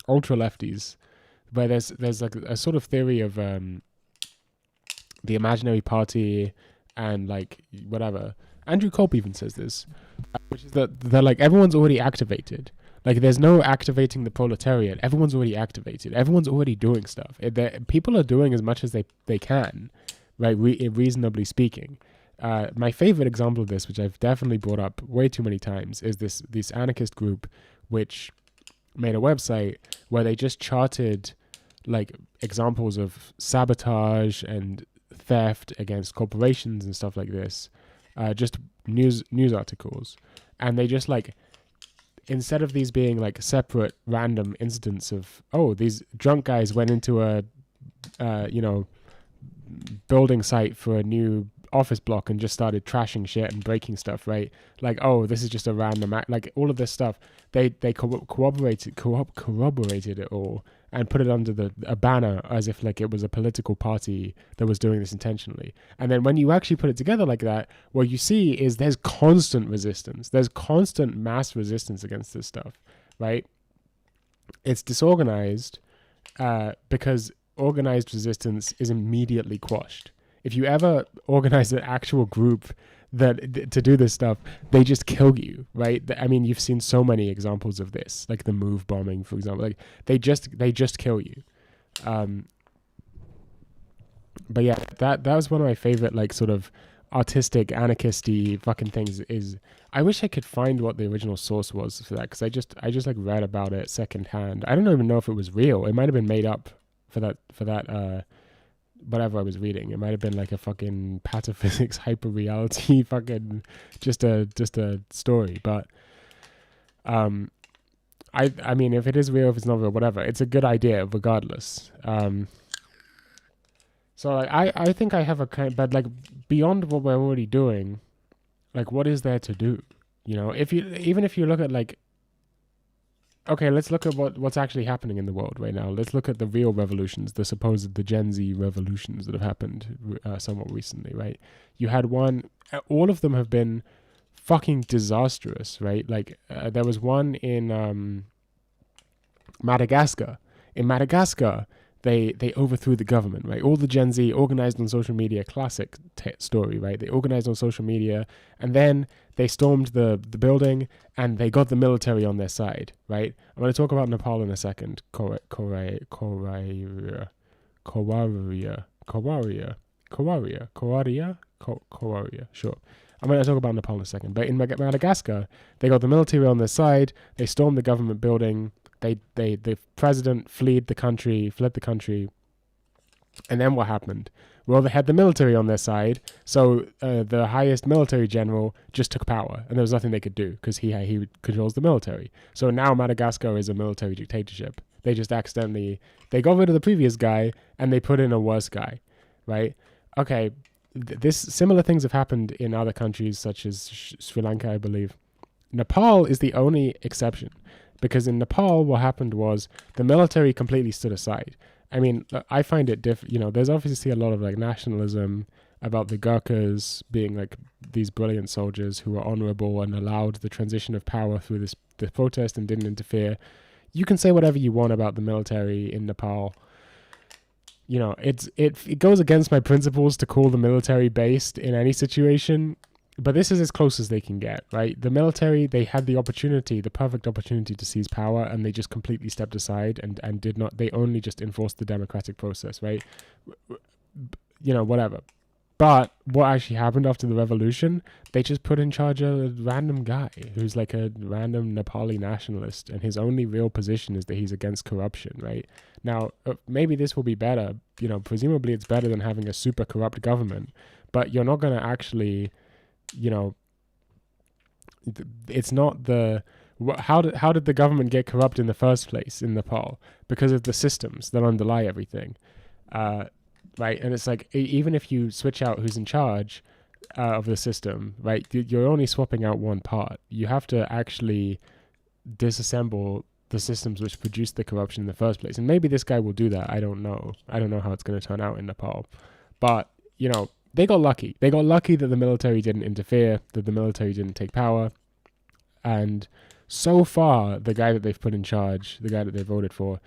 Ultra lefties. Where there's like a sort of theory of the imaginary party and like whatever. Andrew Culp even says this, which is that they're like, everyone's already activated. Like there's no activating the proletariat. Everyone's already activated. Everyone's already doing stuff. People are doing as much as they can, right? Reasonably speaking. My favorite example of this, which I've definitely brought up way too many times, is this anarchist group which made a website where they just charted like examples of sabotage and theft against corporations and stuff like this, just news articles, and they just like, instead of these being like separate random incidents of, oh, these drunk guys went into a building site for a new office block and just started trashing shit and breaking stuff, right? Like, oh, this is just a random act. Like all of this stuff, they corroborated it all and put it under a banner as if like it was a political party that was doing this intentionally. And then when you actually put it together like that, what you see is there's constant resistance. There's constant mass resistance against this stuff, right? It's disorganized because organized resistance is immediately quashed. If you ever organize an actual group to do this stuff, they just kill you, right? I mean, you've seen so many examples of this, like the Move bombing, for example. Like they just kill you. But yeah, that was one of my favorite, like sort of artistic, anarchisty fucking things. Is I wish I could find what the original source was for that, because I just like read about it secondhand. I don't even know if it was real. It might have been made up for that whatever I was reading. It might have been like a fucking pataphysics hyper reality fucking just a story. But I mean, if it is real, if it's not real, whatever, it's a good idea regardless. So like I think I have a kind, but like beyond what we're already doing, like what is there to do? You know, if you look at like, okay, let's look at what's actually happening in the world right now. Let's look at the real revolutions, the Gen Z revolutions that have happened somewhat recently, right? You had one, all of them have been fucking disastrous, right? Like there was one in Madagascar. In Madagascar, they overthrew the government, right? All the Gen Z organized on social media, classic story, right? They organized on social media, and then they stormed the building, and they got the military on their side, right? I'm going to talk about Nepal in a second. Kawaria, sure. I'm going to talk about Nepal in a second. But in Madagascar, they got the military on their side, they stormed the government building, the president fled the country, and then what happened? Well, they had the military on their side, so the highest military general just took power, and there was nothing they could do because he controls the military. So now Madagascar is a military dictatorship. They just accidentally, they got rid of the previous guy and they put in a worse guy, right? Okay, similar things have happened in other countries such as Sri Lanka, I believe. Nepal is the only exception. Because in Nepal, what happened was the military completely stood aside. I mean, I find it there's obviously a lot of like nationalism about the Gurkhas being like these brilliant soldiers who were honorable and allowed the transition of power through this protest and didn't interfere. You can say whatever you want about the military in Nepal. You know, it goes against my principles to call the military based in any situation. But this is as close as they can get, right? The military, they had the perfect opportunity to seize power, and they just completely stepped aside and did not, they only just enforced the democratic process, right? You know, whatever. But what actually happened after the revolution, they just put in charge a random guy who's like a random Nepali nationalist, and his only real position is that he's against corruption, right? Now, maybe this will be better, you know, presumably it's better than having a super corrupt government, but you're not going to actually... You know, it's not how did the government get corrupt in the first place in Nepal? Because of the systems that underlie everything, right? And it's like, even if you switch out who's in charge of the system, right, you're only swapping out one part. You have to actually disassemble the systems which produced the corruption in the first place. And maybe this guy will do that. I don't know how it's going to turn out in Nepal, but you know, they got lucky. They got lucky that the military didn't interfere, that the military didn't take power. And so far, the guy that they've put in charge, the guy that they voted for,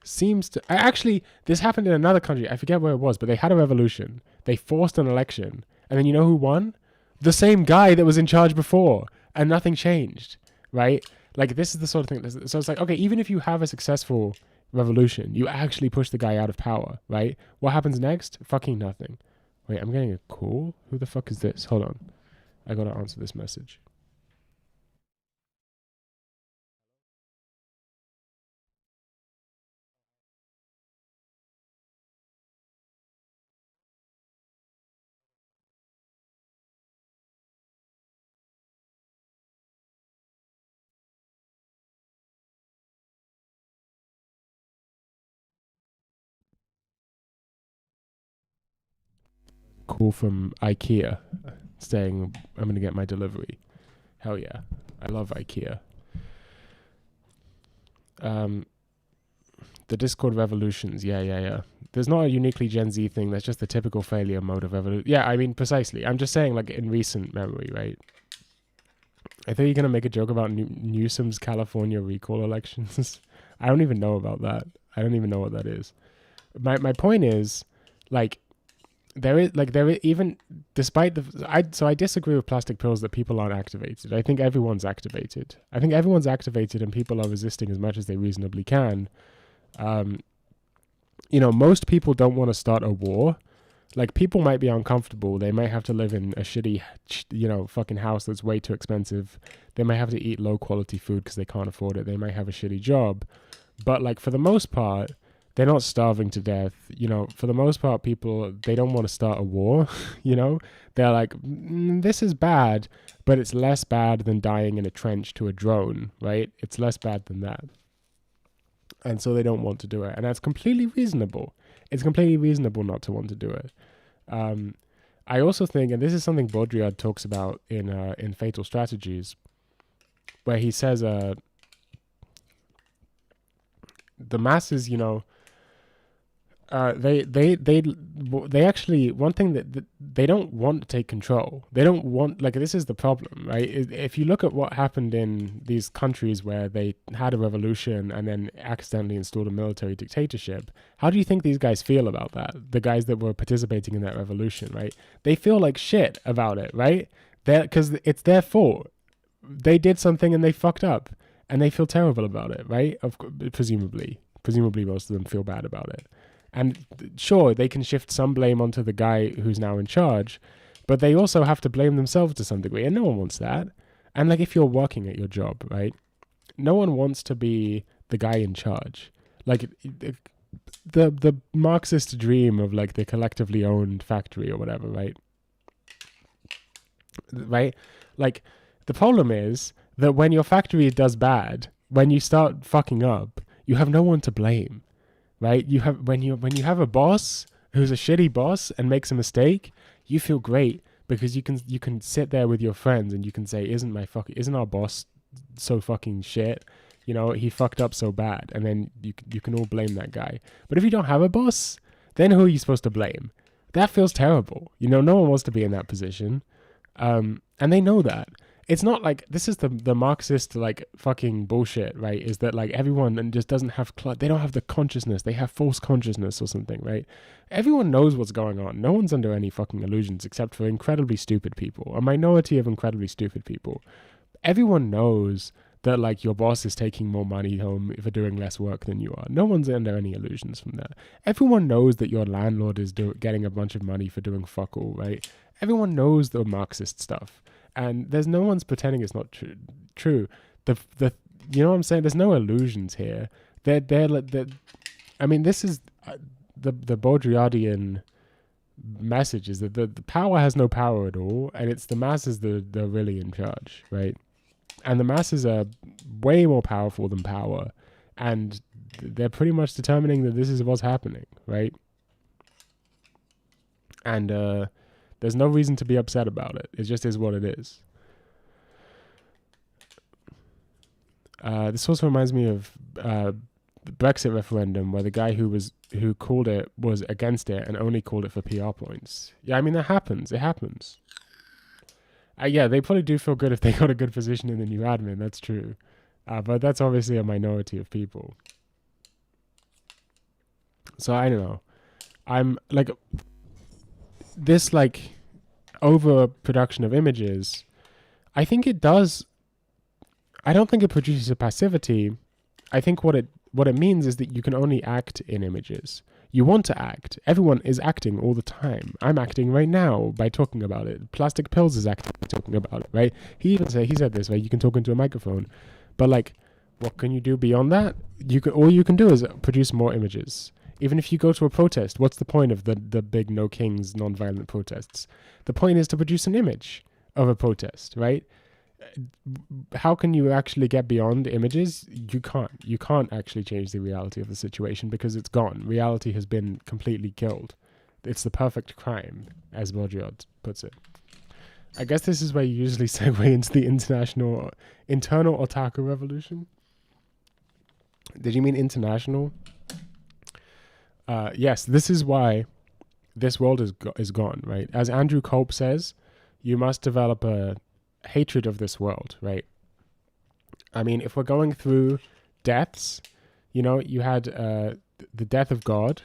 seems to... Actually, this happened in another country. I forget where it was, but they had a revolution. They forced an election. And then you know who won? The same guy that was in charge before. And nothing changed, right? Like, this is the sort of thing... So it's like, okay, even if you have a successful revolution, you actually push the guy out of power, right? What happens next? Fucking nothing. Wait, I'm getting a call? Who the fuck is this? Hold on. I gotta answer this message. Call from IKEA saying I'm going to get my delivery. Hell yeah. I love IKEA. The Discord revolutions. Yeah. There's not a uniquely Gen Z thing. That's just the typical failure mode of evolution. Yeah, I mean, precisely. I'm just saying, like, in recent memory, right? I thought you were going to make a joke about Newsom's California recall elections. I don't even know about that. I don't even know what that is. My point is, like, there is even despite I disagree with plastic pills that people aren't activated. I think everyone's activated. And people are resisting as much as they reasonably can. You know, most people don't want to start a war. Like, people might be uncomfortable. They might have to live in a shitty, you know, fucking house that's way too expensive. They might have to eat low quality food because they can't afford it. They might have a shitty job. But like, for the most part, they're not starving to death. You know, for the most part, people, they don't want to start a war. You know, they're like, this is bad, but it's less bad than dying in a trench to a drone, right? It's less bad than that. And so they don't want to do it. And that's completely reasonable. It's completely reasonable not to want to do it. I also think, and this is something Baudrillard talks about in Fatal Strategies, where he says the masses, you know, they actually, one thing that they don't want to take control. They don't want, like, this is the problem, right? If you look at what happened in these countries where they had a revolution and then accidentally installed a military dictatorship, how do you think these guys feel about that? The guys that were participating in that revolution, right? They feel like shit about it, right? Because it's their fault. They did something and they fucked up, and they feel terrible about it, right? Presumably most of them feel bad about it. And sure, they can shift some blame onto the guy who's now in charge, but they also have to blame themselves to some degree, and no one wants that. And like, if you're working at your job, right, no one wants to be the guy in charge. Like, the Marxist dream of like the collectively owned factory or whatever, right? Right? Like, the problem is that when your factory does bad, when you start fucking up, you have no one to blame. Right? You have, when you have a boss who's a shitty boss and makes a mistake, you feel great because you can sit there with your friends and you can say, isn't our boss so fucking shit? You know, he fucked up so bad, and then you can all blame that guy. But if you don't have a boss, then who are you supposed to blame? That feels terrible. You know, no one wants to be in that position, and they know that. It's not like, this is the Marxist like fucking bullshit, right? Is that like everyone just doesn't have, they don't have the consciousness, they have false consciousness or something, right? Everyone knows what's going on. No one's under any fucking illusions except for incredibly stupid people, a minority of incredibly stupid people. Everyone knows that like your boss is taking more money home for doing less work than you are. No one's under any illusions from that. Everyone knows that your landlord is getting a bunch of money for doing fuck all, right? Everyone knows the Marxist stuff. And there's no one's pretending it's not true. The you know what I'm saying? There's no illusions here. I mean, this is the Baudrillardian message is that the power has no power at all, and it's the masses that are really in charge, right? And the masses are way more powerful than power, and they're pretty much determining that this is what's happening, right? And there's no reason to be upset about it. It just is what it is. This also reminds me of the Brexit referendum, where the guy who called it was against it and only called it for PR points. Yeah, I mean, that happens. It happens. Yeah, they probably do feel good if they got a good position in the new admin. That's true. But that's obviously a minority of people. So I don't know. I'm like, this like overproduction of images, I think it does. I don't think it produces a passivity. I think what it means is that you can only act in images. You want to act. Everyone is acting all the time. I'm acting right now by talking about it. Plastic Pills is acting by talking about it, right? He said this, right? You can talk into a microphone, but like, what can you do beyond that? All you can do is produce more images. Even if you go to a protest, what's the point of the big No Kings non-violent protests? The point is to produce an image of a protest, right? How can you actually get beyond images? You can't. You can't actually change the reality of the situation because it's gone. Reality has been completely killed. It's the perfect crime, as Baudrillard puts it. I guess this is where you usually segue into the internal otaku revolution. Did you mean international? Yes, this is why this world is gone, right? As Andrew Culp says, you must develop a hatred of this world, right? I mean, if we're going through deaths, you know, you had the death of God,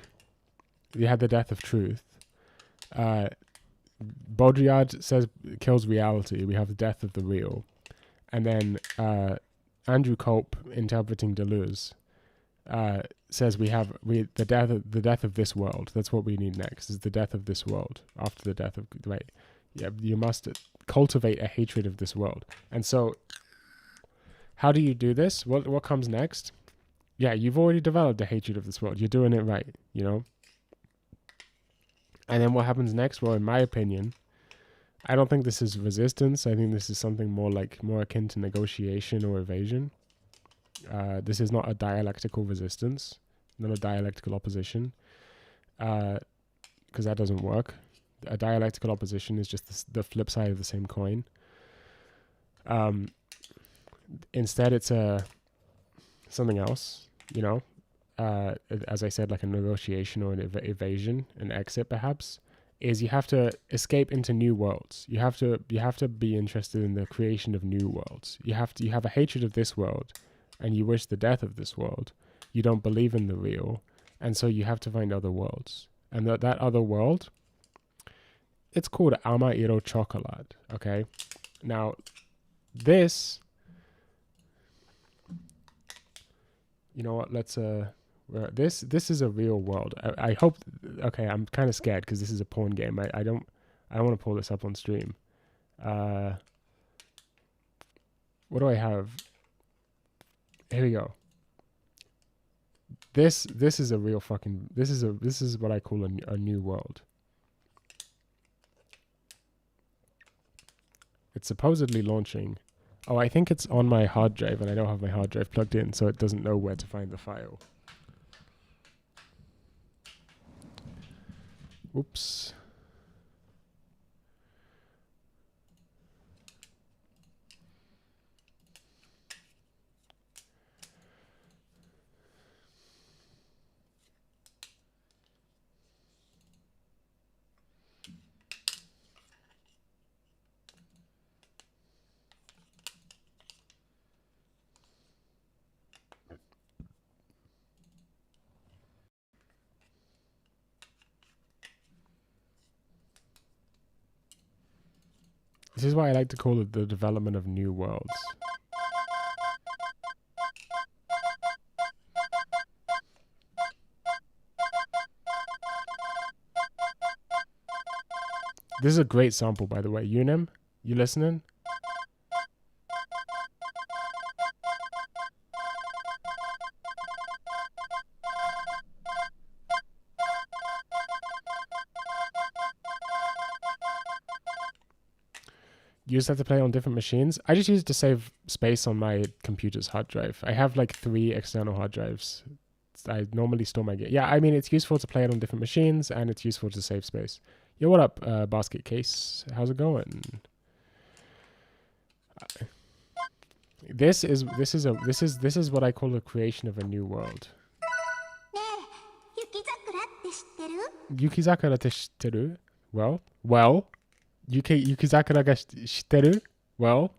you had the death of truth. Baudrillard says kills reality. We have the death of the real. And then Andrew Culp, interpreting Deleuze, says we have the death of this world. That's what we need next, is the death of this world. After the death of, right? Yeah, you must cultivate a hatred of this world. And so how do you do this? What comes next Yeah, you've already developed a hatred of this world. You're doing it right, you know? And then what happens next? Well, in my opinion, I don't think this is resistance. I think this is something more akin to negotiation or evasion. This is not a dialectical resistance, not a dialectical opposition, because that doesn't work. A dialectical opposition is just the flip side of the same coin. Instead, it's something else, you know. As I said, like a negotiation or an evasion, an exit perhaps, is you have to escape into new worlds. You have to be interested in the creation of new worlds. You have a hatred of this world, and you wish the death of this world. You don't believe in the real, and so you have to find other worlds. And that other world, it's called Amairo Chocolate. Okay, now this, you know what? Let's this is a real world. I hope. Okay, I'm kind of scared because this is a porn game. I don't want to pull this up on stream. What do I have? Here we go. This is a real fucking. This is what I call a new world. It's supposedly launching. Oh, I think it's on my hard drive, and I don't have my hard drive plugged in, so it doesn't know where to find the file. Oops. This is why I like to call it the development of new worlds. This is a great sample, by the way. Unim, you listening? You just have to play on different machines. I just use it to save space on my computer's hard drive. I have like 3 external hard drives. I normally store my game. Yeah, I mean, it's useful to play it on different machines, and it's useful to save space. Yo, what up, Basket Case? How's it going? This is what I call the creation of a new world. Yukizakura te shitteru? Well. Yukizakura ga shitteru? Well.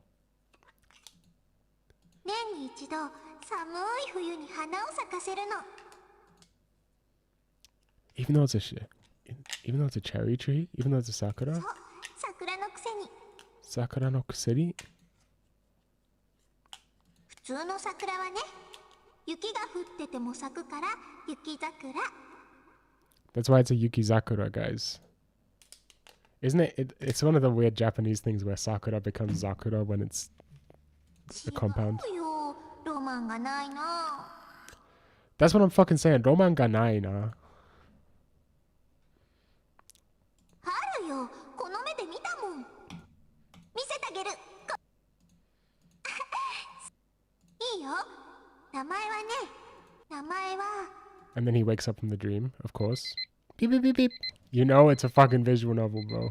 Even though it's a cherry tree, even though it's a sakura. Sakura no kuseri. That's why it's a yukizakura, guys. Isn't it? It's one of the weird Japanese things where sakura becomes zakura when it's a compound. That's what I'm fucking saying. Roman ga nai na. And then he wakes up from the dream, of course. Beep, beep, beep, beep. You know it's a fucking visual novel, bro.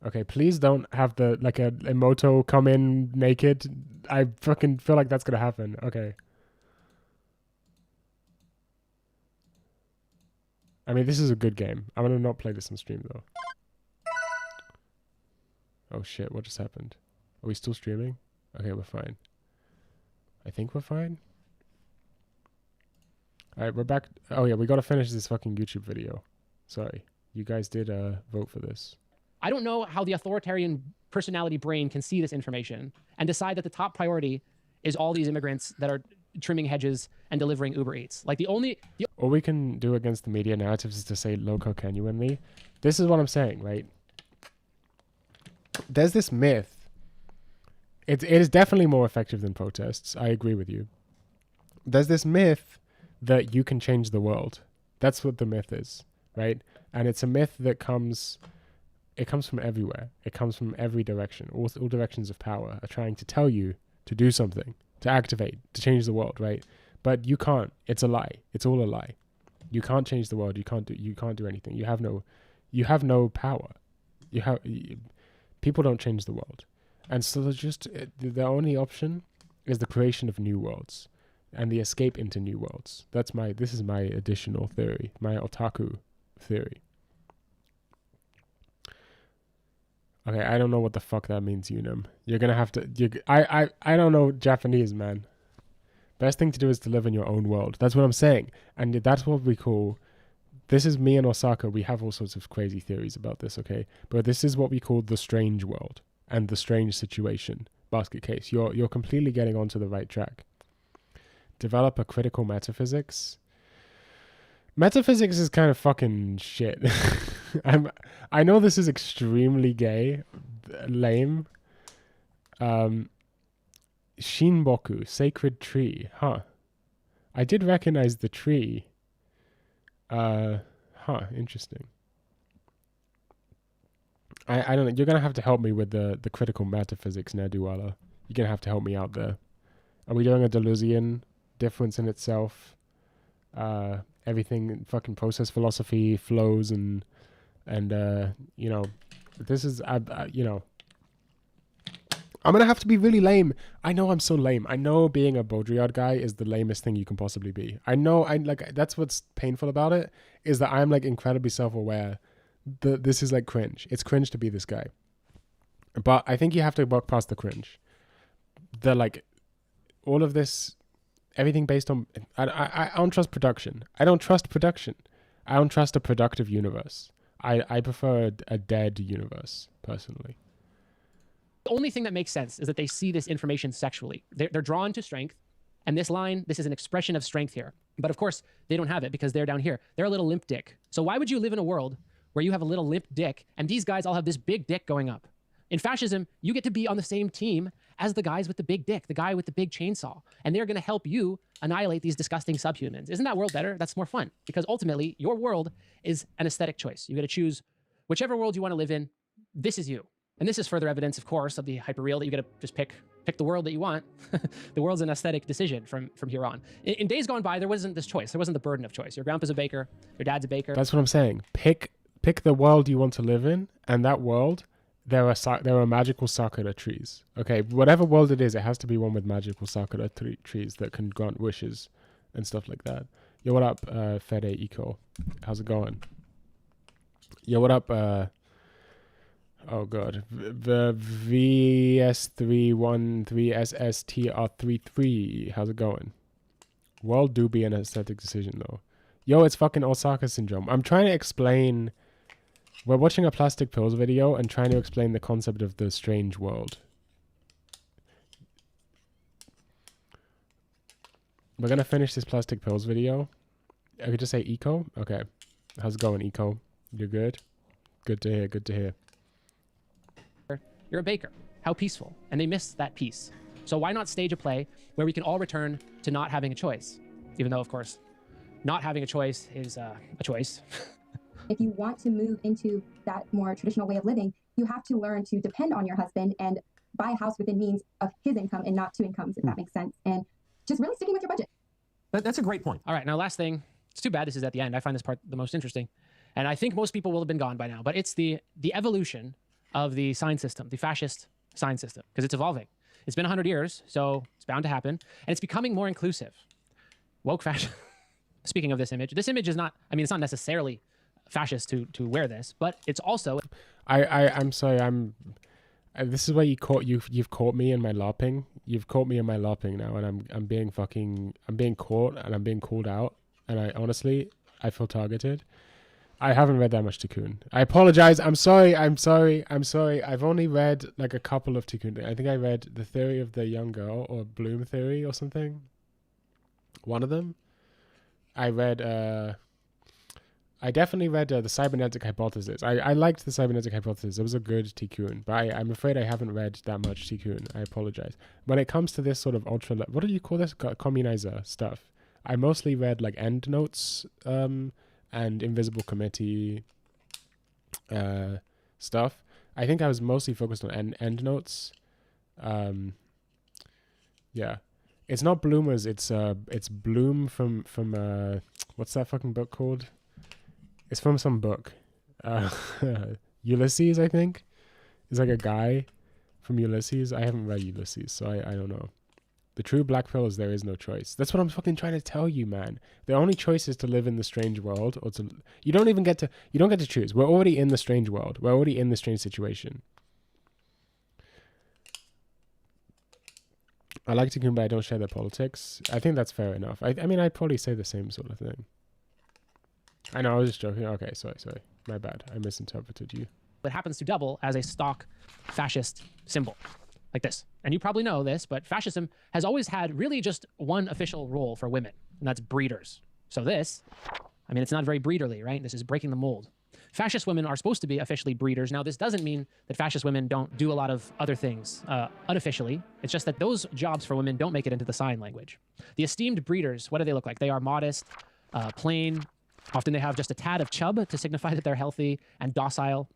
Okay, please don't have a Emoto come in naked. I fucking feel like that's gonna happen. Okay. I mean, this is a good game. I'm gonna not play this on stream, though. Oh shit, what just happened? Are we still streaming? Okay, we're fine. I think we're fine. Alright, we're back. Oh yeah, we gotta finish this fucking YouTube video. Sorry. You guys did vote for this. I don't know how the authoritarian personality brain can see this information and decide that the top priority is all these immigrants that are trimming hedges and delivering Uber Eats. Like all we can do against the media narratives is to say loco genuinely. This is what I'm saying, right? There's this myth It is definitely more effective than protests. I agree with you. There's this myth that you can change the world. That's what the myth is, right? And it's a myth that comes from everywhere. It comes from every direction. All directions of power are trying to tell you to do something, to activate, to change the world, right? But you can't. It's a lie. It's all a lie. You can't change the world. You can't do anything. You have no power. People don't change the world. And so the only option is the creation of new worlds and the escape into new worlds. This is my additional theory, my otaku theory. Okay, I don't know what the fuck that means, Unum. You're gonna have to. I don't know Japanese, man. Best thing to do is to live in your own world. That's what I'm saying, and that's what we call. This is me and Osaka. We have all sorts of crazy theories about this, okay? But this is what we call the strange world and the strange situation. Basket case. You're completely getting onto the right track. Develop a critical metaphysics. Metaphysics is kind of fucking shit. I know this is extremely gay, lame. Shinboku, sacred tree. Huh. I did recognize the tree. Interesting. I don't know. You're going to have to help me with the critical metaphysics, Neduala. You're going to have to help me out there. Are we doing a Deleuzian difference in itself? Everything, fucking process philosophy, flows, and you know, this is, you know, I'm going to have to be really lame. I know I'm so lame. I know being a Baudrillard guy is the lamest thing you can possibly be. I know, that's what's painful about it, is that I'm like incredibly self-aware that this is like cringe. It's cringe to be this guy. But I think you have to walk past the cringe. All of this, everything based on, I don't trust production. I don't trust production. I don't trust a productive universe. I prefer a dead universe, personally. The only thing that makes sense is that they see this information sexually. They're drawn to strength, and this is an expression of strength here. But of course, they don't have it because they're down here. They're a little limp dick. So why would you live in a world where you have a little limp dick, and these guys all have this big dick going up? In fascism, you get to be on the same team as the guys with the big dick, the guy with the big chainsaw, and they're going to help you annihilate these disgusting subhumans. Isn't that world better? That's more fun, because ultimately, your world is an aesthetic choice. You got to choose whichever world you want to live in. This is you. And this is further evidence, of course, of the hyperreal, that you got to just pick the world that you want. The world's an aesthetic decision from here on. In days gone by, there wasn't this choice. There wasn't the burden of choice. Your grandpa's a baker. Your dad's a baker. That's what I'm saying. Pick the world you want to live in, and that world, there are magical sakura trees. Okay, whatever world it is, it has to be one with magical sakura trees that can grant wishes and stuff like that. Yo, what up, Fede Eco? How's it going? Yo, what up, oh god, the VS313SSTR33. How's it going? World do be an aesthetic decision though. Yo, it's fucking Osaka syndrome. I'm trying to explain. We're watching a Plastic Pills video and trying to explain the concept of the strange world. We're gonna finish this Plastic Pills video. I could just say Eco. Okay, how's it going, Eco? You're good. Good to hear. Good to hear. You're a baker. How peaceful. And they miss that peace. So why not stage a play where we can all return to not having a choice? Even though, of course, not having a choice is a choice. If you want to move into that more traditional way of living, you have to learn to depend on your husband and buy a house within means of his income and not two incomes, if that makes sense. And just really sticking with your budget. That's a great point. All right, now last thing. It's too bad this is at the end. I find this part the most interesting. And I think most people will have been gone by now. But it's the evolution of the sign system, the fascist sign system, because it's evolving. It's been 100 years, so it's bound to happen. And it's becoming more inclusive. Woke fashion. Speaking of this image is not, I mean, it's not necessarily fascist to wear this, but it's also... I'm sorry, this is where you've caught me in my LARPing. You've caught me in my LARPing now, and I'm being caught, and I'm being called out, and I feel targeted. I haven't read that much Tikkun. I apologize. I'm sorry. I've only read like a couple of Tikkun. I think I read The Theory of the Young Girl or Bloom Theory or something. One of them. I read I definitely read the cybernetic hypothesis. I liked the cybernetic hypothesis. It was a good tikkun, but I'm afraid I haven't read that much tikkun. I apologize. When it comes to this sort of what do you call this? Communizer stuff. I mostly read like endnotes and Invisible Committee stuff. I think I was mostly focused on endnotes. Yeah. It's not Bloomers, it's Bloom from what's that fucking book called? It's from some book. Ulysses, I think. It's like a guy from Ulysses. I haven't read Ulysses, so I don't know. The true black pill is there is no choice. That's what I'm fucking trying to tell you, man. The only choice is to live in the strange world, or to you don't get to choose. We're already in the strange world. We're already in the strange situation. I like to but I don't share their politics. I think that's fair enough. I mean, I'd probably say the same sort of thing. I know, I was just joking. Okay, sorry. My bad. I misinterpreted you. It happens to double as a stock fascist symbol, like this. And you probably know this, but fascism has always had really just one official role for women, and that's breeders. So this, I mean, it's not very breederly, right? This is breaking the mold. Fascist women are supposed to be officially breeders. Now, this doesn't mean that fascist women don't do a lot of other things unofficially. It's just that those jobs for women don't make it into the sign language. The esteemed breeders, what do they look like? They are modest, plain. Often they have just a tad of chub to signify that they're healthy and docile.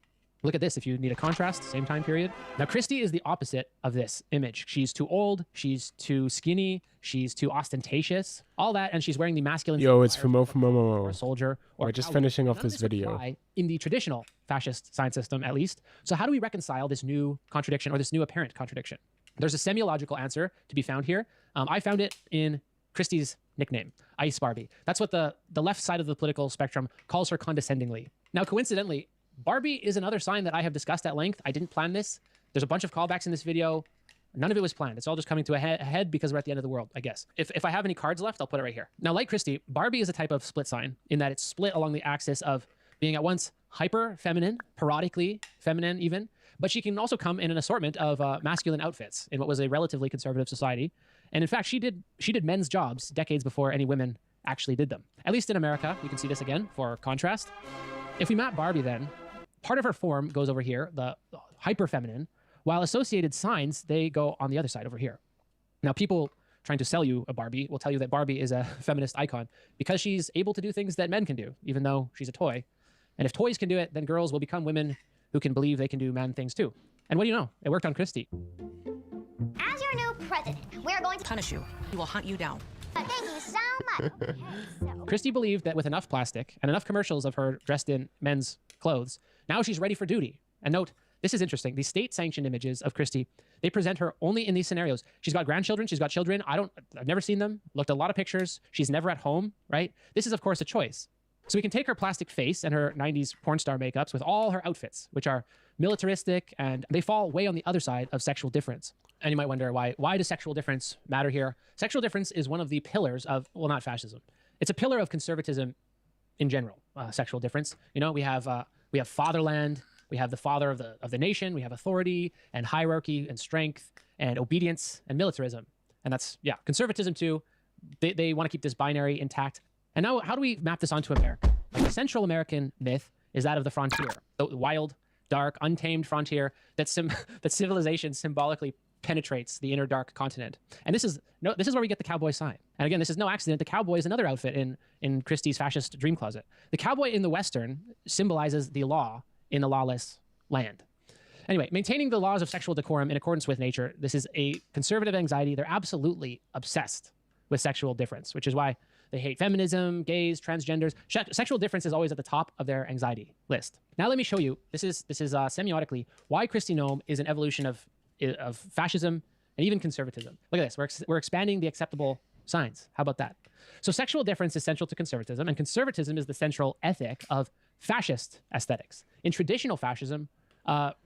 Look at this if you need a contrast, same time period. Now, Christy is the opposite of this image. She's too old, she's too skinny, she's too ostentatious, all that, and she's wearing the masculine... Yo, it's from or a soldier. Or we're just finishing off this video. In the traditional fascist sign system, at least. So how do we reconcile this new contradiction, or this new apparent contradiction? There's a semiological answer to be found here. I found it in Christie's nickname, Ice Barbie. That's what the left side of the political spectrum calls her condescendingly. Now, coincidentally, Barbie is another sign that I have discussed at length. I didn't plan this. There's a bunch of callbacks in this video. None of it was planned. It's all just coming to a head because we're at the end of the world, I guess. If I have any cards left, I'll put it right here. Now, like Christy, Barbie is a type of split sign in that it's split along the axis of being at once hyper feminine, parotically feminine even, but she can also come in an assortment of masculine outfits in what was a relatively conservative society. And in fact, she did men's jobs decades before any women actually did them. At least in America, you can see this again for contrast. If we map Barbie then, part of her form goes over here, the hyper feminine, while associated signs, they go on the other side over here. Now, people trying to sell you a Barbie will tell you that Barbie is a feminist icon because she's able to do things that men can do, even though she's a toy. And if toys can do it, then girls will become women who can believe they can do man things too. And what do you know? It worked on Christy. As your new president, we're going to punish you. We will hunt you down. Thank you so much. Christy believed that with enough plastic and enough commercials of her dressed in men's clothes, now she's ready for duty. And note, this is interesting. These state-sanctioned images of Christy, they present her only in these scenarios. She's got grandchildren, she's got children. I've never seen them, looked at a lot of pictures. She's never at home, right? This is, of course, a choice. So we can take her plastic face and her 90s porn star makeups with all her outfits, which are militaristic, and they fall way on the other side of sexual difference. And you might wonder, why does sexual difference matter here? Sexual difference is one of the pillars of, well, not fascism. It's a pillar of conservatism in general, sexual difference. You know, we have fatherland, we have the father of the nation, we have authority and hierarchy and strength and obedience and militarism. And that's, yeah, conservatism too. They want to keep this binary intact. And now, how do we map this onto America? Like the Central American myth is that of the frontier, the wild, dark, untamed frontier that civilization symbolically penetrates the inner dark continent. And this is where we get the cowboy sign. And again, this is no accident. The cowboy is another outfit in Christie's fascist dream closet. The cowboy in the Western symbolizes the law in a lawless land. Anyway, maintaining the laws of sexual decorum in accordance with nature, this is a conservative anxiety. They're absolutely obsessed with sexual difference, which is why they hate feminism, gays, transgenders. Sexual difference is always at the top of their anxiety list. Now let me show you, this is semiotically, why Christy Nome is an evolution of fascism and even conservatism. Look at this, we're expanding the acceptable signs. How about that? So sexual difference is central to conservatism, and conservatism is the central ethic of fascist aesthetics. In traditional fascism,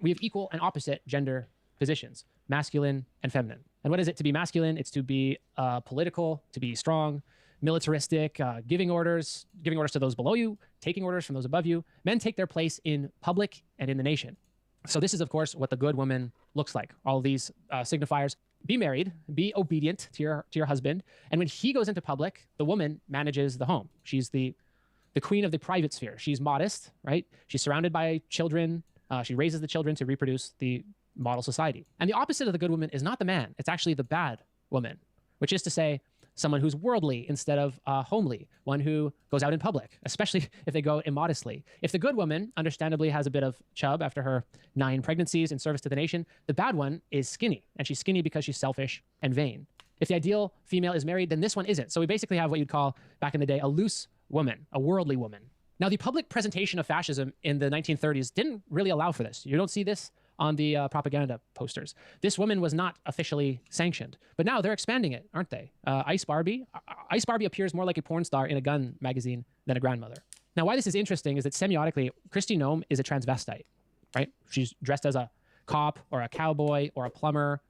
we have equal and opposite gender positions, masculine and feminine. And what is it to be masculine? It's to be political, to be strong, militaristic, giving orders to those below you, taking orders from those above you. Men take their place in public and in the nation. So this is, of course, what the good woman looks like. All of these signifiers. Be married, be obedient to your husband. And when he goes into public, the woman manages the home. She's the the queen of the private sphere. She's modest, right? She's surrounded by children. She raises the children to reproduce the model society. And the opposite of the good woman is not the man. It's actually the bad woman, which is to say someone who's worldly instead of homely, one who goes out in public, especially if they go immodestly. If the good woman, understandably, has a bit of chub after her 9 pregnancies in service to the nation, the bad one is skinny, and she's skinny because she's selfish and vain. If the ideal female is married, then this one isn't. So we basically have what you'd call, back in the day, a loose woman, a worldly woman. Now, the public presentation of fascism in the 1930s didn't really allow for this. You don't see this on the propaganda posters. This woman was not officially sanctioned, but now they're expanding it, aren't they? Ice Barbie appears more like a porn star in a gun magazine than a grandmother. Now, why this is interesting is that semiotically, Kristi Noem is a transvestite, right? She's dressed as a cop or a cowboy or a plumber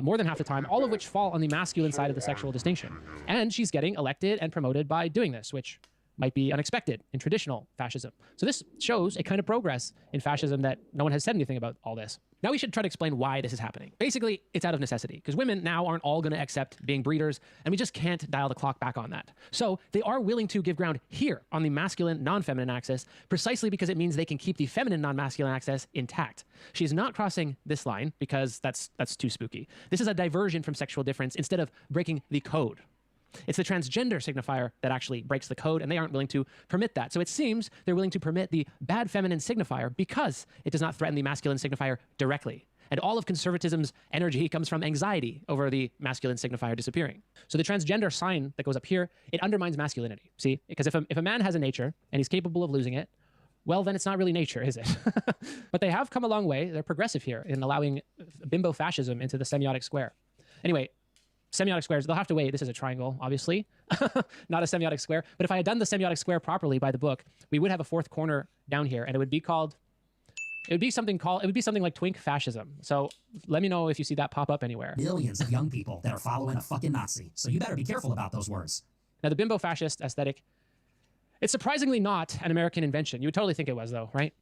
more than half the time, all of which fall on the masculine side of the sexual distinction. And she's getting elected and promoted by doing this, which might be unexpected in traditional fascism. So this shows a kind of progress in fascism that no one has said anything about all this. Now we should try to explain why this is happening. Basically, it's out of necessity, because women now aren't all going to accept being breeders, and we just can't dial the clock back on that. So they are willing to give ground here on the masculine, non-feminine axis, precisely because it means they can keep the feminine, non-masculine axis intact. She's not crossing this line because that's too spooky. This is a diversion from sexual difference instead of breaking the code. It's the transgender signifier that actually breaks the code, and they aren't willing to permit that. So it seems they're willing to permit the bad feminine signifier because it does not threaten the masculine signifier directly. And all of conservatism's energy comes from anxiety over the masculine signifier disappearing. So the transgender sign that goes up here, it undermines masculinity. See? Because if a man has a nature and he's capable of losing it, well, then it's not really nature, is it? But they have come a long way. They're progressive here in allowing bimbo fascism into the semiotic square. Anyway, semiotic squares, they'll have to wait. This is a triangle, obviously, not a semiotic square. But if I had done the semiotic square properly by the book, we would have a fourth corner down here, and it would be something like twink fascism. So let me know if you see that pop up anywhere. Millions of young people that are following a fucking Nazi. So you better be careful about those words. Now, the bimbo fascist aesthetic, it's surprisingly not an American invention. You would totally think it was, though, right?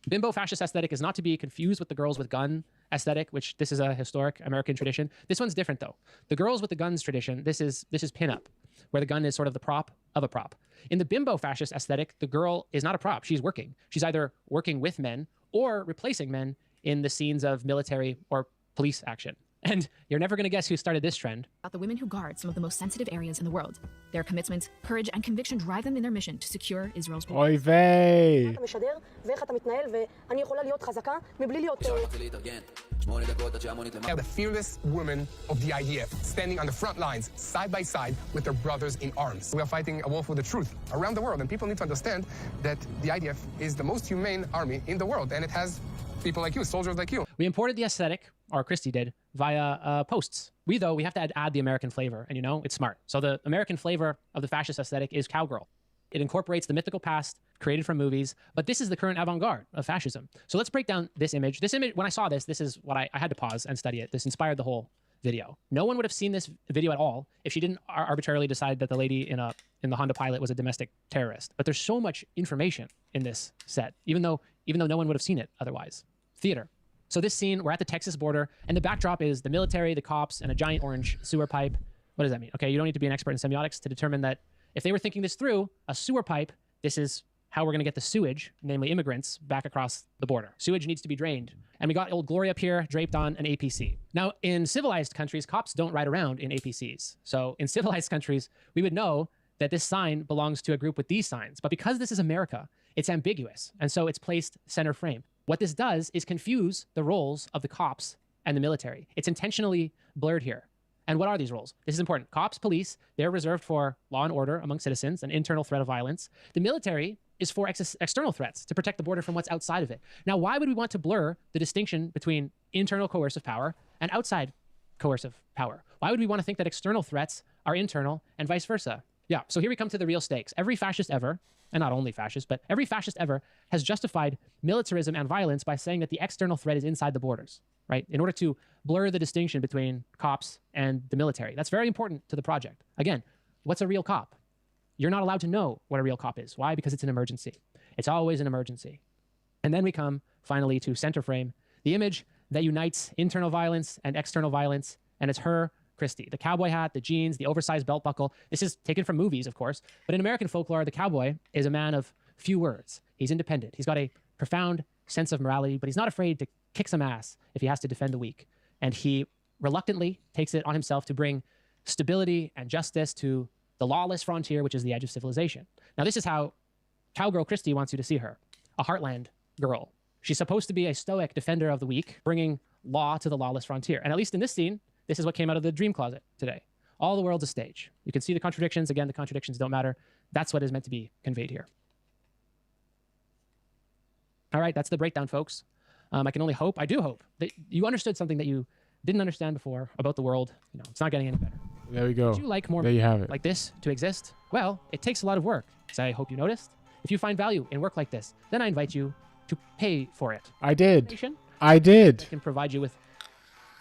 Bimbo fascist aesthetic is not to be confused with the girls with gun aesthetic, which this is a historic American tradition. This one's different, though. The girls with the guns tradition, this is pinup, where the gun is sort of the prop of a prop. In the bimbo fascist aesthetic, the girl is not a prop. She's working. She's either working with men or replacing men in the scenes of military or police action. And you're never going to guess who started this trend. About the women who guard some of the most sensitive areas in the world. Their commitment, courage, and conviction drive them in their mission to secure Israel's border. Oy vey! They are the fearless women of the IDF, standing on the front lines, side by side with their brothers in arms. We are fighting a war for the truth around the world, and people need to understand that the IDF is the most humane army in the world, and it has people like you, soldiers like you. We imported the aesthetic, or Kristi did, via posts. We have to add the American flavor, and it's smart. So the American flavor of the fascist aesthetic is cowgirl. It incorporates the mythical past created from movies, but this is the current avant-garde of fascism. So let's break down this image. This image, when I saw this is what I had to pause and study it. This inspired the whole video. No one would have seen this video at all if she didn't arbitrarily decide that the lady in the Honda Pilot was a domestic terrorist. But there's so much information in this set, even though no one would have seen it otherwise. Theater. So this scene, we're at the Texas border, and the backdrop is the military, the cops, and a giant orange sewer pipe. What does that mean? Okay, you don't need to be an expert in semiotics to determine that if they were thinking this through, a sewer pipe, this is how we're going to get the sewage, namely immigrants, back across the border. Sewage needs to be drained. And we got Old Glory up here draped on an APC. Now, in civilized countries, cops don't ride around in APCs. So in civilized countries, we would know that this sign belongs to a group with these signs. But because this is America, it's ambiguous. And so it's placed center frame. What this does is confuse the roles of the cops and the military. It's intentionally blurred here. And what are these roles? This is important. Cops, police, they're reserved for law and order among citizens, an internal threat of violence. The military is for external threats to protect the border from what's outside of it. Now, why would we want to blur the distinction between internal coercive power and outside coercive power? Why would we want to think that external threats are internal and vice versa? Yeah, so here we come to the real stakes. Every fascist ever, and not only fascist, but every fascist ever has justified militarism and violence by saying that the external threat is inside the borders, right? In order to blur the distinction between cops and the military. That's very important to the project. Again, what's a real cop? You're not allowed to know what a real cop is. Why? Because it's an emergency. It's always an emergency. And then we come, finally, to center frame, the image that unites internal violence and external violence, and it's her Christie. The cowboy hat, the jeans, the oversized belt buckle. This is taken from movies, of course. But in American folklore, the cowboy is a man of few words. He's independent. He's got a profound sense of morality, but he's not afraid to kick some ass if he has to defend the weak. And he reluctantly takes it on himself to bring stability and justice to the lawless frontier, which is the edge of civilization. Now, this is how Cowgirl Christie wants you to see her, a heartland girl. She's supposed to be a stoic defender of the weak, bringing law to the lawless frontier. And at least in this scene, this is what came out of the dream closet today. All the world's a stage. You can see the contradictions. Again, the contradictions don't matter. That's what is meant to be conveyed here. All right, that's the breakdown, folks. I can only hope, I do hope, that you understood something that you didn't understand before about the world. You know, it's not getting any better. There we go. Would you like more there you have it. like this to exist? Well, it takes a lot of work, as I hope you noticed. If you find value in work like this, then I invite you to pay for it. I did. I did. I can provide you with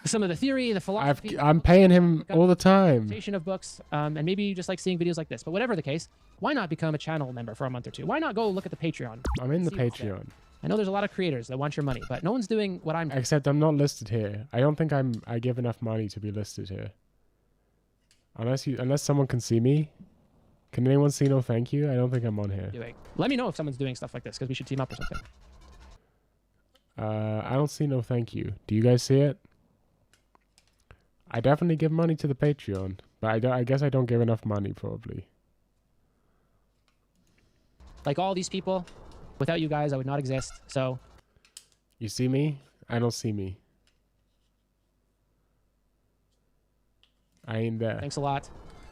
some of the theory, the philosophy. I'm paying him all the time. Of books, and maybe you just like seeing videos like this. But whatever the case, why not become a channel member for a month or two? Why not go look at the Patreon? I'm in the Patreon. I know there's a lot of creators that want your money, but no one's doing what I'm doing. Except I'm not listed here. I don't think I give enough money to be listed here. Unless someone can see me. Can anyone see no thank you? I don't think I'm on here. Let me know if someone's doing stuff like this, because we should team up or something. I don't see no thank you. Do you guys see it? I definitely give money to the Patreon, but I guess I don't give enough money, probably. Like all these people, without you guys, I would not exist. So, you see me? I don't see me. I ain't there. Thanks a lot.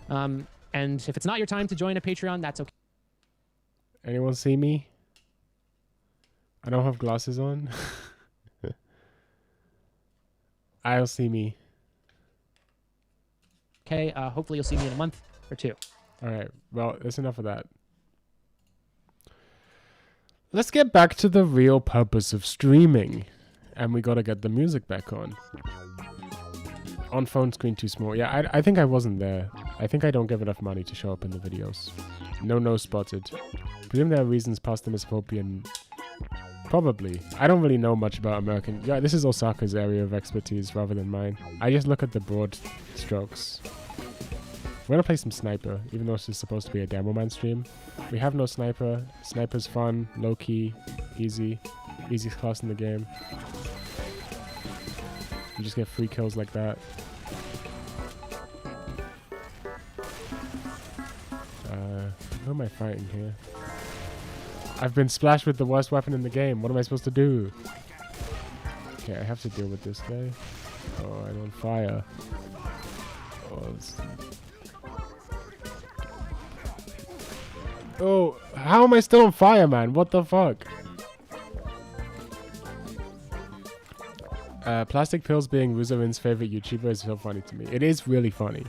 And if it's not your time to join a Patreon, that's okay. Anyone see me? I don't have glasses on. I'll see me. Okay, hopefully you'll see me in a month or two. All right, well, that's enough of that. Let's get back to the real purpose of streaming. And we gotta get the music back on. On phone screen too small. Yeah, I think I wasn't there. I think I don't give enough money to show up in the videos. No spotted. Presume there are reasons past the Mesopotamian. Probably. I don't really know much about American. Yeah, this is Osaka's area of expertise rather than mine. I just look at the broad strokes. We're gonna play some Sniper, even though this is supposed to be a demo man stream. We have no Sniper. Sniper's fun, low key, easy. Easiest class in the game. You just get free kills like that. Who am I fighting here? I've been splashed with the worst weapon in the game. What am I supposed to do? Okay, I have to deal with this guy. Oh, I'm on fire. Oh, how am I still on fire, man? What the fuck? Plastic Pills being Ruzarin's favorite YouTuber is so funny to me. It is really funny.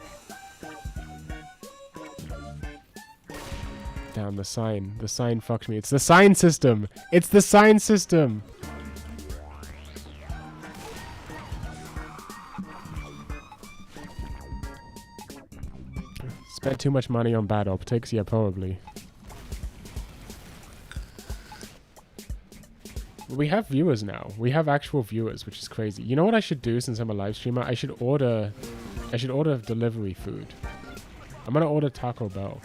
Damn, the sign. The sign fucked me. It's the sign system. It's the sign system. Spent too much money on bad optics? Yeah, probably. We have viewers now. We have actual viewers, which is crazy. You know what I should do since I'm a live streamer? I should order delivery food. I'm gonna order Taco Bell.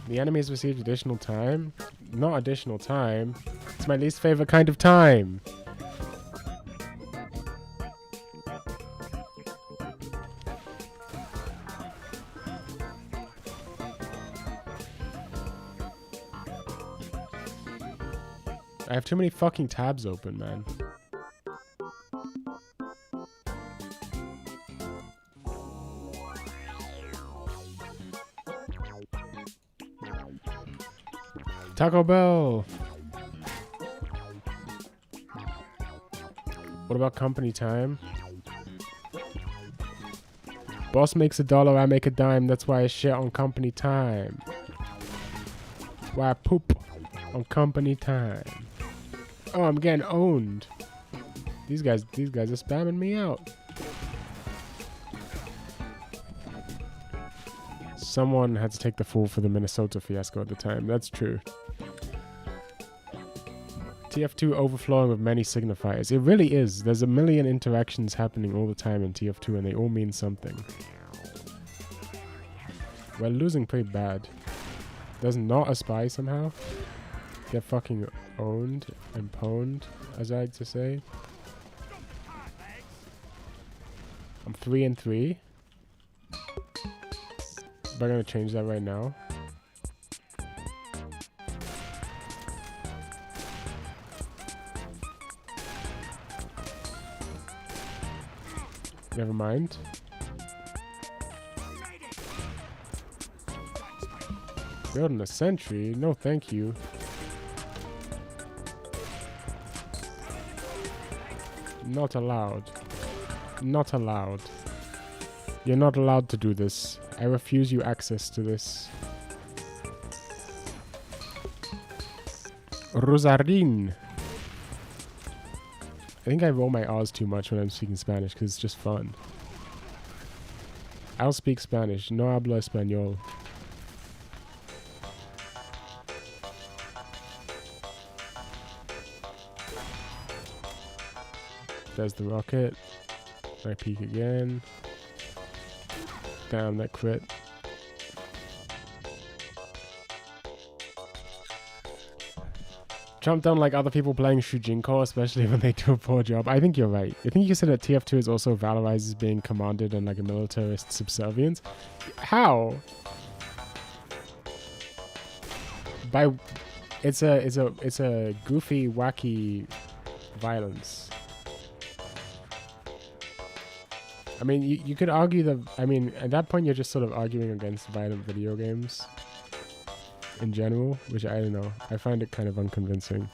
The enemy has received additional time. Not additional time. It's my least favorite kind of time. I have too many fucking tabs open, man. Taco Bell. What about company time? Boss makes $1, I make a dime. That's why I shit on company time. That's why I poop on company time. Oh, I'm getting owned. These guys are spamming me out. Someone had to take the fall for the Minnesota fiasco at the time. That's true. TF2 overflowing with many signifiers. It really is. There's a million interactions happening all the time in TF2 and they all mean something. We're losing pretty bad. There's not a spy somehow. Get fucking owned and pwned, as I like to say. I'm 3-3. But I'm gonna change that right now. Never mind. Building a sentry? No, thank you. Not allowed. Not allowed. You're not allowed to do this. I refuse you access to this. Rosarin. I think I roll my R's too much when I'm speaking Spanish because it's just fun. I'll speak Spanish. No hablo español. There's the rocket. I peek again. Damn, that crit. Trump don't like other people playing Shujinko, especially when they do a poor job. I think you're right. I think you said that TF2 is also valorizes being commanded and like a militarist subservience. How? By it's a goofy, wacky violence. I mean, you could argue that. I mean, at that point, you're just sort of arguing against violent video games in general, which I don't know. I find it kind of unconvincing.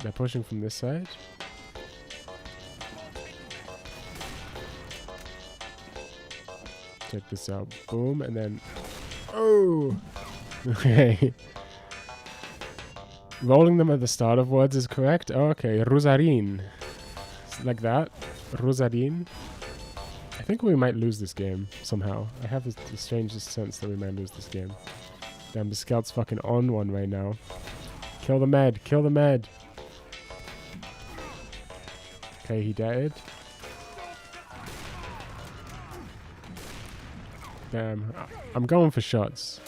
They're pushing from this side. Check this out. Boom, and then... Oh! Okay. Rolling them at the start of words is correct. Oh, okay. Rosarin. Like that. Rosarin. I think we might lose this game somehow. I have the strangest sense that we might lose this game. Damn, the scout's fucking on one right now. Kill the med. Kill the med. Okay, he died. Damn. I'm going for shots.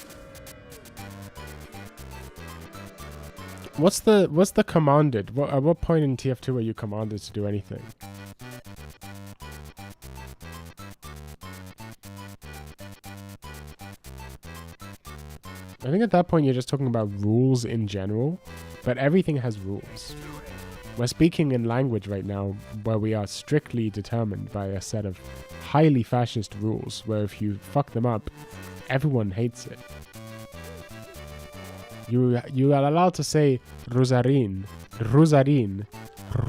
What's the commanded? At what point in TF2 are you commanded to do anything? I think at that point you're just talking about rules in general, but everything has rules. We're speaking in language right now where we are strictly determined by a set of highly fascist rules where if you fuck them up, everyone hates it. You are allowed to say Rosarin, Rosarin,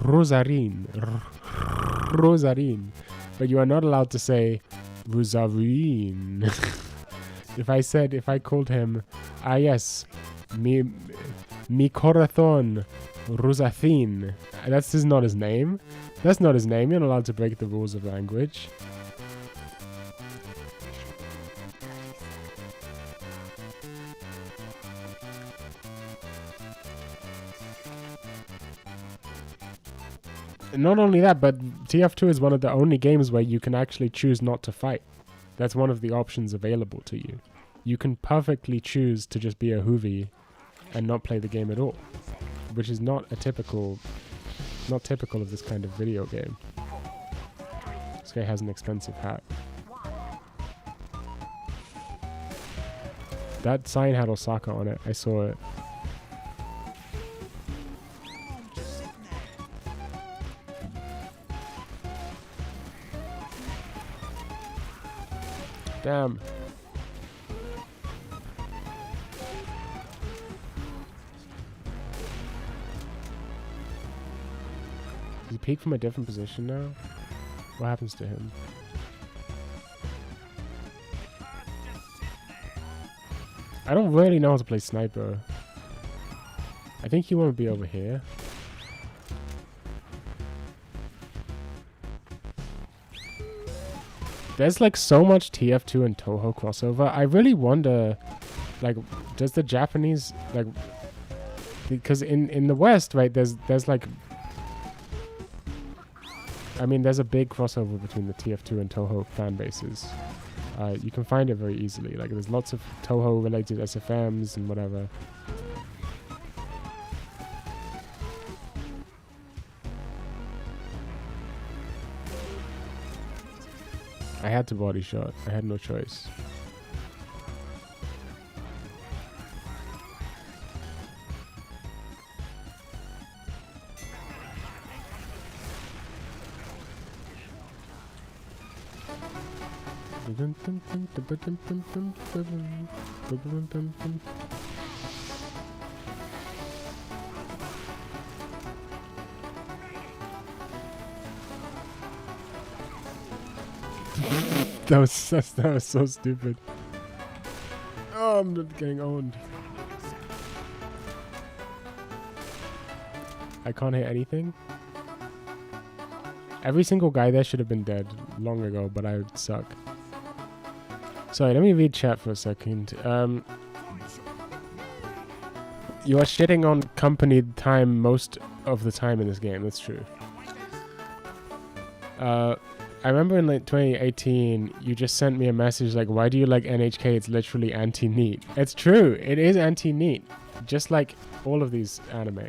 Rosarin, Rosarin, but you are not allowed to say Rosarin. If I called him, yes, mi corazón, Rosathin, that's just not his name. That's not his name. You're not allowed to break the rules of language. And not only that, but TF2 is one of the only games where you can actually choose not to fight. That's one of the options available to you. You can perfectly choose to just be a hoovy and not play the game at all, which is not typical of this kind of video game. This guy has an expensive hat. That sign had Osaka on it. I saw it. Damn. Does he peek from a different position now? What happens to him? I don't really know how to play sniper. I think he won't be over here. There's like so much TF2 and Toho crossover. I really wonder, like, does the Japanese, like, because in the West, right, there's like, I mean, there's a big crossover between the TF2 and Toho fan bases. You can find it very easily. Like, there's lots of Toho related SFMs and whatever. I had to body shot. I had no choice. That was so stupid. Oh, I'm not getting owned. I can't hit anything. Every single guy there should have been dead long ago, but I would suck. Sorry, let me read chat for a second. You are shitting on company time most of the time in this game. That's true. I remember in like 2018, you just sent me a message like, why do you like NHK? It's literally anti-NEET. It's true. It is anti-NEET. Just like all of these anime.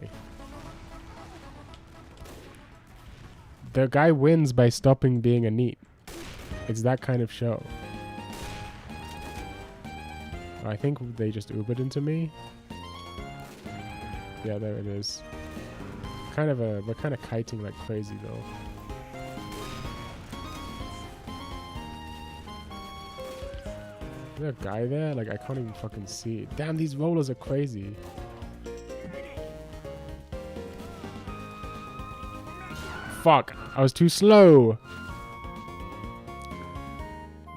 The guy wins by stopping being a NEET. It's that kind of show. I think they just Ubered into me. Yeah, there it is. We're kind of kiting like crazy though. Is there a guy there? Like, I can't even fucking see. Damn, these rollers are crazy. Fuck, I was too slow.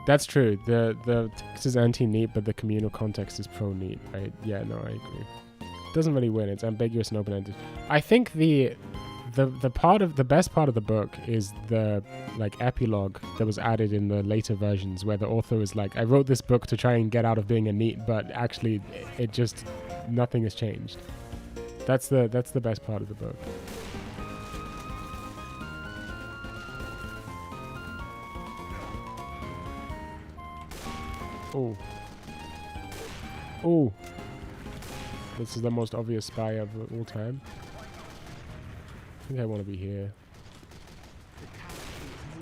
That's true. The text is anti-NEET, but the communal context is pro-NEET. Yeah, no, I agree. It doesn't really win. It's ambiguous and open-ended. I think the best part of the book is the like epilogue that was added in the later versions, where the author was like, I wrote this book to try and get out of being a NEET, but actually it just nothing has changed. That's the best part of the book. Oh. Oh. This is the most obvious spy of all time. I think I want to be here.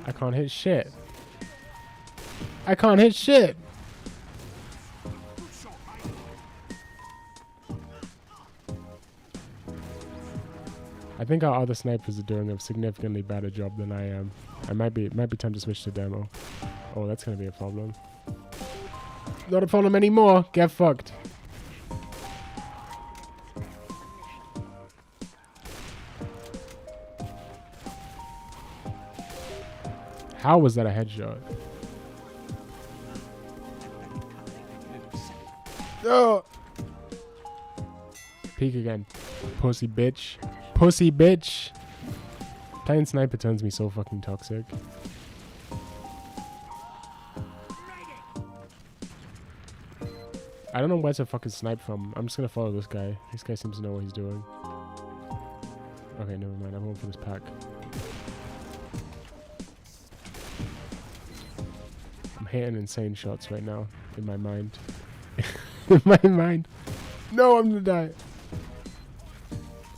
I can't hit shit. I can't hit shit. I think our other snipers are doing a significantly better job than I am. It might be time to switch to demo. Oh, that's gonna be a problem. Not a problem anymore. Get fucked. How was that a headshot? Oh! Peek again. Pussy bitch. Pussy bitch! Playing sniper turns me so fucking toxic. I don't know where to fucking snipe from. I'm just gonna follow this guy. This guy seems to know what he's doing. Okay, never mind. I'm going for this pack. I'm hitting insane shots right now. In my mind. In my mind. No, I'm gonna die.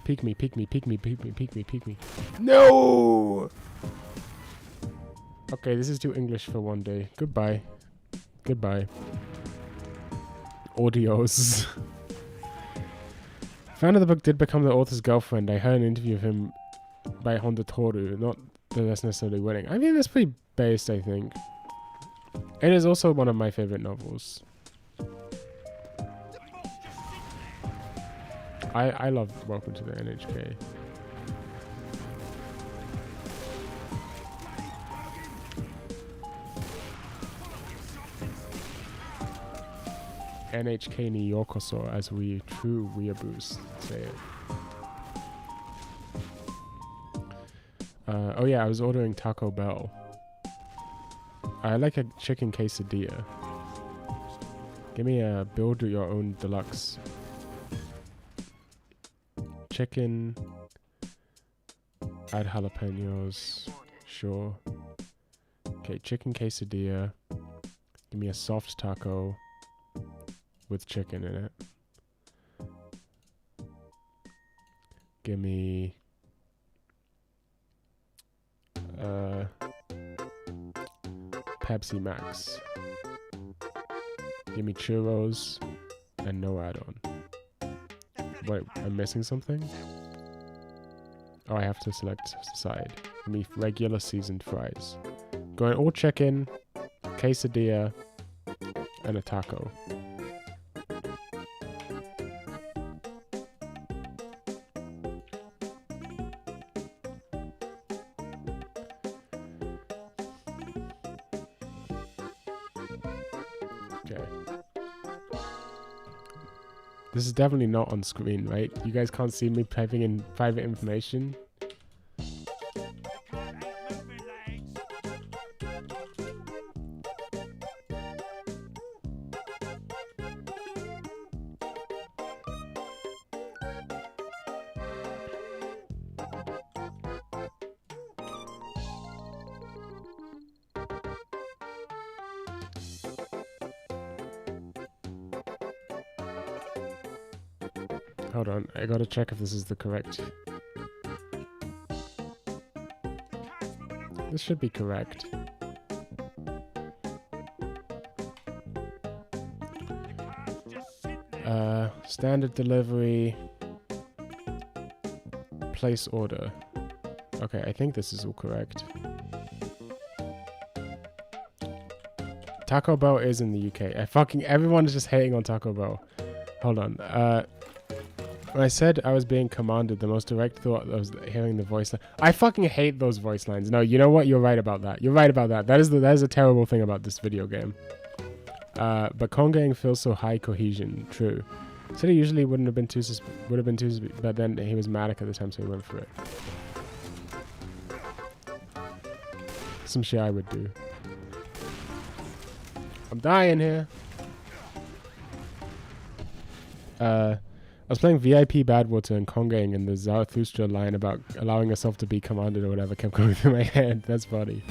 Peek me, peek me, peek me, peek me, peek me, peek me. No! Okay, this is too English for one day. Goodbye. Goodbye. Audios. Fan of the book did become the author's girlfriend. I heard an interview of him by Honda Toru. Not that that's necessarily winning. I mean, that's pretty based, I think. It is also one of my favorite novels. I love Welcome to the NHK. NHK ni yokoso, as we true weeaboos say it. Oh yeah, I was ordering Taco Bell. I like a chicken quesadilla. Give me a build your own deluxe. Chicken. Add jalapenos. Sure. Okay, chicken quesadilla. Give me a soft taco with chicken in it. Give me Pepsi Max. Give me churros and no add-on. Wait, I'm missing something? Oh, I have to select side. Give me regular seasoned fries. Going all chicken, quesadilla, and a taco. Okay. This is definitely not on screen, right? You guys can't see me typing in private information. Hold on, I gotta check if this is the correct. This should be correct. Standard delivery. Place order. Okay, I think this is all correct. Taco Bell is in the UK. Everyone is just hating on Taco Bell. Hold on. When I said I was being commanded, the most direct thought was hearing the voice line. I fucking hate those voice lines. No, you know what? You're right about that. You're right about that. That is a terrible thing about this video game. But congaing feels so high cohesion. True. Said he usually would have been too, but then he was manic at the time, so he went for it. Some shit I would do. I'm dying here. I was playing VIP Badwater and congaing, and the Zarathustra line about allowing yourself to be commanded or whatever kept going through my head. That's funny.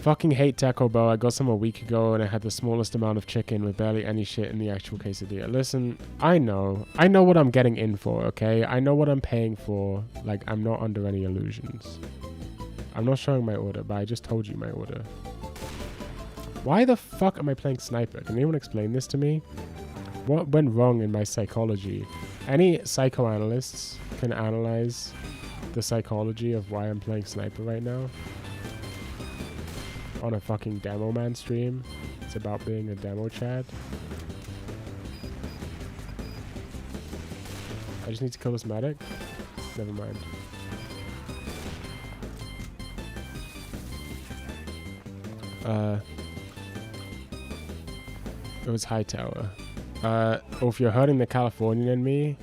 Fucking hate Taco Bell. I got some a week ago and I had the smallest amount of chicken with barely any shit in the actual quesadilla. Listen, I know what I'm getting in for, okay? I know what I'm paying for. Like, I'm not under any illusions. I'm not showing my order, but I just told you my order. Why the fuck am I playing Sniper? Can anyone explain this to me? What went wrong in my psychology? Any psychoanalysts can analyze the psychology of why I'm playing Sniper right now? On a fucking Demo Man stream. It's about being a demochad. I just need to kill this medic? Never mind. It was Hightower. Oh, if you're hurting the Californian in me,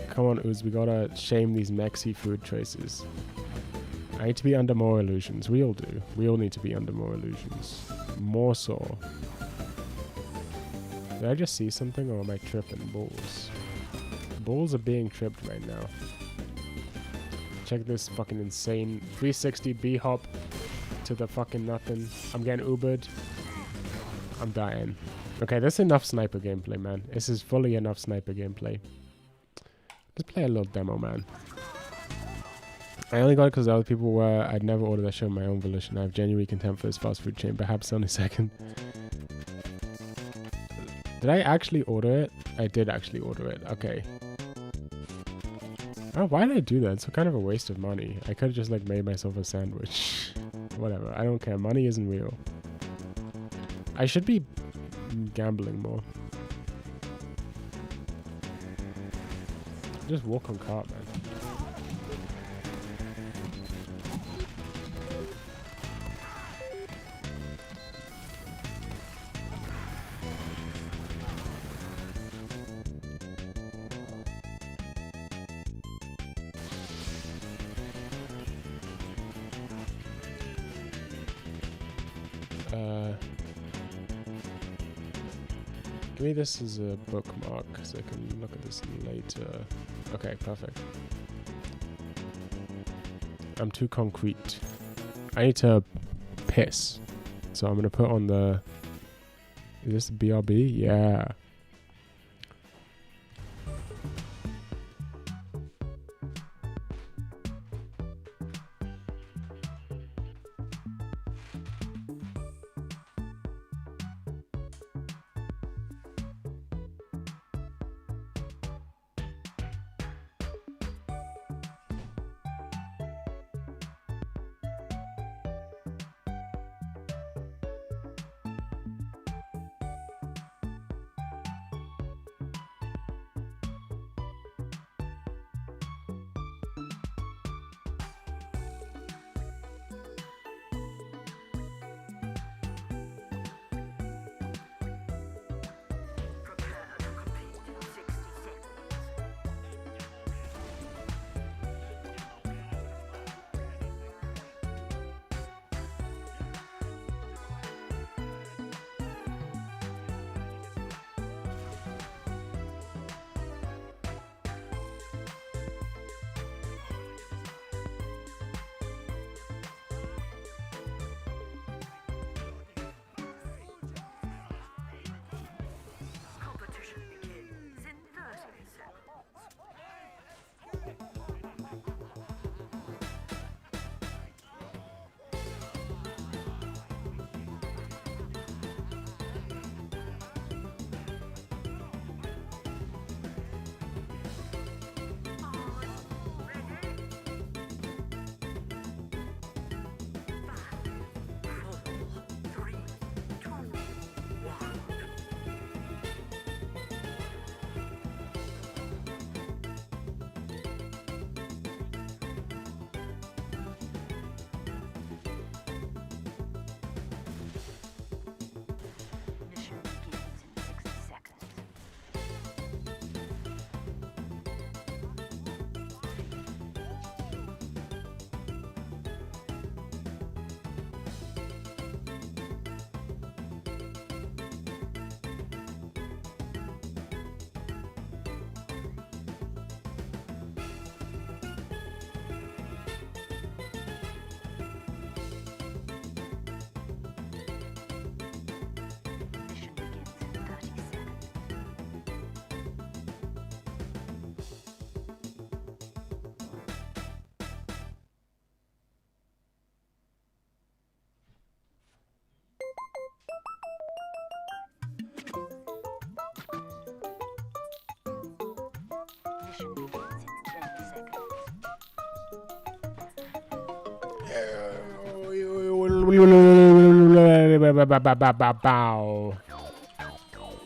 come on, Ooze, we gotta shame these Mexi food choices. I need to be under more illusions. We all do. We all need to be under more illusions. More so. Did I just see something, or am I tripping? Balls. Balls are being tripped right now. Check this fucking insane 360 B-hop to the fucking nothing. I'm getting Ubered. I'm dying. Okay, that's enough Sniper gameplay, man. This is fully enough Sniper gameplay. Let's play a little Demo Man. I only got it because other people were. I'd never order that show of my own volition. I have genuine contempt for this fast food chain. Perhaps only second. Did I actually order it? I did actually order it. Okay. Oh, why did I do that? It's kind of a waste of money. I could have just like made myself a sandwich. Whatever. I don't care. Money isn't real. I should be gambling more. Just walk on cart, man. Give me this as a bookmark so I can look at this later. Okay, perfect. I'm too concrete. I need to piss. So I'm gonna put on the... Is this the BRB? Yeah.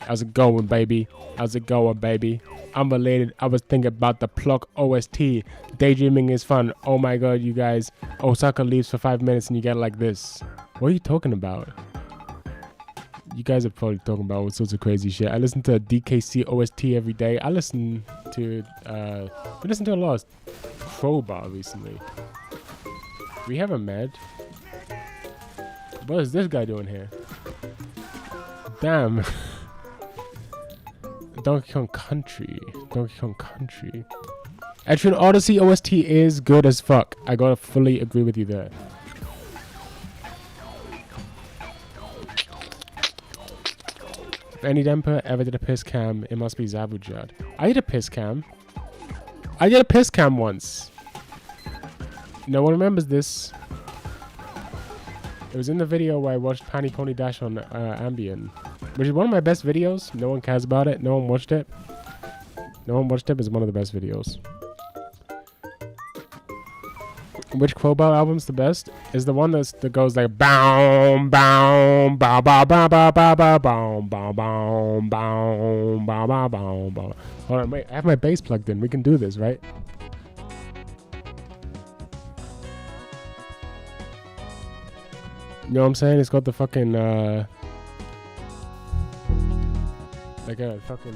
How's it going, baby? How's it going, baby? I'm related. I was thinking about the Pluck OST. Daydreaming is fun. Oh my god, you guys. Osaka leaves for 5 minutes and you get like this. What are you talking about? You guys are probably talking about all sorts of crazy shit. I listen to DKC OST every day. I listen to, I listen to a lot of Crowbar recently. We have a med. What is this guy doing here? Damn. Donkey Kong Country. Donkey Kong Country. Actually, Odyssey OST is good as fuck. I gotta fully agree with you there. If any Demper ever did a piss cam, it must be Zabujad. I did a piss cam. I did a piss cam once. No one remembers this. It was in the video where I watched Panty Pony Dash on Ambien, which is one of my best videos. No one cares about it. No one watched it. No one watched it, but it's one of the best videos. Which Crowbar album's the best? Is the one that goes like bow bow bow bow bow bow bow bow bow bow bow bow bow bow bow bow. Hold on, wait. I have my bass plugged in. We can do this, right? You know what I'm saying? It's got the fucking like a fucking.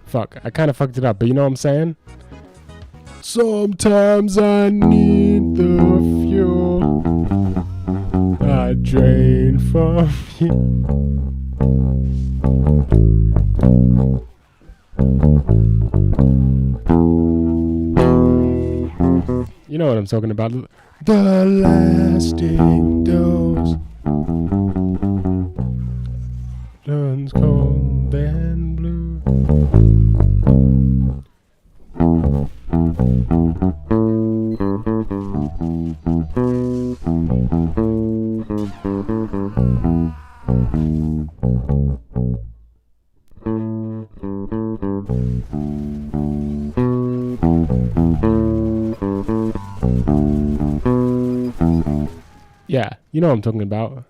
Fuck, I kind of fucked it up, but you know what I'm saying? Sometimes I need the fuel I drain from you. You know what I'm talking about. The lasting dose turns cold and blue. Yeah, you know what I'm talking about.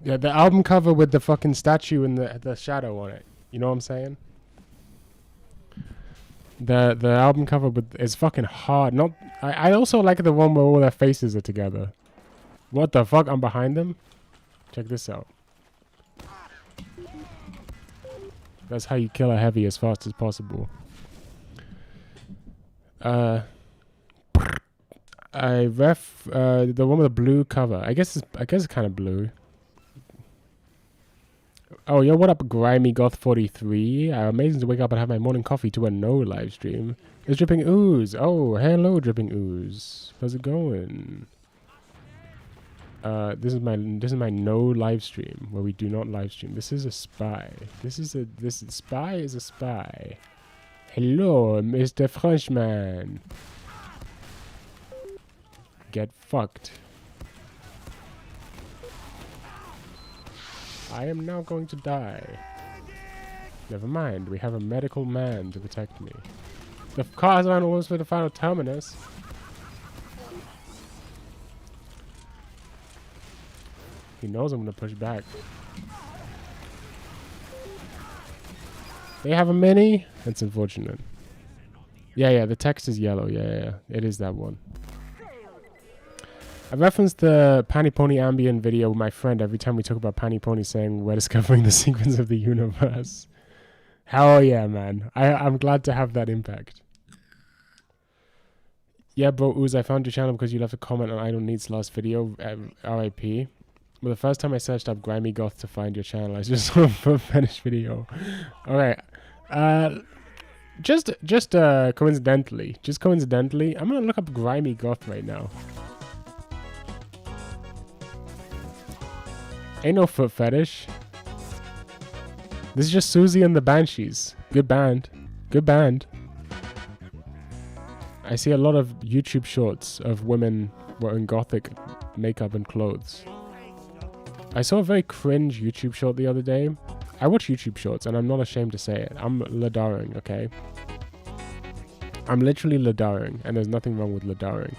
Yeah, the album cover with the fucking statue and the shadow on it. You know what I'm saying? The album cover is fucking hard. Not I also like the one where all their faces are together. What the fuck? I'm behind them? Check this out. That's how you kill a heavy as fast as possible. The one with the blue cover. I guess it's kind of blue. Oh, yo, what up, Grimy Goth 43? Amazing to wake up and have my morning coffee to a no live stream. It's Dripping Ooze. Oh, hello, Dripping Ooze. How's it going? This is my no live stream where we do not live stream. This is a spy. This spy is a spy. Hello, Mr. Frenchman. Get fucked. I am now going to die. Never mind, we have a medical man to protect me. The cars aren't almost for the final terminus. He knows I'm gonna push back. They have a mini? That's unfortunate. Yeah, the text is yellow. Yeah, it is that one. I referenced the Panty Pony Ambient video with my friend every time we talk about Panty Pony, saying we're discovering the secrets of the universe. Hell yeah, man. I'm glad to have that impact. Yeah, bro, Ooze, I found your channel because you left a comment on Idol Neat's last video, RIP. Well, the first time I searched up Grimy Goth to find your channel, I just saw a foot fetish video. Alright. Just coincidentally, I'm gonna look up Grimy Goth right now. Ain't no foot fetish. This is just Susie and the Banshees. Good band. Good band. I see a lot of YouTube shorts of women wearing gothic makeup and clothes. I saw a very cringe YouTube short the other day. I watch YouTube shorts and I'm not ashamed to say it. I'm ladaring, okay? I'm literally ladaring, and there's nothing wrong with ladaring.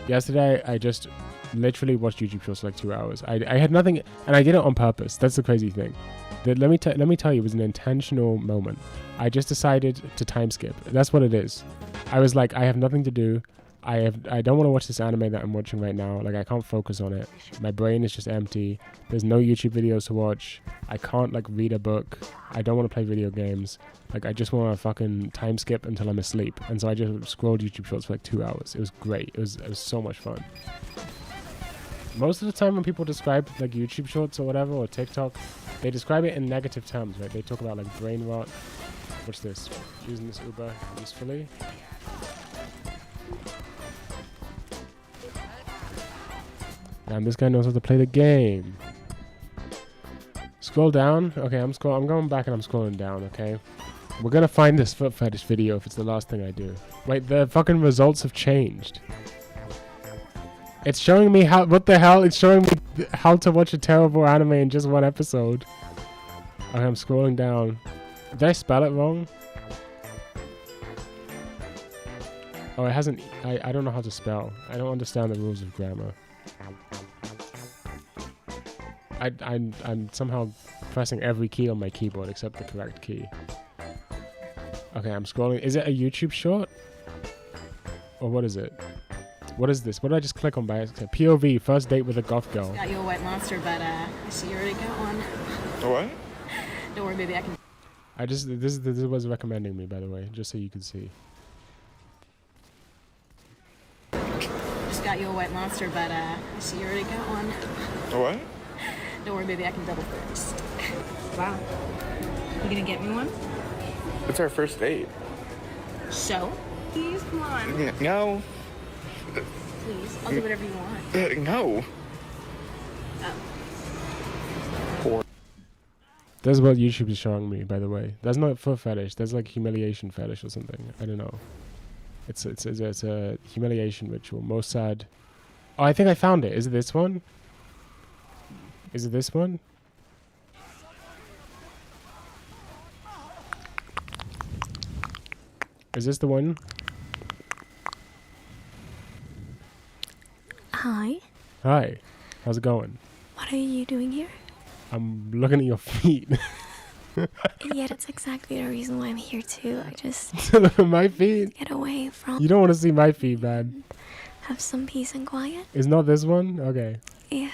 Yesterday I just literally watched YouTube shorts for like 2 hours. I had nothing, and I did it on purpose. That's the crazy thing. Let me tell you, it was an intentional moment. I just decided to time skip. That's what it is. I was like, I have nothing to do. I don't want to watch this anime that I'm watching right now. Like, I can't focus on it. My brain is just empty. There's no YouTube videos to watch. I can't like read a book. I don't want to play video games. Like, I just want to fucking time skip until I'm asleep. And so I just scrolled YouTube shorts for like 2 hours. It was great. It was so much fun. Most of the time when people describe like YouTube shorts or whatever, or TikTok, they describe it in negative terms, right? They talk about like brain rot. What's this? Using this Uber usefully. Damn, this guy knows how to play the game. Scroll down. Okay, I'm going back and I'm scrolling down, okay? We're gonna find this foot fetish video if it's the last thing I do. Wait, the fucking results have changed. It's showing me how, what the hell? It's showing me how to watch a terrible anime in just one episode. Okay, I'm scrolling down. Did I spell it wrong? Oh, it hasn't, I don't know how to spell. I don't understand the rules of grammar. I'm somehow pressing every key on my keyboard except the correct key. Okay, I'm scrolling. Is it a YouTube short? Or what is it? What is this? What did I just click on by accident? POV, first date with a goth girl. Got you a white monster, but I see you already got one. What? Don't worry, baby, I can. This was recommending me, by the way, just so you could see. Just got you a white monster, but I see you already got one. What? Don't worry, baby, I can double first. Wow. You gonna get me one? It's our first date. So? Please, come on. No. Please, I'll do whatever you want. No. Oh. That's what YouTube is showing me, by the way. That's not foot fetish. That's like humiliation fetish or something. I don't know. It's a humiliation ritual. Mossad. Oh, I think I found it. Is it this one? Is it this one? Is this the one? Hi. Hi. How's it going? What are you doing here? I'm looking at your feet. Yeah, that's exactly the reason why I'm here too. I just Look at my feet. get away from. You don't want to see my feet, man. Have some peace and quiet. Is not this one? Okay. Yeah.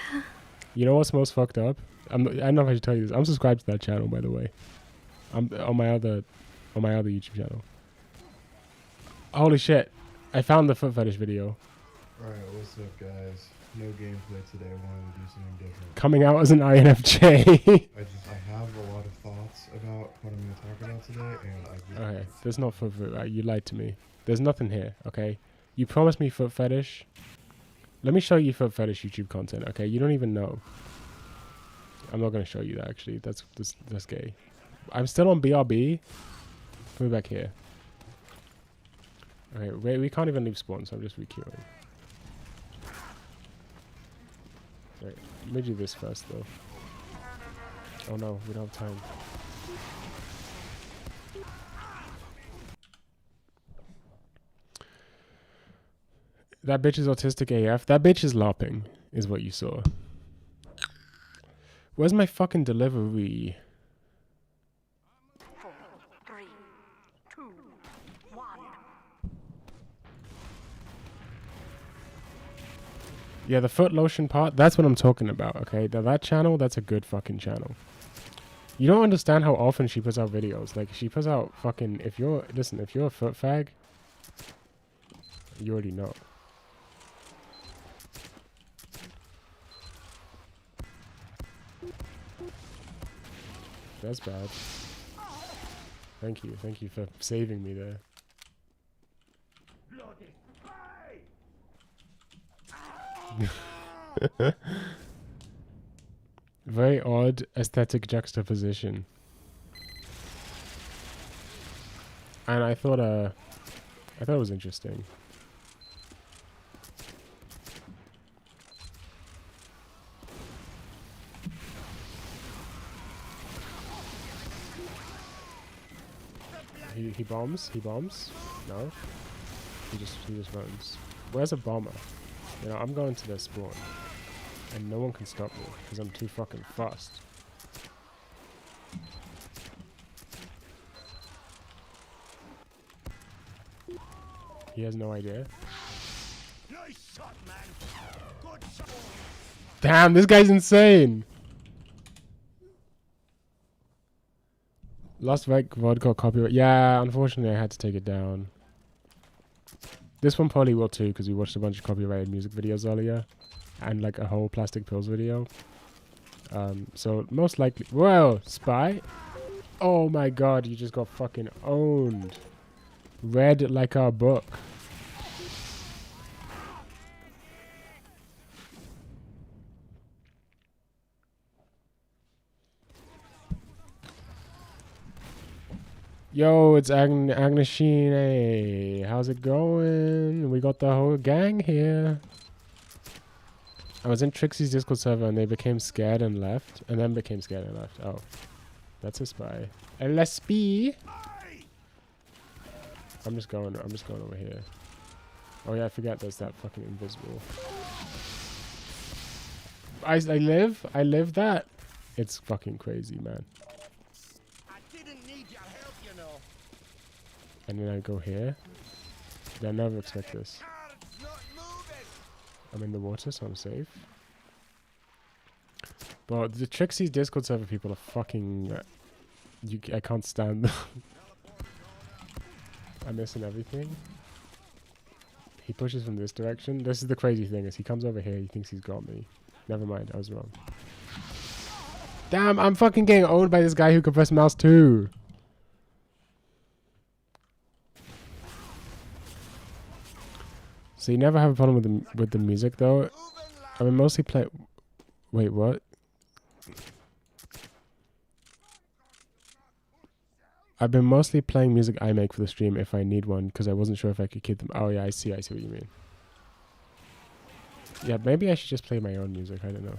You know what's most fucked up? I don't know if I should tell you this. I'm subscribed to that channel, by the way. I'm on my other YouTube channel. Holy shit! I found the foot fetish video. Alright, what's up, guys? No gameplay today. I wanted to do something different. Coming out as an INFJ. I have a lot of thoughts about what I'm going to talk about today, and I just... Okay, there's not foot fetish. You lied to me. There's nothing here, okay? You promised me foot fetish. Let me show you foot fetish YouTube content, okay? You don't even know. I'm not going to show you that, actually. That's gay. I'm still on BRB. Put me back here. Okay, wait, we can't even leave spawn, so I'm just re-queuing. Wait, let me do this first, though. Oh no, we don't have time. That bitch is autistic AF. That bitch is LARPing, is what you saw. Where's my fucking delivery? 4, 3, 2, 1. Yeah, the foot lotion part, that's what I'm talking about, okay? That channel, that's a good fucking channel. You don't understand how often she puts out videos. Like, she puts out fucking... if you're a foot fag, you already know. That's bad. Thank you for saving me there. Very odd aesthetic juxtaposition. And I thought it was interesting. He bombs? He bombs? No? He just runs. Where's a bomber? You know, I'm going to their spawn. And no one can stop me, because I'm too fucking fast. He has no idea. Nice shot, man. Good shot. Damn, this guy's insane! Lost vodka copyright. Yeah, unfortunately I had to take it down. This one probably will too, because we watched a bunch of copyrighted music videos earlier. And like a whole Plastic Pills video. So most likely... Whoa! Spy? Oh my god, you just got fucking owned. Read like our book. Yo, it's Agneshine. How's it going? We got the whole gang here. I was in Trixie's Discord server and they became scared and left. And then became scared and left. Oh. That's a spy. LSP! I'm just going over here. Oh yeah, I forgot there's that fucking invisible. I live that? It's fucking crazy, man. And then I go here. I never expect this. I'm in the water, so I'm safe. But the Trixie's Discord server people are fucking... I can't stand them. I'm missing everything. He pushes from this direction. This is the crazy thing, is he comes over here, he thinks he's got me. Never mind, I was wrong. Damn, I'm fucking getting owned by this guy who can press mouse too. So you never have a problem with the music though? I mean, mostly play... Wait, what? I've been mostly playing music I make for the stream if I need one, because I wasn't sure if I could keep them. Oh yeah, I see what you mean. Yeah, maybe I should just play my own music, I don't know.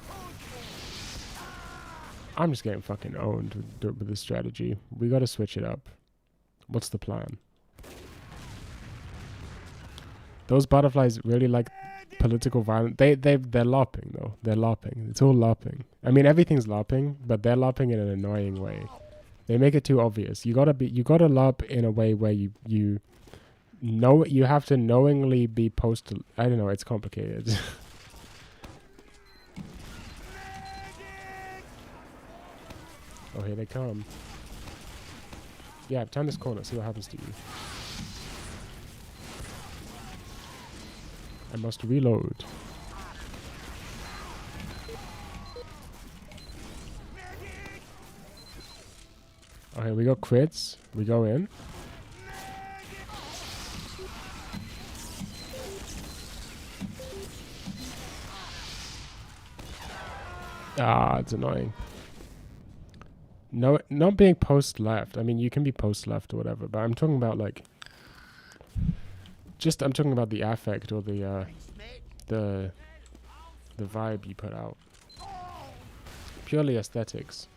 I'm just getting fucking owned with this strategy. We gotta switch it up. What's the plan? Those butterflies really like political violence. They're LARPing though. They're LARPing. It's all LARPing. I mean, everything's LARPing, but they're LARPing in an annoying way. They make it too obvious. You gotta LARP in a way where you know you have to knowingly be posted. I don't know. It's complicated. Oh, here they come. Yeah, turn this corner. See what happens to you. I must reload. Okay, we got crits. We go in. Ah, it's annoying. No, not being post left. I mean, you can be post left or whatever, but I'm talking about like... I'm talking about the affect or the vibe you put out. Purely aesthetics.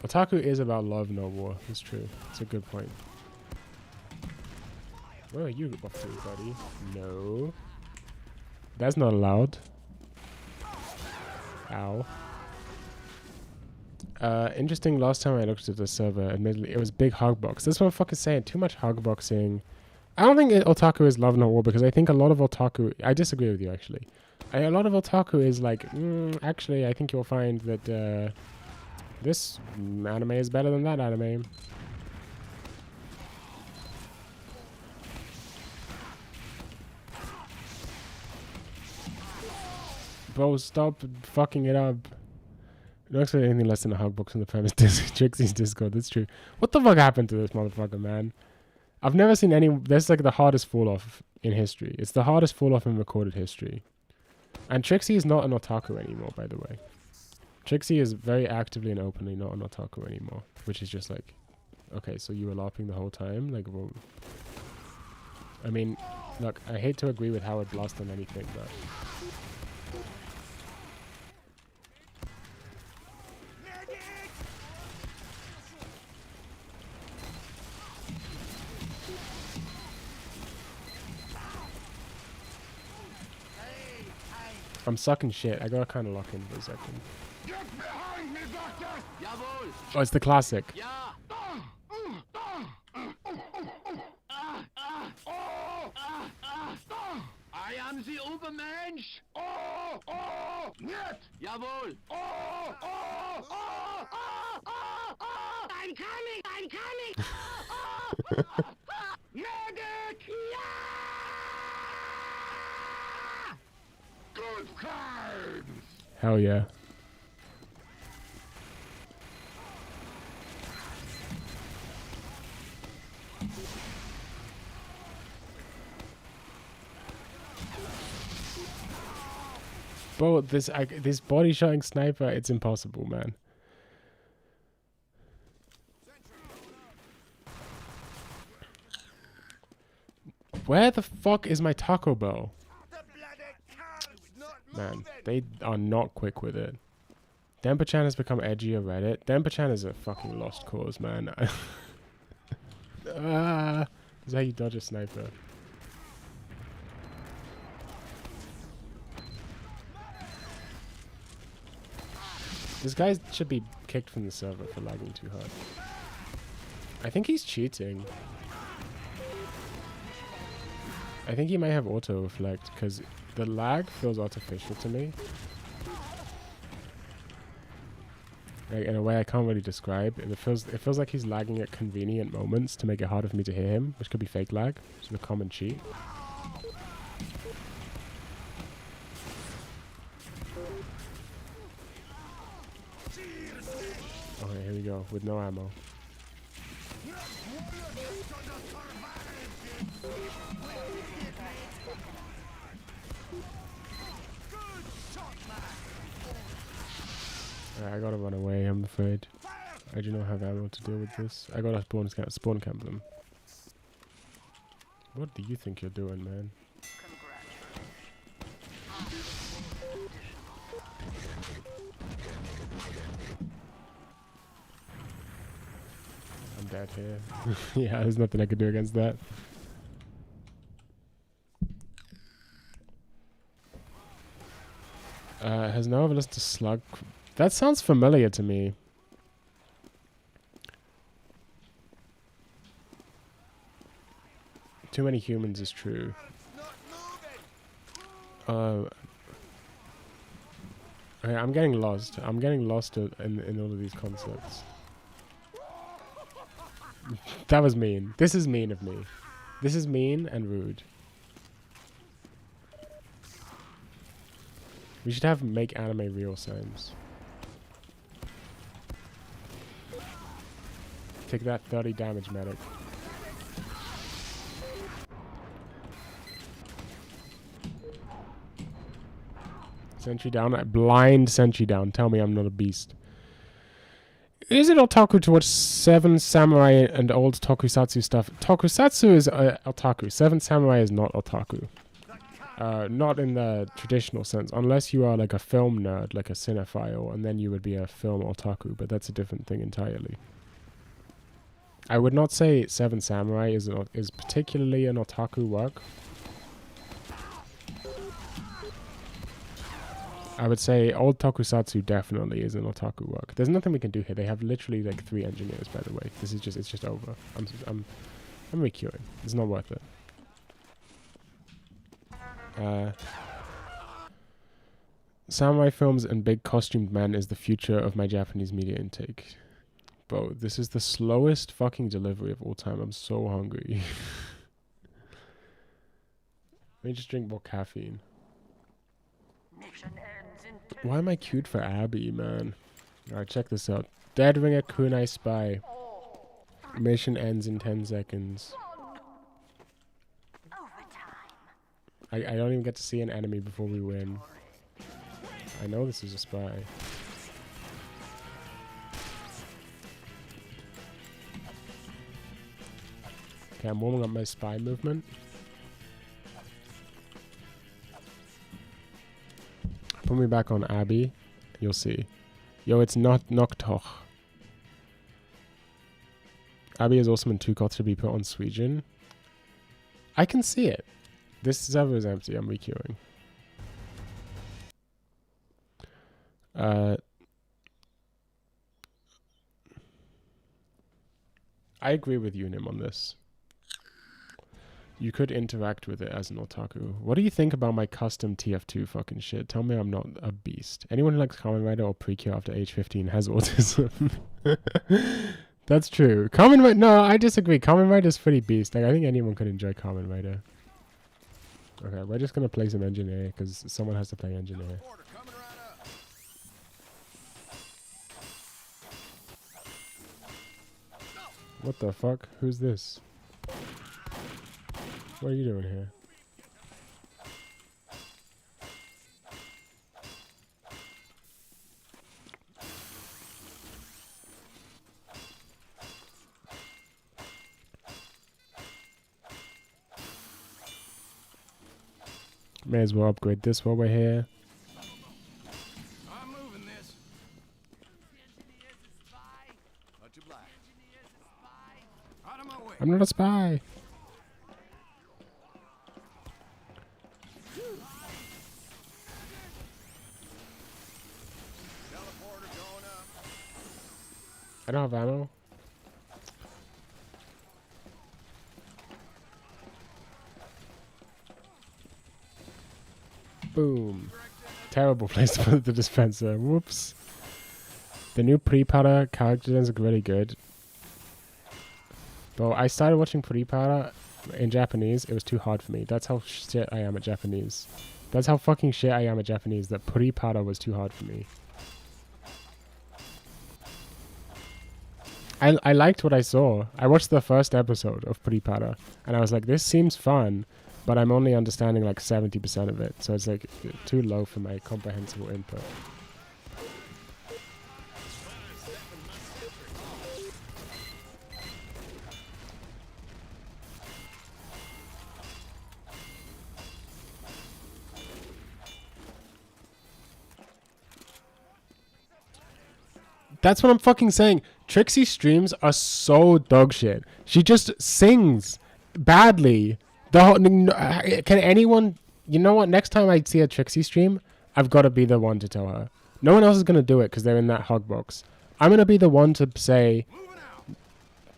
Otaku is about love, no war. It's true. It's a good point. Where are you off to, buddy? No. That's not allowed. Ow. Interesting, last time I looked at the server, admittedly, it was big hug box. That's what I'm fucking saying. Too much hug boxing. I don't think otaku is love, not war, because I think a lot of otaku... I disagree with you, actually. A lot of otaku is like, actually, I think you'll find that this anime is better than that anime. Bro, stop fucking it up. No expect anything less than a hug box on the premise. Trixie's Discord, that's true. What the fuck happened to this motherfucker, man? I've never seen any... That's like the hardest fall off in history. It's the hardest fall off in recorded history. And Trixie is not an otaku anymore, by the way. Trixie is very actively and openly not an otaku anymore. Which is just like... Okay, so you were LARPing the whole time? Like, well... I mean, look, I hate to agree with Howard Blast on anything, but... I'm sucking shit. I gotta kind of lock in for a second. Oh, it's the classic. I am the Ubermensch. Oh, oh, нет. Jawohl. Oh, oh, oh, oh, oh, oh. I'm coming. I'm coming. Oh, oh, oh. Medic. Good times. Hell yeah. Bro, this body shotting sniper, it's impossible, man. Where the fuck is my Taco Bell? Man, they are not quick with it. Denpa-chan has become edgy on Reddit. Denpa-chan is a fucking lost cause, man. This is how you dodge a sniper. This guy should be kicked from the server for lagging too hard. I think he's cheating. I think he might have auto reflect because the lag feels artificial to me. Like, in a way I can't really describe. It feels like he's lagging at convenient moments to make it harder for me to hear him, which could be fake lag, which is a common cheat. Okay, here we go, with no ammo. I gotta run away, I'm afraid. I do not have ammo to deal with this. I gotta spawn camp them. What do you think you're doing, man? I'm dead here. Yeah, there's nothing I could do against that. Has no one listened to Slug? That sounds familiar to me. Too many humans is true. Okay, I'm getting lost. I'm getting lost in all of these concepts. That was mean. This is mean of me. This is mean and rude. We should have make anime real sounds. Take that 30 damage, medic. Sentry down. Blind sentry down. Tell me I'm not a beast. Is it otaku to watch 7 Samurai and old tokusatsu stuff? Tokusatsu is otaku. 7 Samurai is not otaku. Not in the traditional sense. Unless you are like a film nerd, like a cinephile, and then you would be a film otaku. But that's a different thing entirely. I would not say 7 Samurai is particularly an otaku work. I would say old tokusatsu definitely is an otaku work. There's nothing we can do here. They have literally like 3 engineers, by the way. This is just, it's just over. I'm requeuing. It's not worth it. Samurai films and big costumed men is the future of my Japanese media intake. Bro, this is the slowest fucking delivery of all time. I'm so hungry. Let me just drink more caffeine. Why am I queued for Abby, man? Alright, check this out. Dead Ringer Kunai Spy. Mission ends in 10 seconds. I don't even get to see an enemy before we win. I know this is a spy. Okay, I'm warming up my spy movement. Put me back on Abby. You'll see. Yo, it's not Noctoch. Abby is awesome and too got to be put on Sweden. I can see it. This server is empty. I'm requeuing. I agree with Unim on this. You could interact with it as an otaku. What do you think about my custom TF2 fucking shit? Tell me I'm not a beast. Anyone who likes Kamen Rider or Precure after age 15 has autism. That's true. Kamen Rider... No, I disagree. Kamen Rider is pretty beast. Like, I think anyone could enjoy Kamen Rider. Okay, we're just gonna play some engineer, because someone has to play engineer. What the fuck? Who's this? What are you doing here? May as well upgrade this while we're here. I'm moving this. Out of my way. I'm not a spy. I don't have ammo. Boom. Terrible place to put the dispenser. Whoops. The new pre-para character designs are really good. But I started watching pre-para in Japanese. It was too hard for me. That's how shit I am at Japanese. That's how fucking shit I am at Japanese. That pre-para was too hard for me. I liked what I saw. I watched the first episode of pre-para and I was like, this seems fun, but I'm only understanding like 70% of it. So it's like too low for my comprehensible input. That's what I'm fucking saying. Trixie's streams are so dog shit. She just sings badly. Can anyone... You know what? Next time I see a Trixie stream, I've got to be the one to tell her. No one else is going to do it because they're in that hug box. I'm going to be the one to say,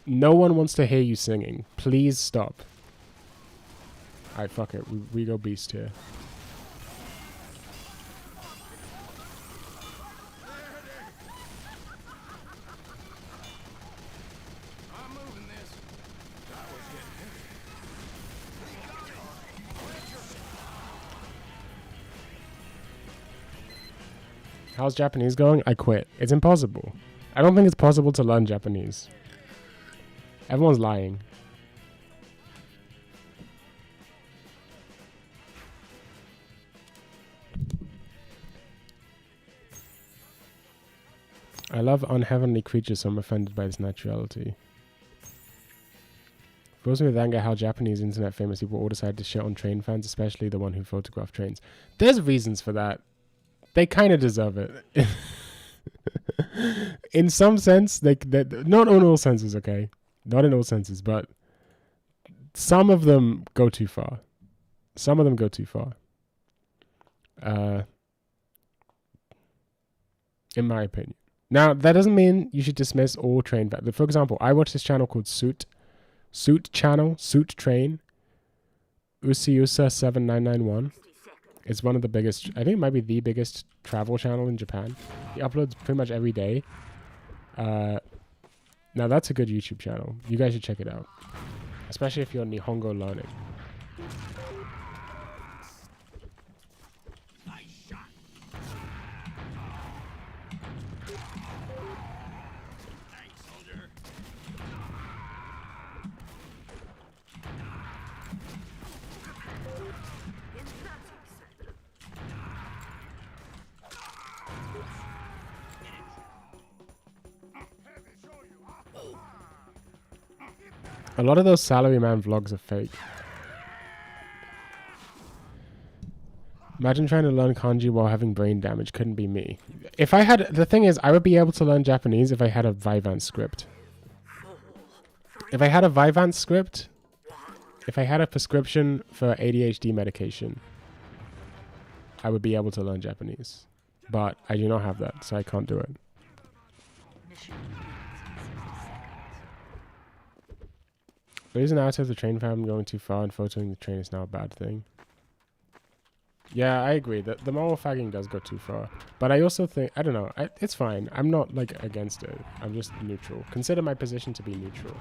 no one wants to hear you singing. Please stop. Alright, fuck it. We go beast here. How's Japanese going? I quit. It's impossible. I don't think it's possible to learn Japanese. Everyone's lying. I love unheavenly creatures, so I'm offended by this naturality. Fills me with anger how Japanese internet famous people all decide to shit on train fans, especially the one who photographed trains. There's reasons for that. They kind of deserve it. In some sense, not in all senses, okay? Not in all senses, but some of them go too far. Some of them go too far. In my opinion. Now, that doesn't mean you should dismiss all train fans. For example, I watch this channel called Suit Train. Usiusa7991. It's one of the biggest, I think it might be the biggest travel channel in Japan. He uploads pretty much every day. Now that's a good YouTube channel. You guys should check it out. Especially if you're Nihongo learning. A lot of those salaryman vlogs are fake. Imagine trying to learn kanji while having brain damage. Couldn't be me. If I had... The thing is, I would be able to learn Japanese if I had a Vyvanse script. If I had a Vyvanse script... If I had a prescription for ADHD medication, I would be able to learn Japanese. But I do not have that, so I can't do it. There's an out of the train fam going too far and photoing the train is now a bad thing. Yeah, I agree that the moral fagging does go too far. But I also think, I don't know, it's fine. I'm not like against it. I'm just neutral. Consider my position to be neutral.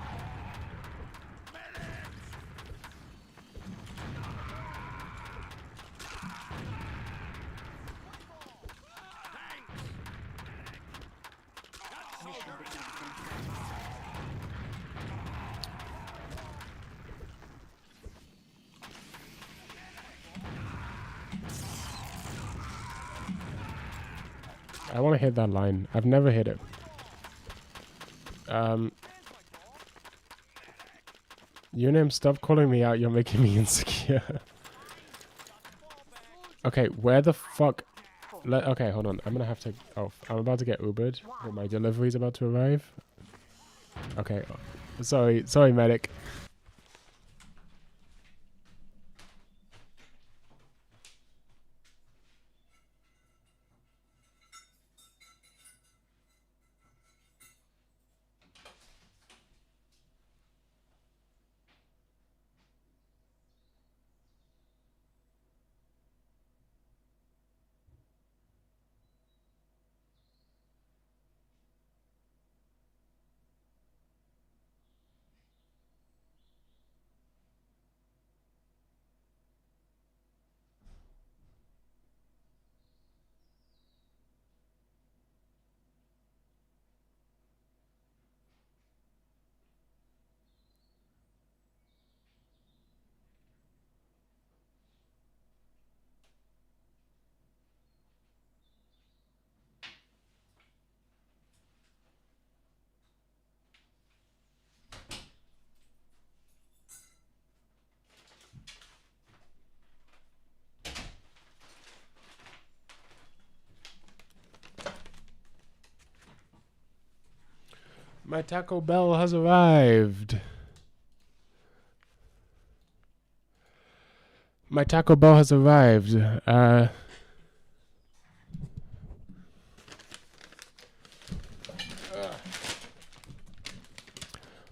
I want to hit that line. I've never hit it. Unam, stop calling me out. You're making me insecure. Okay, where the fuck... okay, hold on. I'm gonna have to... Oh, I'm about to get Ubered. Or my delivery's about to arrive. Okay. Sorry, medic. My Taco Bell has arrived. My Taco Bell has arrived.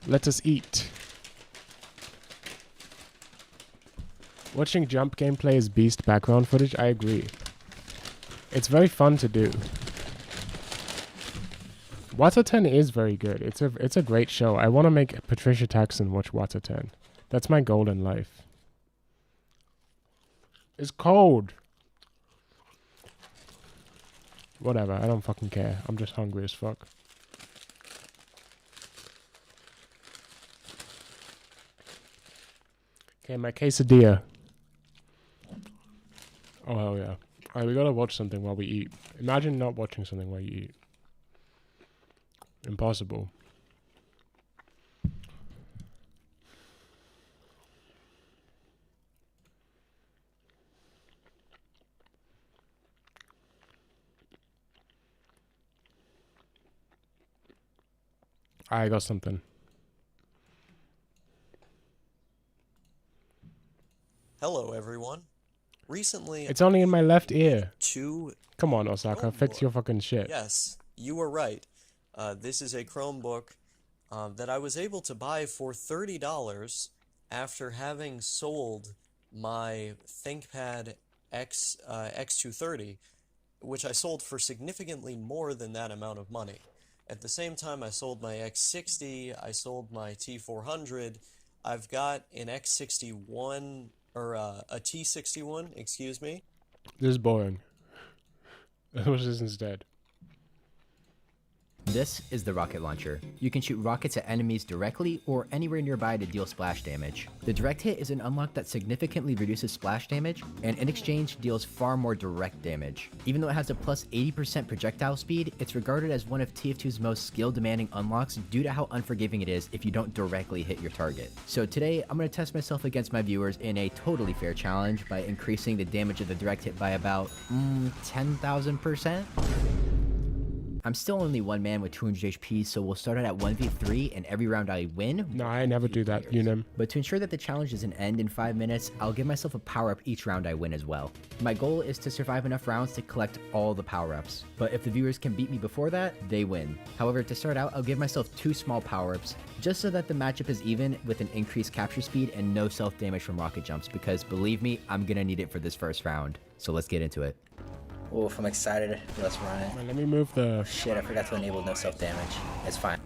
Let us eat. Watching jump gameplay is beast background footage. I agree. It's very fun to do. Water 10 is very good. It's a great show. I want to make Patricia Taxon watch Water 10. That's my goal in life. It's cold. Whatever, I don't fucking care. I'm just hungry as fuck. Okay, my quesadilla. Oh, hell yeah. Alright, we gotta watch something while we eat. Imagine not watching something while you eat. Impossible. I got something. Hello, everyone. Recently, It's only in my left ear. two. Come on, Osaka, fix your fucking shit. Yes, you were right. This is a Chromebook that I was able to buy for $30 after having sold my ThinkPad X230, which I sold for significantly more than that amount of money. At the same time, I sold my X60, I sold my T400, I've got an X61, or a T61, excuse me. This is boring. What's this instead? This is the rocket launcher. You can shoot rockets at enemies directly or anywhere nearby to deal splash damage. The direct hit is an unlock that significantly reduces splash damage, and in exchange deals far more direct damage. Even though it has a plus 80% projectile speed, it's regarded as one of TF2's most skill-demanding unlocks due to how unforgiving it is if you don't directly hit your target. So today, I'm going to test myself against my viewers in a totally fair challenge by increasing the damage of the direct hit by about 10,000%. I'm still only one man with 200 HP, so we'll start out at 1v3, and every round I win. No, I never do that, Unim. But to ensure that the challenge doesn't end in 5 minutes, I'll give myself a power-up each round I win as well. My goal is to survive enough rounds to collect all the power-ups, but if the viewers can beat me before that, they win. However, to start out, I'll give myself 2 small power-ups, just so that the matchup is even with an increased capture speed and no self-damage from rocket jumps, because believe me, I'm gonna need it for this first round. So let's get into it. Oof, I'm excited. Let's run it. Let me move the... Shit, I forgot to enable no self-damage. It's fine.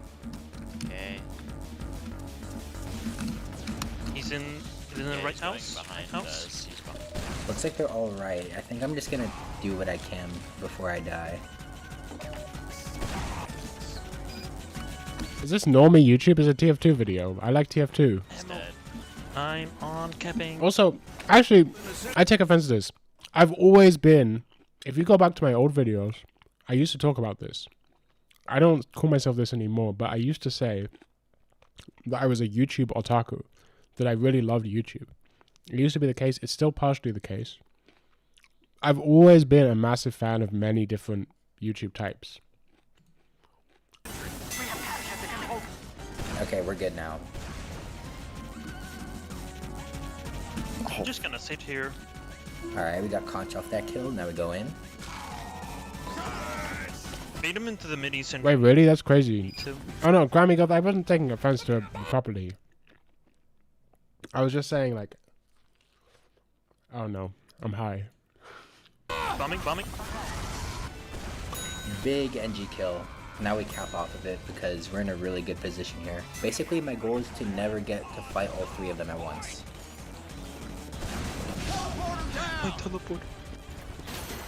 Okay. He's in the right house? Looks like they're all right. I think I'm just gonna do what I can before I die. Is this normie YouTube? Is a TF2 video? I like TF2. I'm on capping. Also, actually, I take offense to this. I've always been... If you go back to my old videos, I used to talk about this. I don't call myself this anymore, but I used to say that I was a YouTube otaku, that I really loved YouTube. It used to be the case. It's still partially the case. I've always been a massive fan of many different YouTube types. Okay, we're good now. I'm just gonna sit here. Alright, we got Conch off that kill, now we go in. Beat him into the minis and... Wait, really? That's crazy. Oh no, Grammy God, I wasn't taking offense to it properly. I was just saying, like... Oh no, I'm high. Bombing. Big NG kill. Now we cap off of it because we're in a really good position here. Basically, my goal is to never get to fight all 3 of them at once. I teleport.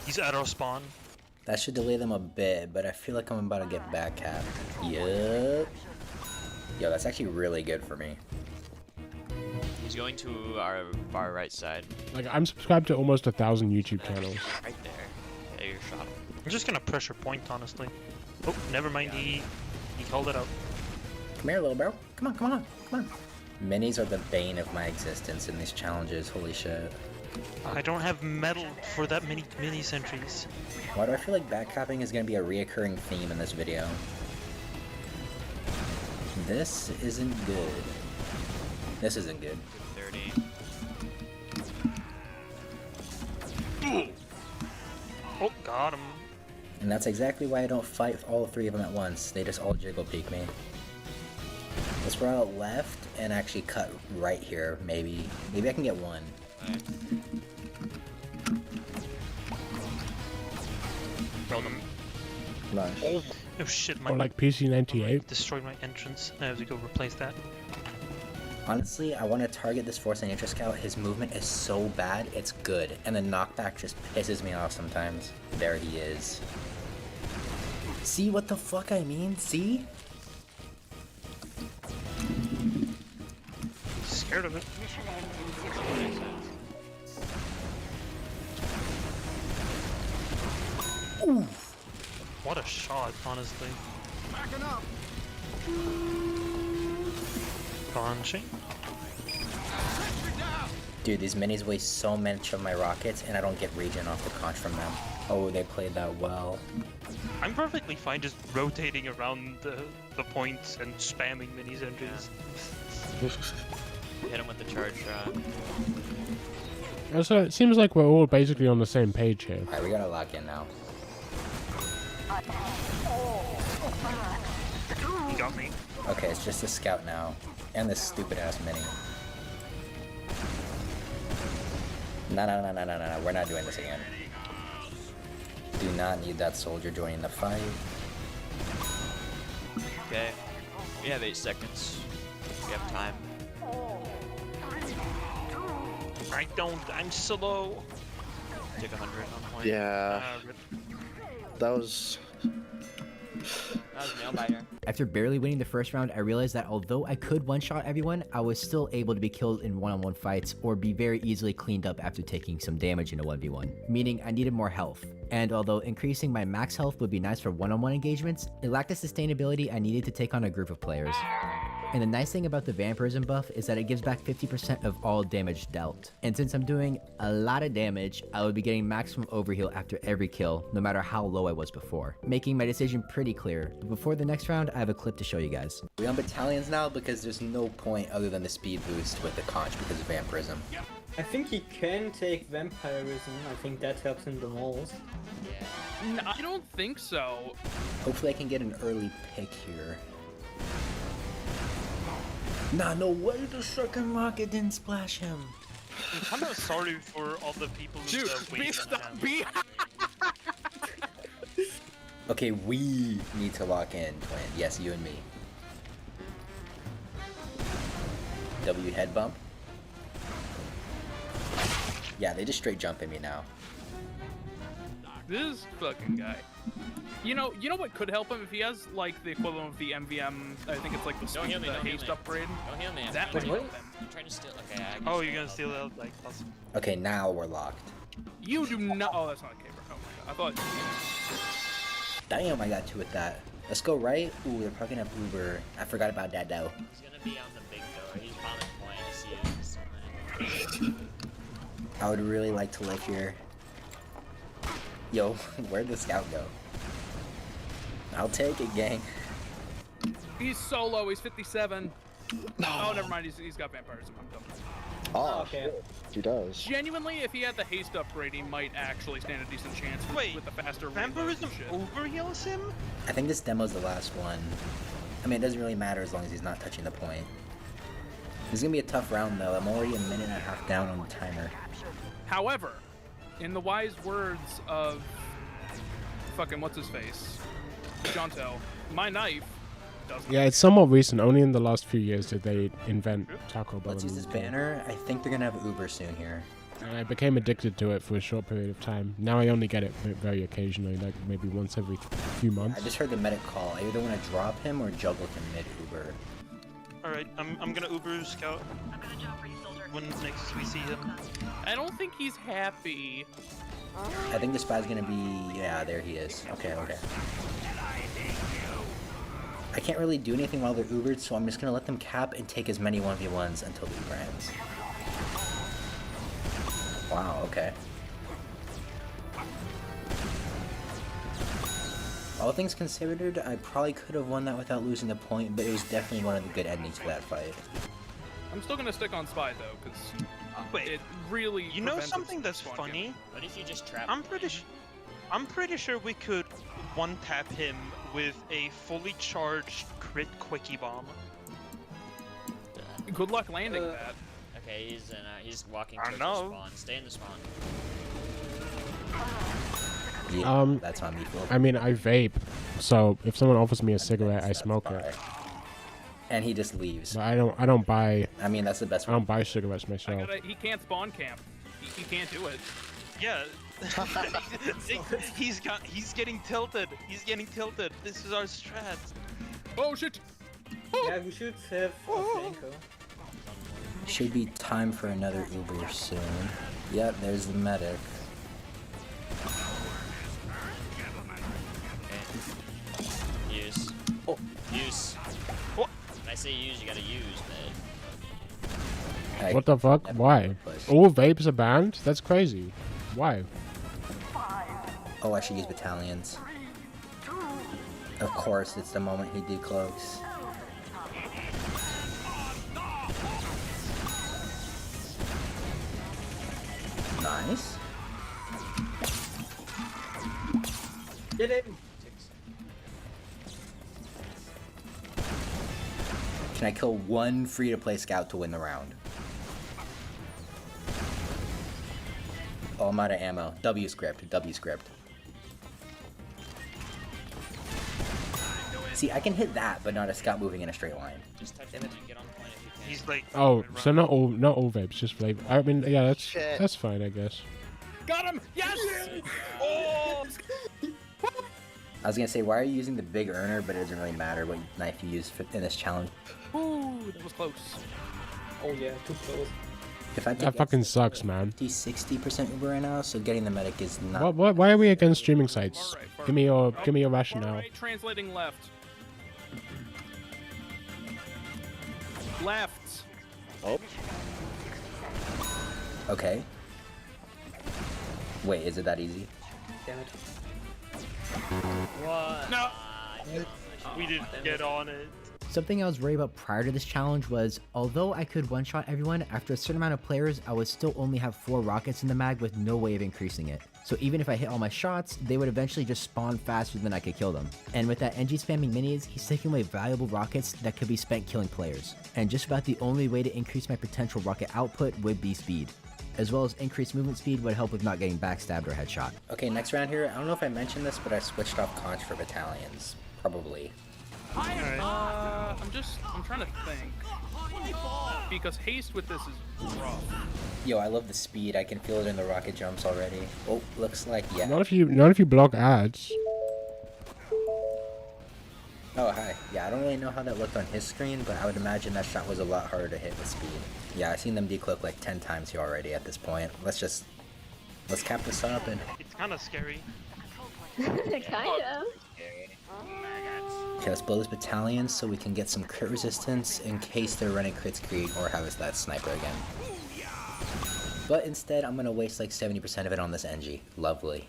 He's at our spawn. That should delay them a bit, but I feel like I'm about to get back capped. Yup. Yo, that's actually really good for me. He's going to our far right side. Like, I'm subscribed to almost 1,000 YouTube channels. Right there. Yeah, you're shot him. I'm just gonna pressure point, honestly. Oh, never mind. He called it out. Come here, little bro. Come on. Minis are the bane of my existence in these challenges. Holy shit. I don't have metal for that many mini sentries. Why do I feel like backcapping is going to be a reoccurring theme in this video? This isn't good. This isn't good. 30. Oh, got him. And that's exactly why I don't fight all three of them at once. They just all jiggle peek me. Let's run out left and actually cut right here, maybe. Maybe I can get one. Killed him. Nice. Oh shit, Or like PC98. destroyed my entrance. I have to go replace that. Honestly, I want to target this Force and Nature Scout. His movement is so bad, it's good. And the knockback just pisses me off sometimes. There he is. See what the fuck I mean? See? Scared of it. Ooh. What a shot, honestly. Backing up. Launching. Dude, these minis waste so much of my rockets, and I don't get regen off the conch from them. Oh, they played that well. I'm perfectly fine just rotating around the points and spamming mini sentries. Hit him with the charge shot. So it seems like we're all basically on the same page here. Alright, we gotta lock in now. He got me. Okay, it's just a scout now. And this stupid ass mini. No, we're not doing this again. Do not need that soldier joining the fight. Okay. We have 8 seconds. We have time. I don't, I'm slow. Take 100 on point. Yeah. That was nail biter. After barely winning the first round, I realized that although I could one-shot everyone, I was still able to be killed in one-on-one fights or be very easily cleaned up after taking some damage in a 1v1, meaning I needed more health. And although increasing my max health would be nice for one-on-one engagements, it lacked the sustainability I needed to take on a group of players. And the nice thing about the vampirism buff is that it gives back 50% of all damage dealt. And since I'm doing a lot of damage, I would be getting maximum overheal after every kill, no matter how low I was before, making my decision pretty clear. But before the next round, I have a clip to show you guys. We're on battalions now because there's no point other than the speed boost with the conch because of vampirism. I think he can take vampirism. I think that helps him the most. No, I don't think so. Hopefully I can get an early pick here. Nah, no way the second rocket didn't splash him. I'm kind of sorry for all the people Dude, with the weight in hand. Okay, we need to lock in, twin. Yes, you and me. W head bump. Yeah, they just straight jump at me now. This fucking guy. You know what could help him if he has like the equivalent of the MVM. I think it's like the speed, the haste upgrade. Don't heal me. That would help him. I'm trying to steal. Okay. Oh, you're gonna steal that? Like, awesome. Okay, now we're locked. You do not. Oh, that's not a caper. Oh my god. I thought. Damn, I got two with that. Let's go right. Ooh, they're probably gonna have Uber. I forgot about that though. He's gonna be on the big door. He's probably going to see you. I would really like to live here. Yo, where'd the scout go? I'll take it, gang. He's solo. He's 57. Oh, never mind. He's got vampirism. I'm dumb. Oh, okay. He does. Genuinely, if he had the haste upgrade, he might actually stand a decent chance with the faster vampirism overheals him? I think this demo's the last one. I mean, it doesn't really matter as long as he's not touching the point. This is gonna be a tough round, though. I'm already a minute and a half down on the timer. However, in the wise words of fucking what's his face, Jonto, my knife doesn't. Yeah, it's somewhat recent. Only in the last few years did they invent Taco Bell. Let's use this banner. I think they're gonna have Uber soon here. And I became addicted to it for a short period of time. Now I only get it very occasionally, like maybe once every few months. I just heard the medic call. I either want to drop him or juggle him mid-Uber. Alright, I'm gonna Uber Scout. When next we see him. I don't think he's happy. I think the spy's gonna be... Yeah, there he is. Okay, okay. I can't really do anything while they're Ubered, so I'm just gonna let them cap and take as many 1v1s until the Uber ends. Wow, okay. All things considered, I probably could have won that without losing the point, but it was definitely one of the good endings to that fight. I'm still gonna stick on Spy though, because it really. You know something that's funny? What if you just trap? I'm pretty sure we could one-tap him with a fully charged crit quickie bomb. Good luck landing that. Okay, he's walking towards the spawn. Stay in the spawn. Yeah, that's on me, Phil. I mean, I vape, so if someone offers me a cigarette, I smoke it. And he just leaves. But I don't buy. I mean, that's the best. I don't buy cigarettes myself. He can't spawn camp. He can't do it. Yeah. he's getting tilted. He's getting tilted. This is our strat. Oh shit! Yeah, we should have a flanker. Should be time for another Uber soon. Yep, there's the medic. Use. Oh. Use. What? When I say use, you gotta use, man. What the fuck? Why? All vapes are banned? That's crazy. Why? Oh, I should use battalions. Of course, it's the moment he decloaks. Nice. Get him! Can I kill one free-to-play scout to win the round? Oh, I'm out of ammo. W script. W script. See, I can hit that, but not a scout moving in a straight line. Just touch him and get on point if you can. He's like. Oh, so not all vapes, just flavor. I mean, yeah, that's fine, I guess. Got him! Yes! Oh! I was gonna say, why are you using the big earner, but it doesn't really matter what knife you use in this challenge. Ooh, that was close. Oh yeah, too close. If I That fucking sucks, man. 60% Uber right now, so getting the medic is not. Why are we against streaming sites? Give me your rationale. Right, translating left. Left. Oh. Okay. Wait, is it that easy? Damn it. What? No. We didn't get on it. Something I was worried about prior to this challenge was, although I could one-shot everyone, after a certain amount of players, I would still only have 4 rockets in the mag with no way of increasing it. So even if I hit all my shots, they would eventually just spawn faster than I could kill them. And with that NG spamming minis, he's taking away valuable rockets that could be spent killing players. And just about the only way to increase my potential rocket output would be speed. As well as increased movement speed would help with not getting backstabbed or headshot. Okay, next round here, I don't know if I mentioned this, but I switched off conch for battalions. Probably. I'm trying to think. Because haste with this is rough. Yo, I love the speed. I can feel it in the rocket jumps already. Oh, looks like yeah. Not if you block ads. Oh, hi. Yeah, I don't really know how that looked on his screen, but I would imagine that shot was a lot harder to hit with speed. Yeah, I've seen them decloak like 10 times here already at this point. Let's cap this up and... It's kind of scary. Kind of. Okay, let's blow this battalion so we can get some crit resistance in case they're running crit screen or have us that sniper again. But instead, I'm gonna waste like 70% of it on this NG. Lovely.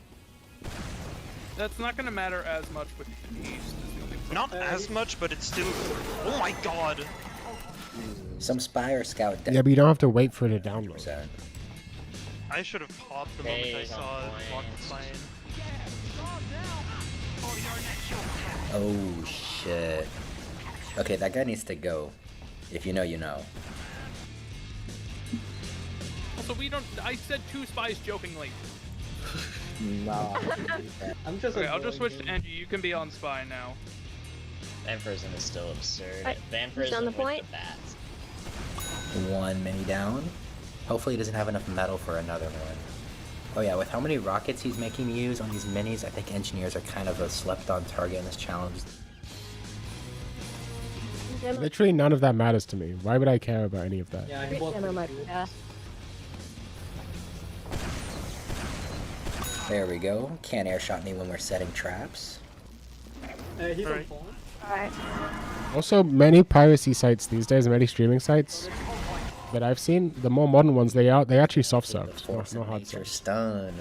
That's not gonna matter as much with haste. Not as much, but it's still. Oh my god! Some spy or scout. Yeah, but you don't have to wait for it to download. I should have popped the moment I saw it. Oh shit. Okay, that guy needs to go. If you know, you know. Also, I said 2 spies jokingly. No. I'm just. Okay, I'll just switch to Angie. You can be on spy now. Vampirism is still absurd. Right. Vampirism on the with point? the bats. 1 mini down. Hopefully he doesn't have enough metal for another one. Oh yeah, with how many rockets he's making me use on these minis, I think engineers are kind of a slept-on target in this challenge. Literally none of that matters to me. Why would I care about any of that? Yeah, he was There we go. Can't air shot me when we're setting traps. He's on point. Alright. Also, many piracy sites these days, many streaming sites that I've seen, the more modern ones, they actually soft serve. No hard serve. Stun.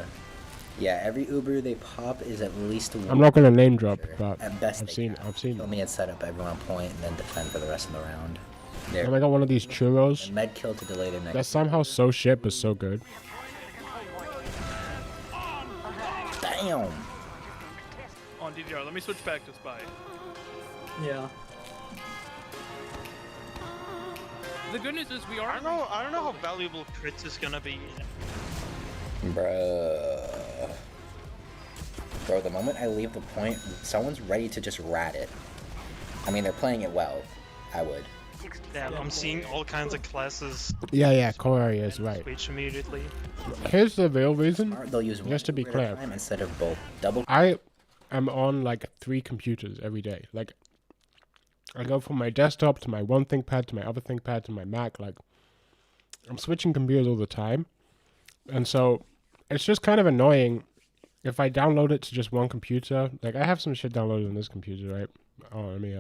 Yeah, every Uber they pop is at least one. I'm not gonna name drop, but At best, I've seen Kill me and set up everyone on point, and then defend for the rest of the round. And I got one of these churros. Med kill to delay the next. That's somehow so shit, but so good. Damn. On DDR, let me switch back to Spy. Yeah. The good news is we are. I don't know how valuable crits is gonna be. Bruh. Bro, the moment I leave the point, someone's ready to just rat it. I mean, they're playing it well. I would. Damn, I'm seeing all kinds of classes. Yeah, core area is right. Switch immediately. Here's the real reason. They'll use just to be clear. Instead of both. Double. I am on like 3 computers every day. Like, I go from my desktop to my one ThinkPad to my other ThinkPad to my Mac. Like, I'm switching computers all the time, and so it's just kind of annoying if I download it to just one computer. Like, I have some shit downloaded on this computer, right? Oh, let me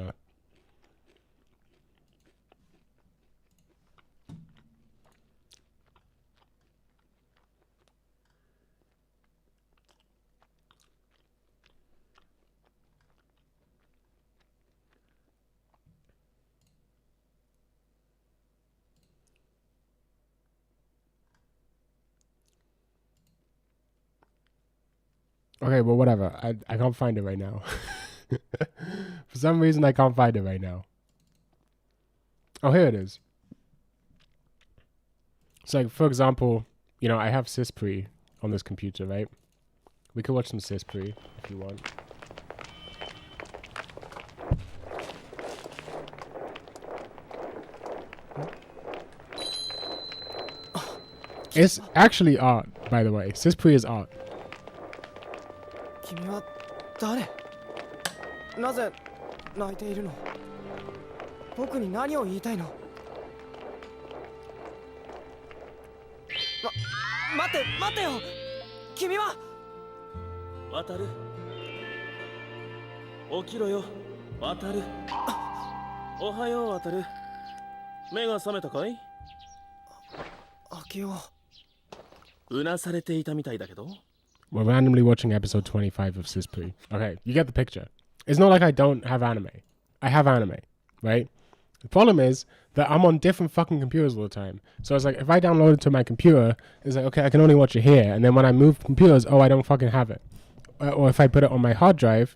Okay, well, whatever. I can't find it right now. For some reason, I can't find it right now. Oh, here it is. So, like, for example, you know, I have Cispre on this computer, right? We could watch some Cispre if you want. It's actually art, by the way. Cispre is art. 君は誰？なぜ泣いているの？僕に何を言いたいの？待てよ！君は！渡る。起きろよ、渡る。おはよう、渡る。目が覚めたかい？明夫。うなされていたみたいだけど。 We're randomly watching episode 25 of Cispre. Okay, you get the picture. It's not like I don't have anime. I have anime, right? The problem is that I'm on different fucking computers all the time. So it's like, if I download it to my computer, it's like, okay, I can only watch it here. And then when I move computers, oh, I don't fucking have it. Or if I put it on my hard drive,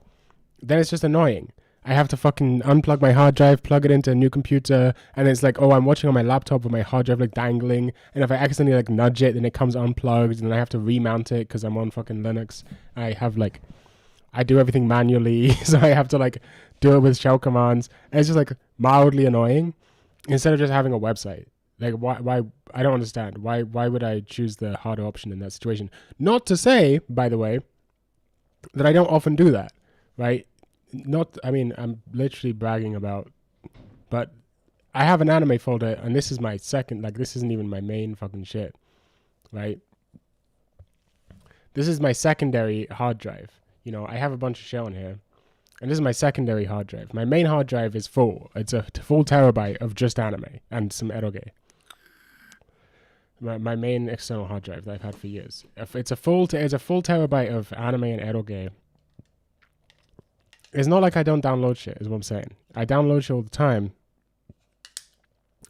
then it's just annoying. I have to fucking unplug my hard drive, plug it into a new computer, and it's like, oh, I'm watching on my laptop with my hard drive like dangling, and if I accidentally like nudge it, then it comes unplugged, and then I have to remount it because I'm on fucking Linux. I have like, I do everything manually, so I have to like do it with shell commands, and it's just like mildly annoying instead of just having a website. Like, why I don't understand. Why would I choose the harder option in that situation? Not to say, by the way, that I don't often do that, right? I mean, I'm literally bragging about, but I have an anime folder, and this is my second, like, this isn't even my main fucking shit, right? This is my secondary hard drive. You know, I have a bunch of shit on here, and this is my secondary hard drive. My main hard drive is full. It's a full terabyte of just anime and some eroge. My main external hard drive that I've had for years. It's a full terabyte of anime and eroge. It's not like I don't download shit, is what I'm saying. I download shit all the time.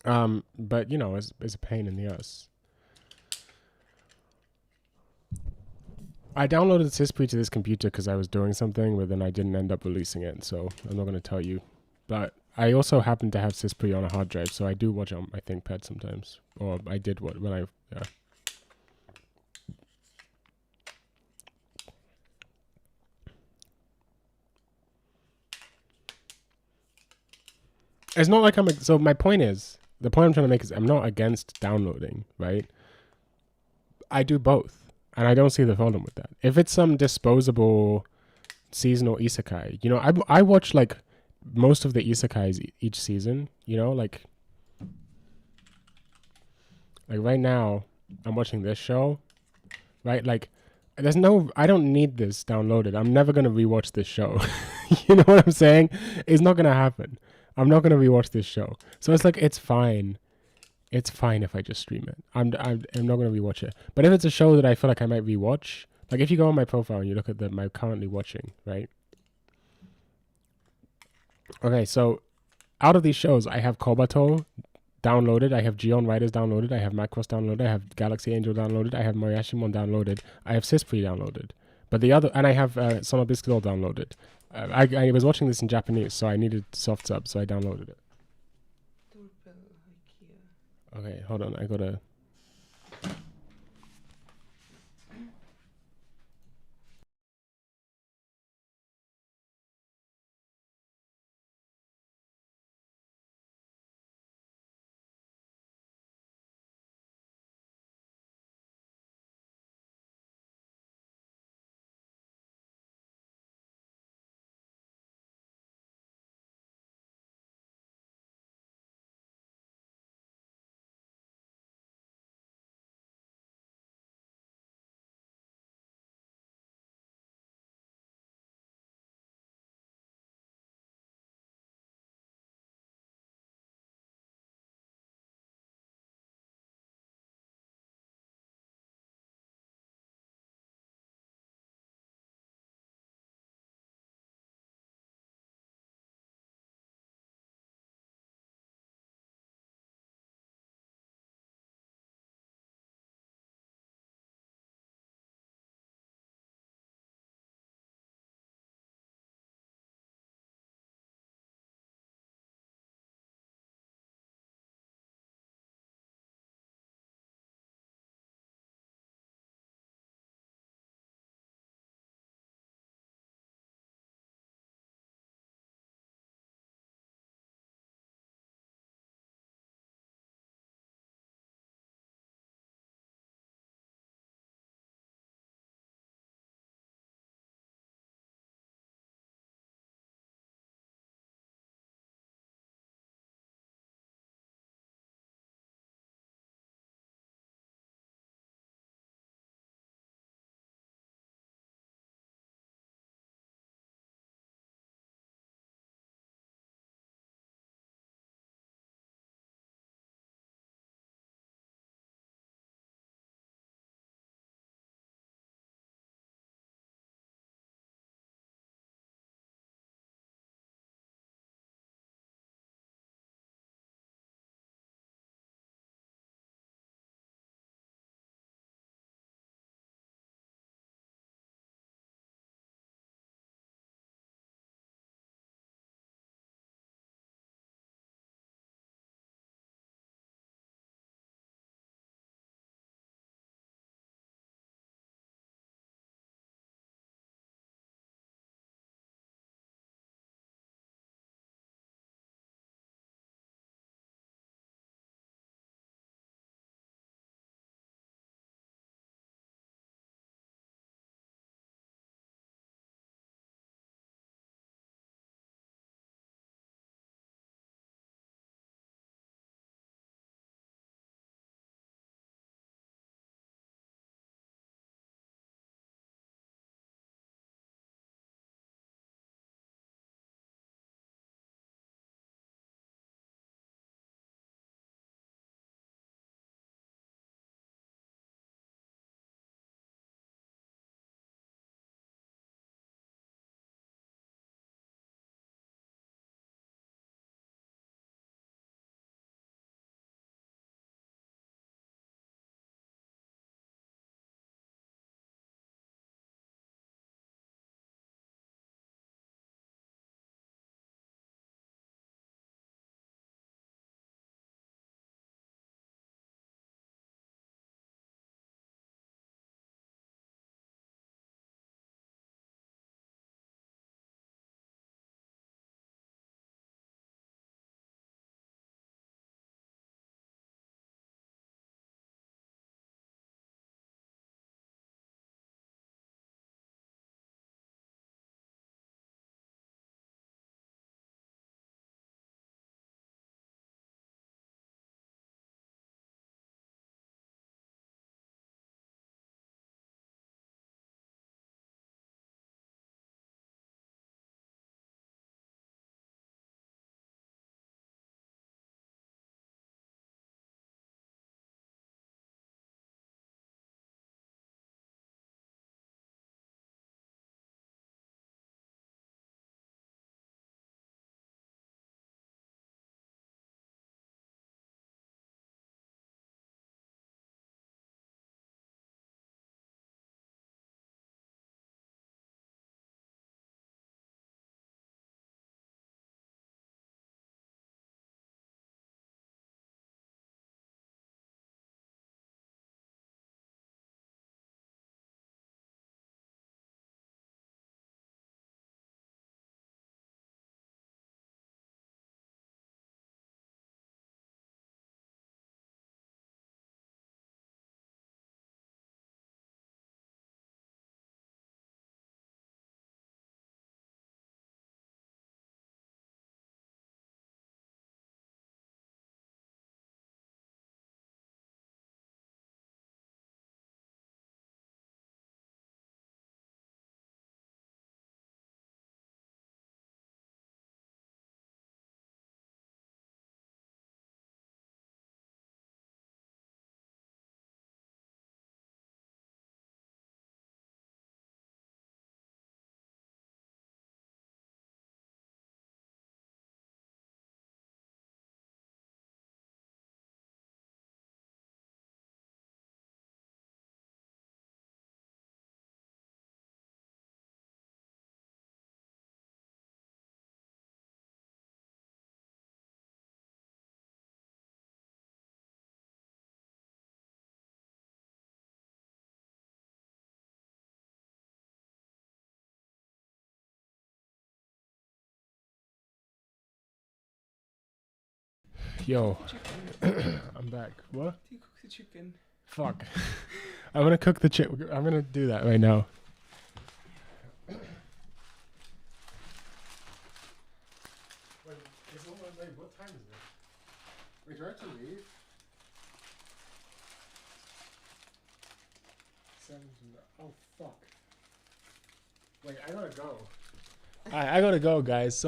But, you know, it's a pain in the ass. I downloaded Cispre to this computer because I was doing something, but then I didn't end up releasing it, so I'm not going to tell you. But I also happen to have Cispre on a hard drive, so I do watch it on my ThinkPad sometimes. Or I did when I... Yeah. It's not like so my point is, the point I'm trying to make is I'm not against downloading, right? I do both, and I don't see the problem with that. If it's some disposable seasonal isekai, you know, I watch like most of the isekais each season, you know, like right now I'm watching this show, right? Like I don't need this downloaded. I'm never going to rewatch this show. You know what I'm saying? It's not going to happen. I'm not gonna rewatch this show, so it's like it's fine. It's fine if I just stream it. I'm not gonna rewatch it. But if it's a show that I feel like I might rewatch, Like if you go on my profile and you look at my currently watching, right? Okay, so out of these shows, I have Kobato downloaded, I have Gion Riders downloaded, I have Macross downloaded, I have Galaxy Angel downloaded, I have Moyashimon downloaded, I have Sispri downloaded. But the other, and I have Sono Biscuit downloaded. I was watching this in Japanese, so I needed soft sub, so I downloaded it. Okay, hold on, I gotta... Yo, I'm back. What? Do you cook the chicken? Fuck. I'm gonna cook the chicken. I'm gonna do that right now. Wait, what time is it? Wait, do I have to leave? 7. Oh fuck. Wait, I gotta go. I gotta go, guys. So